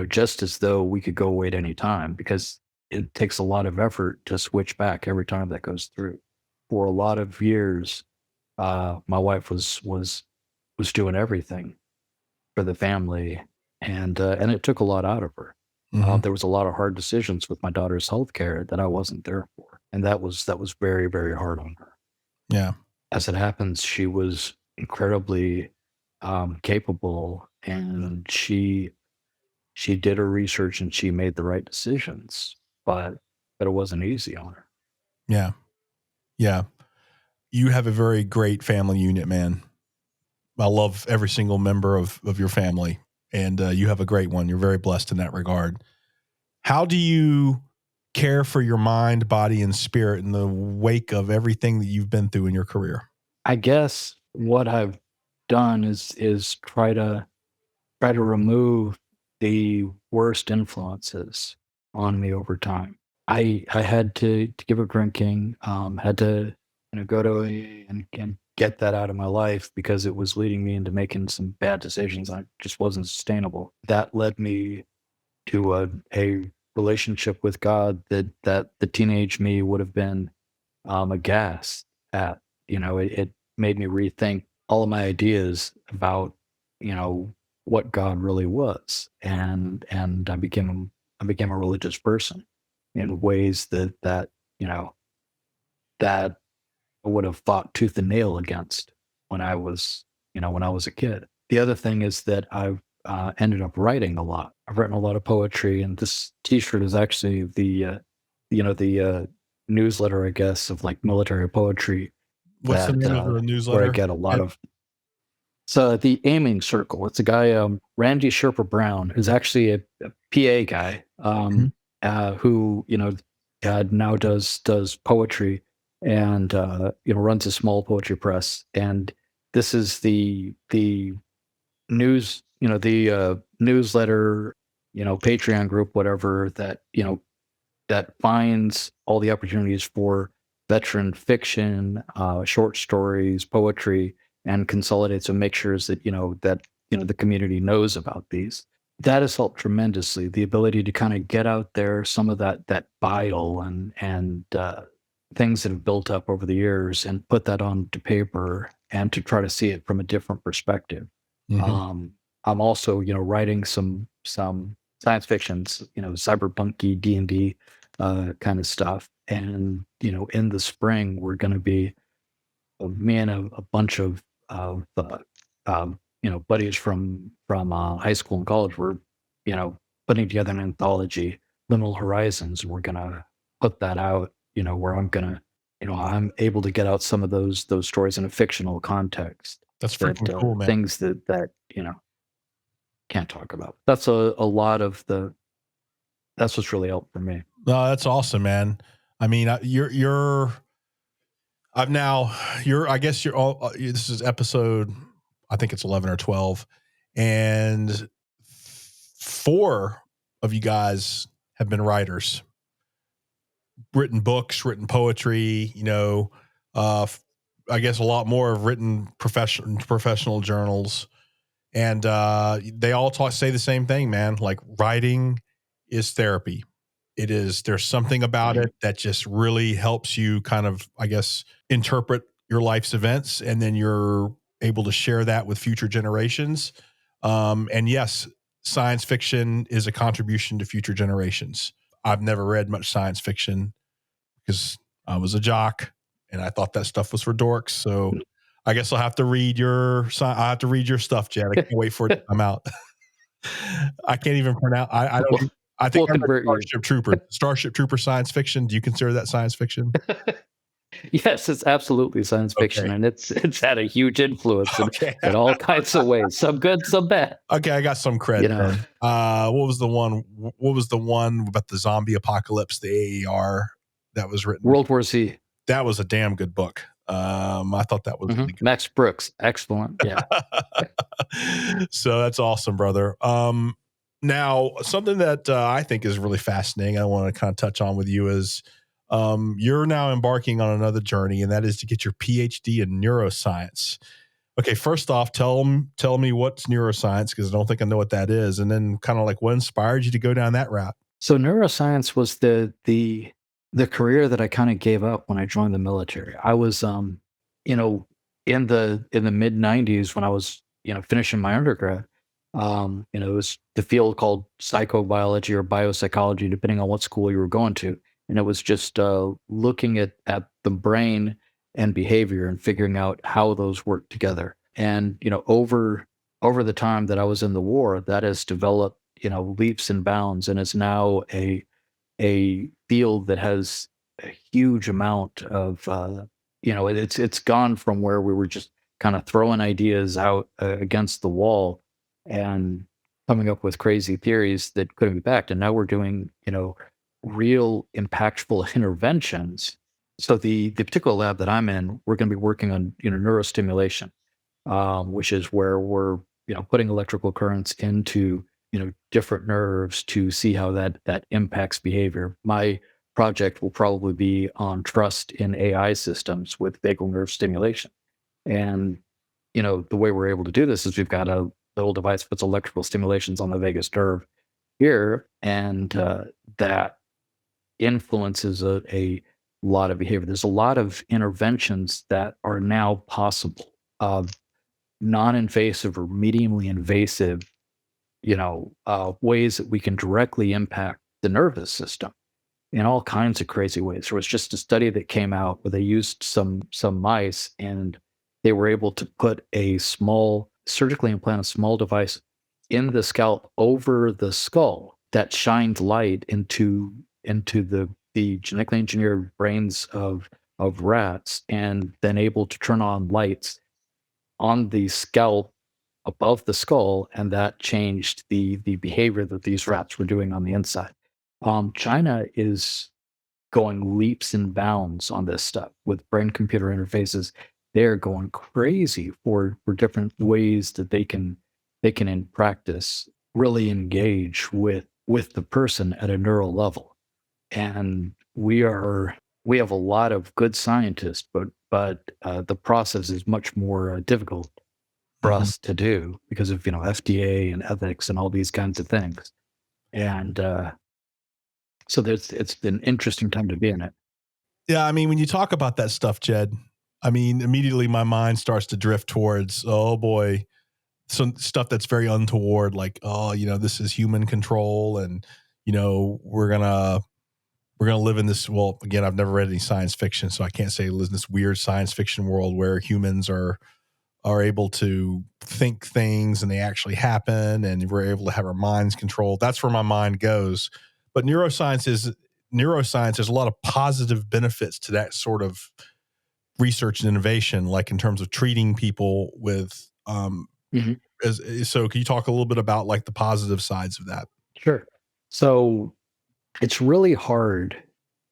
just as though we could go away at any time, because it takes a lot of effort to switch back every time that goes through. For a lot of years, my wife was doing everything for the family, and it took a lot out of her. There was a lot of hard decisions with my daughter's healthcare that I wasn't there for, and that was very, very hard on her. Yeah. As it happens, she was incredibly capable, and she did her research and she made the right decisions, but it wasn't easy on her. Yeah. Yeah. You have a very great family unit, man. I love every single member of your family, and you have a great one. You're very blessed in that regard. How do you care for your mind, body, and spirit in the wake of everything that you've been through in your career? I guess what I've done is try to remove the worst influences on me over time. I had to give up drinking, had to go to and get that out of my life because it was leading me into making some bad decisions. I just wasn't sustainable. That led me to a relationship with God that the teenage me would have been aghast at. It made me rethink all of my ideas about what God really was, and I became a religious person in ways that that I would have fought tooth and nail against when I was a kid. The other thing is that I've ended up writing a lot. I've written a lot of poetry, and this T-shirt is actually the newsletter, I guess, of like military poetry. What's the name of the newsletter? Where I get a lot of. So the Aiming Circle. It's a guy, Randy Sherper Brown, who's actually a PA guy, who now does poetry and runs a small poetry press. And this is the news, the newsletter, Patreon group, whatever that finds all the opportunities for veteran fiction, short stories, poetry, and consolidates and makes sure that the community knows about these. That has helped tremendously. The ability to kind of get out there some of that bile and things that have built up over the years and put that onto paper and to try to see it from a different perspective. I'm also writing some science fictions, cyberpunky D&D kind of stuff. And in the spring we're going to be me and a bunch of buddies from high school and college. We're putting together an anthology, Liminal Horizons, and we're gonna put that out. Where I'm able to get out some of those stories in a fictional context. That's freaking cool, man. Things that can't talk about. That's a lot of that's what's really helped for me. No, that's awesome, man. I mean, I guess you're all, this is episode, I think it's 11 or 12. And 4 of you guys have been writers, written books, written poetry, I guess a lot more have written professional journals. And they all say the same thing, man. Like, writing is therapy. There's something about it that just really helps you kind of, I guess, interpret your life's events, and then you're able to share that with future generations. And yes, science fiction is a contribution to future generations. I've never read much science fiction because I was a jock and I thought that stuff was for dorks. So I guess I'll have to read your stuff, Jed. I can't wait for it to come out. I can't even pronounce. I don't. I think we'll I read convert you. Starship Trooper. Starship Trooper science fiction. Do you consider that science fiction? Yes, it's absolutely science fiction, and it's had a huge influence in all kinds of ways. Some good, some bad. Okay, I got some credit. Then. What was the one about the zombie apocalypse? The AAR that was written. World War Z. That was a damn good book. I thought that was really good. Max Brooks, excellent. Yeah. So that's awesome, brother. Now, something that I think is really fascinating, I want to kind of touch on with you is you're now embarking on another journey, and that is to get your PhD in neuroscience. Okay, first off, tell me what's neuroscience, because I don't think I know what that is, and then kind of like what inspired you to go down that route. So neuroscience was the career that I kind of gave up when I joined the military. I was, in the mid '90s when I was, finishing my undergrad. It was the field called psychobiology or biopsychology, depending on what school you were going to. And it was just looking at the brain and behavior and figuring out how those work together. And, over the time that I was in the war, that has developed, leaps and bounds, and is now a field that has a huge amount of, it's gone from where we were just kind of throwing ideas out against the wall and coming up with crazy theories that couldn't be backed. And now we're doing, real impactful interventions. So the particular lab that I'm in, we're going to be working on, neurostimulation, which is where we're, putting electrical currents into, different nerves to see how that impacts behavior. My project will probably be on trust in AI systems with vagal nerve stimulation. And, the way we're able to do this is we've got a little device that puts electrical stimulations on the vagus nerve here, and that influences a lot of behavior. There's a lot of interventions that are now possible, non-invasive or mediumly invasive, ways that we can directly impact the nervous system in all kinds of crazy ways. There was just a study that came out where they used some mice, and they were able to surgically implant a small device in the scalp over the skull that shined light into the genetically engineered brains of rats, and then able to turn on lights on the scalp above the skull, and that changed the behavior that these rats were doing on the inside. China is going leaps and bounds on this stuff with brain computer interfaces. They're going crazy for different ways that they can in practice really engage with the person at a neural level. And we have a lot of good scientists, but the process is much more difficult for us to do because of FDA and ethics and all these kinds of things. And so it's been an interesting time to be in it. Yeah, I mean, when you talk about that stuff, Jed, I mean, immediately my mind starts to drift towards, oh boy, some stuff that's very untoward, like, oh, this is human control, and we're gonna live in this. Well, again, I've never read any science fiction, so I can't say live in this weird science fiction world where humans are able to think things and they actually happen, and we're able to have our minds controlled. That's where my mind goes. But neuroscience, there's a lot of positive benefits to that sort of research and innovation, like in terms of treating people with, so can you talk a little bit about like the positive sides of that? Sure. So it's really hard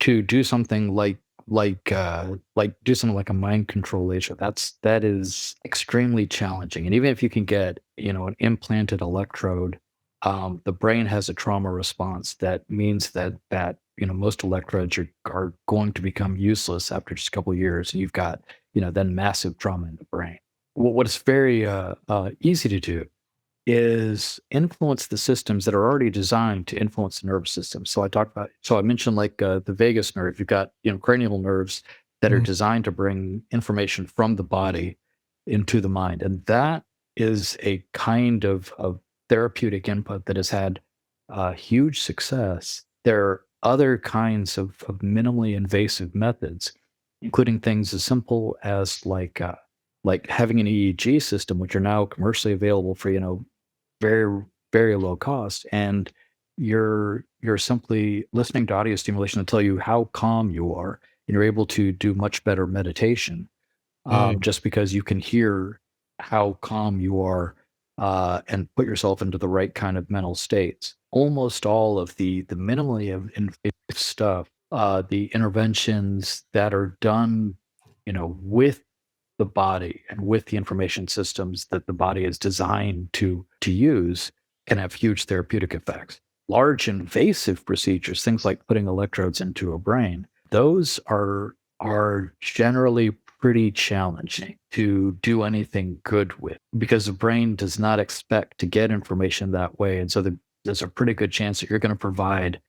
to do something like do something like a mind control laser. That is extremely challenging. And even if you can get, an implanted electrode, the brain has a trauma response that means that most electrodes are going to become useless after just a couple of years, and you've got then massive trauma in the brain. What is very easy to do is influence the systems that are already designed to influence the nervous system. So I mentioned like the vagus nerve. You've got cranial nerves that are designed to bring information from the body into the mind, and that is a kind of therapeutic input that has had huge success. There are other kinds of minimally invasive methods, including things as simple as like having an EEG system, which are now commercially available for very, very low cost, and you're simply listening to audio stimulation to tell you how calm you are, and you're able to do much better meditation, just because you can hear how calm you are, and put yourself into the right kind of mental states. Almost all of the minimally invasive stuff, the interventions that are done, with the body and with the information systems that the body is designed to use, can have huge therapeutic effects. Large invasive procedures, things like putting electrodes into a brain, those are generally pretty challenging to do anything good with, because the brain does not expect to get information that way. And so there's a pretty good chance that you're going to provide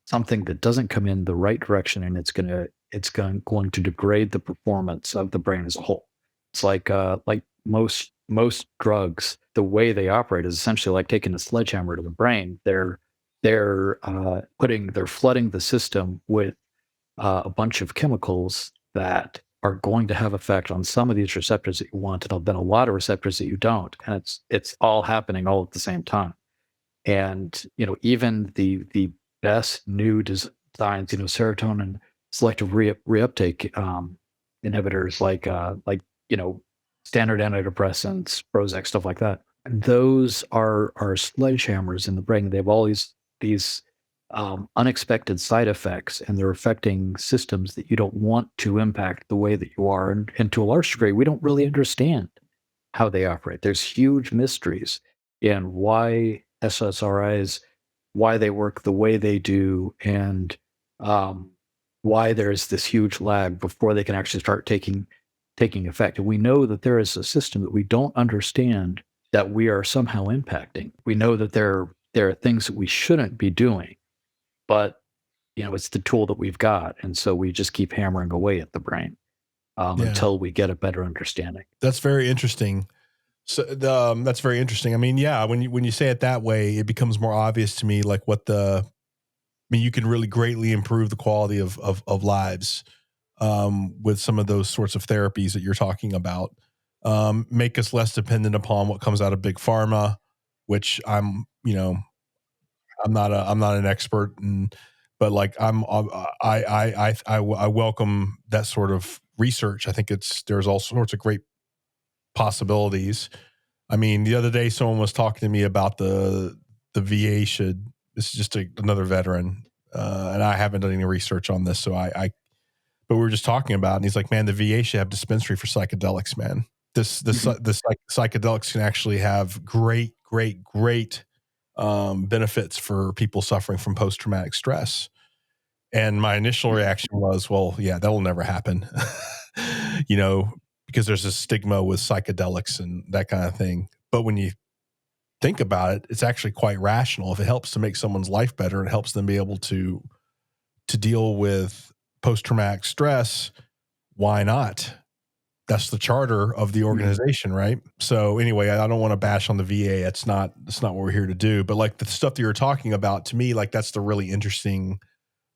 something that doesn't come in the right direction, and it's going to degrade the performance of the brain as a whole. It's like most drugs, the way they operate is essentially like taking a sledgehammer to the brain. They're flooding the system with a bunch of chemicals that are going to have effect on some of these receptors that you want, and then a lot of receptors that you don't, and it's all happening all at the same time. And even the best new designs, serotonin selective reuptake inhibitors, like standard antidepressants, Prozac, stuff like that. Those are sledgehammers in the brain. They have all these unexpected side effects, and they're affecting systems that you don't want to impact the way that you are. And to a large degree, we don't really understand how they operate. There's huge mysteries in why SSRIs, why they work the way they do, and why there's this huge lag before they can actually start taking effect. And we know that there is a system that we don't understand that we are somehow impacting. We know that there are things that we shouldn't be doing, but it's the tool that we've got, and so we just keep hammering away at the brain until we get a better understanding. That's very interesting. So that's very interesting. I mean, yeah, when you say it that way, it becomes more obvious to me, like you can really greatly improve the quality of lives with some of those sorts of therapies that you're talking about. Make us less dependent upon what comes out of big pharma, which I'm not an expert in, but like I welcome that sort of research. I think there's all sorts of great possibilities. I mean, the other day someone was talking to me about the VA should. This is just another veteran, and I haven't done any research on this, so but we were just talking about it, and he's like, man, the VA should have dispensary for psychedelics, man. The psychedelics can actually have great benefits for people suffering from post-traumatic stress. And my initial reaction was, well, yeah, that'll never happen. Because there's a stigma with psychedelics and that kind of thing. But when you think about it, it's actually quite rational. If it helps to make someone's life better, it helps them be able to deal with post-traumatic stress, why not? That's the charter of the organization, right? So anyway, I don't want to bash on the VA. That's not what we're here to do. But like the stuff that you're talking about, to me, like that's the really interesting.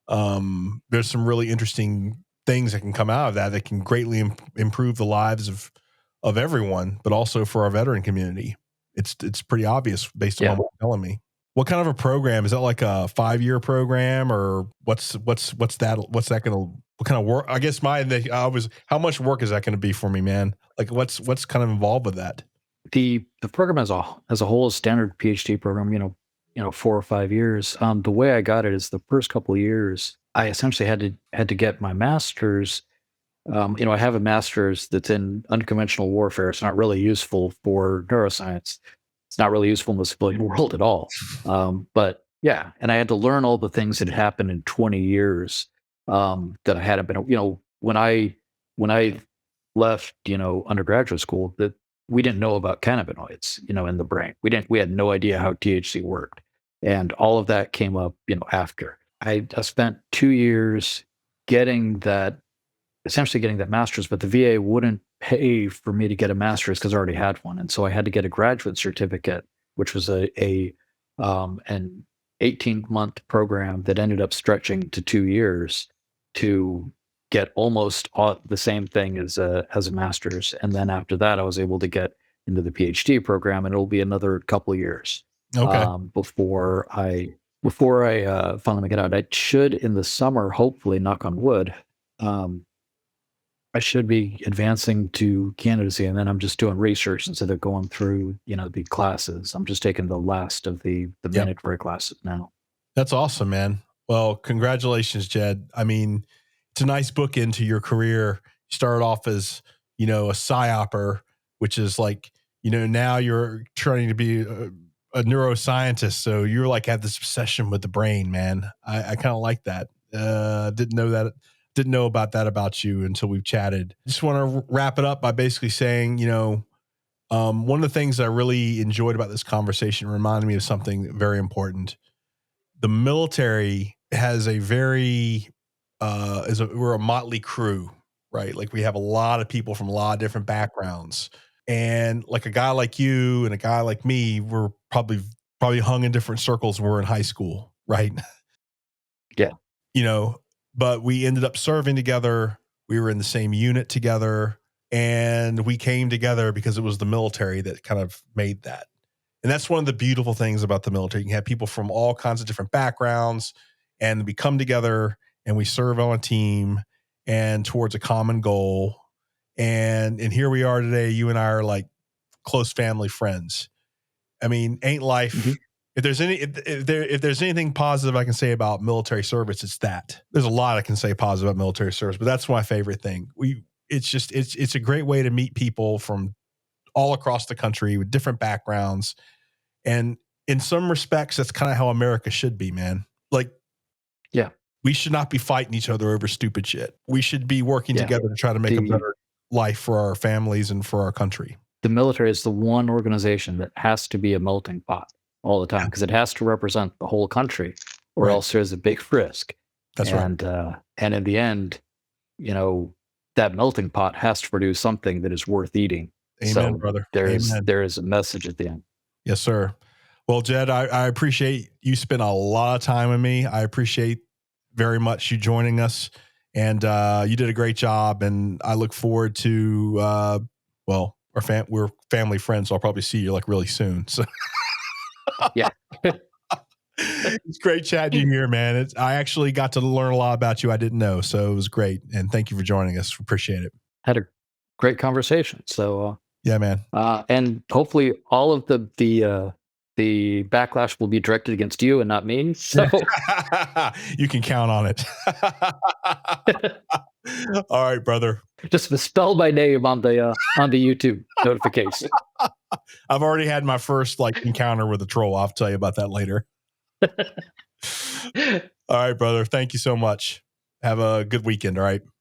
There's some really interesting things that can come out of that can greatly improve the lives of everyone, but also for our veteran community. It's pretty obvious based on what you're telling me. What kind of a program is that? Like a 5-year program, or what's that? What's that going to? What kind of work? I guess how much work is that going to be for me, man? Like what's kind of involved with that? The program as a whole is standard PhD program. 4 or 5 years. The way I got it is the first couple of years I essentially had to get my master's. I have a master's that's in unconventional warfare. It's not really useful for neuroscience. It's not really useful in the civilian world at all. But yeah, and I had to learn all the things that had happened in 20 years that I hadn't been. When I left, undergraduate school, that we didn't know about cannabinoids, in the brain. We had no idea how THC worked, and all of that came up, after. I spent 2 years getting that essentially getting that master's, but the VA wouldn't pay for me to get a master's because I already had one, and so I had to get a graduate certificate, which was an 18-month program that ended up stretching to 2 years to get almost the same thing as a master's, and then after that, I was able to get into the PhD program, and it'll be another couple of years Okay. before I finally make it out. I should in the summer, hopefully, knock on wood. Um, I should be advancing to candidacy, and then I'm just doing research instead of going through, the classes. I'm just taking the last of the Yep. mandatory classes now. That's awesome, man. Well, congratulations, Jed. I mean, it's a nice book into your career. You started off as, a psyoper, which is like, now you're trying to be a neuroscientist. So you're like, have this obsession with the brain, man. I kind of like that. Didn't know about that about you until we've chatted. Just want to wrap it up by basically saying, one of the things I really enjoyed about this conversation reminded me of something very important. The military has a very we're a motley crew, right? Like we have a lot of people from a lot of different backgrounds, and like a guy like you and a guy like me, we're probably hung in different circles when we're in high school, right? Yeah. But we ended up serving together. We were in the same unit together, and we came together because it was the military that kind of made that. And that's one of the beautiful things about the military. You can have people from all kinds of different backgrounds, and we come together and we serve on a team and towards a common goal. And here we are today. You and I are like close family friends. I mean, ain't life? Mhm. If there's anything positive I can say about military service, it's that. There's a lot I can say positive about military service, but that's my favorite thing. It's a great way to meet people from all across the country with different backgrounds. And in some respects, that's kind of how America should be, man. Like, Yeah. we should not be fighting each other over stupid shit. We should be working Yeah. together to try to make a better life for our families and for our country. The military is the one organization that has to be a melting pot all the time because it has to represent the whole country, or Right. else there's a big risk. That's and in the end, that melting pot has to produce something that is worth eating. Amen, So brother. there Amen. is a message at the end. Yes, sir. Well, Jed, I appreciate you spent a lot of time with me. I appreciate very much you joining us, and you did a great job. And I look forward to we're family friends, so I'll probably see you like really soon. So Yeah. it's great chatting you here, man. I actually got to learn a lot about you I didn't know, so it was great. And thank you for joining us. Appreciate it. Had a great conversation. So Yeah, man. and hopefully all of the backlash will be directed against you and not me. So you can count on it. All right, brother. just misspell my name on the YouTube notification. I've already had my first encounter with a troll. I'll tell you about that later. All right, brother. Thank you so much. Have a good weekend. All right.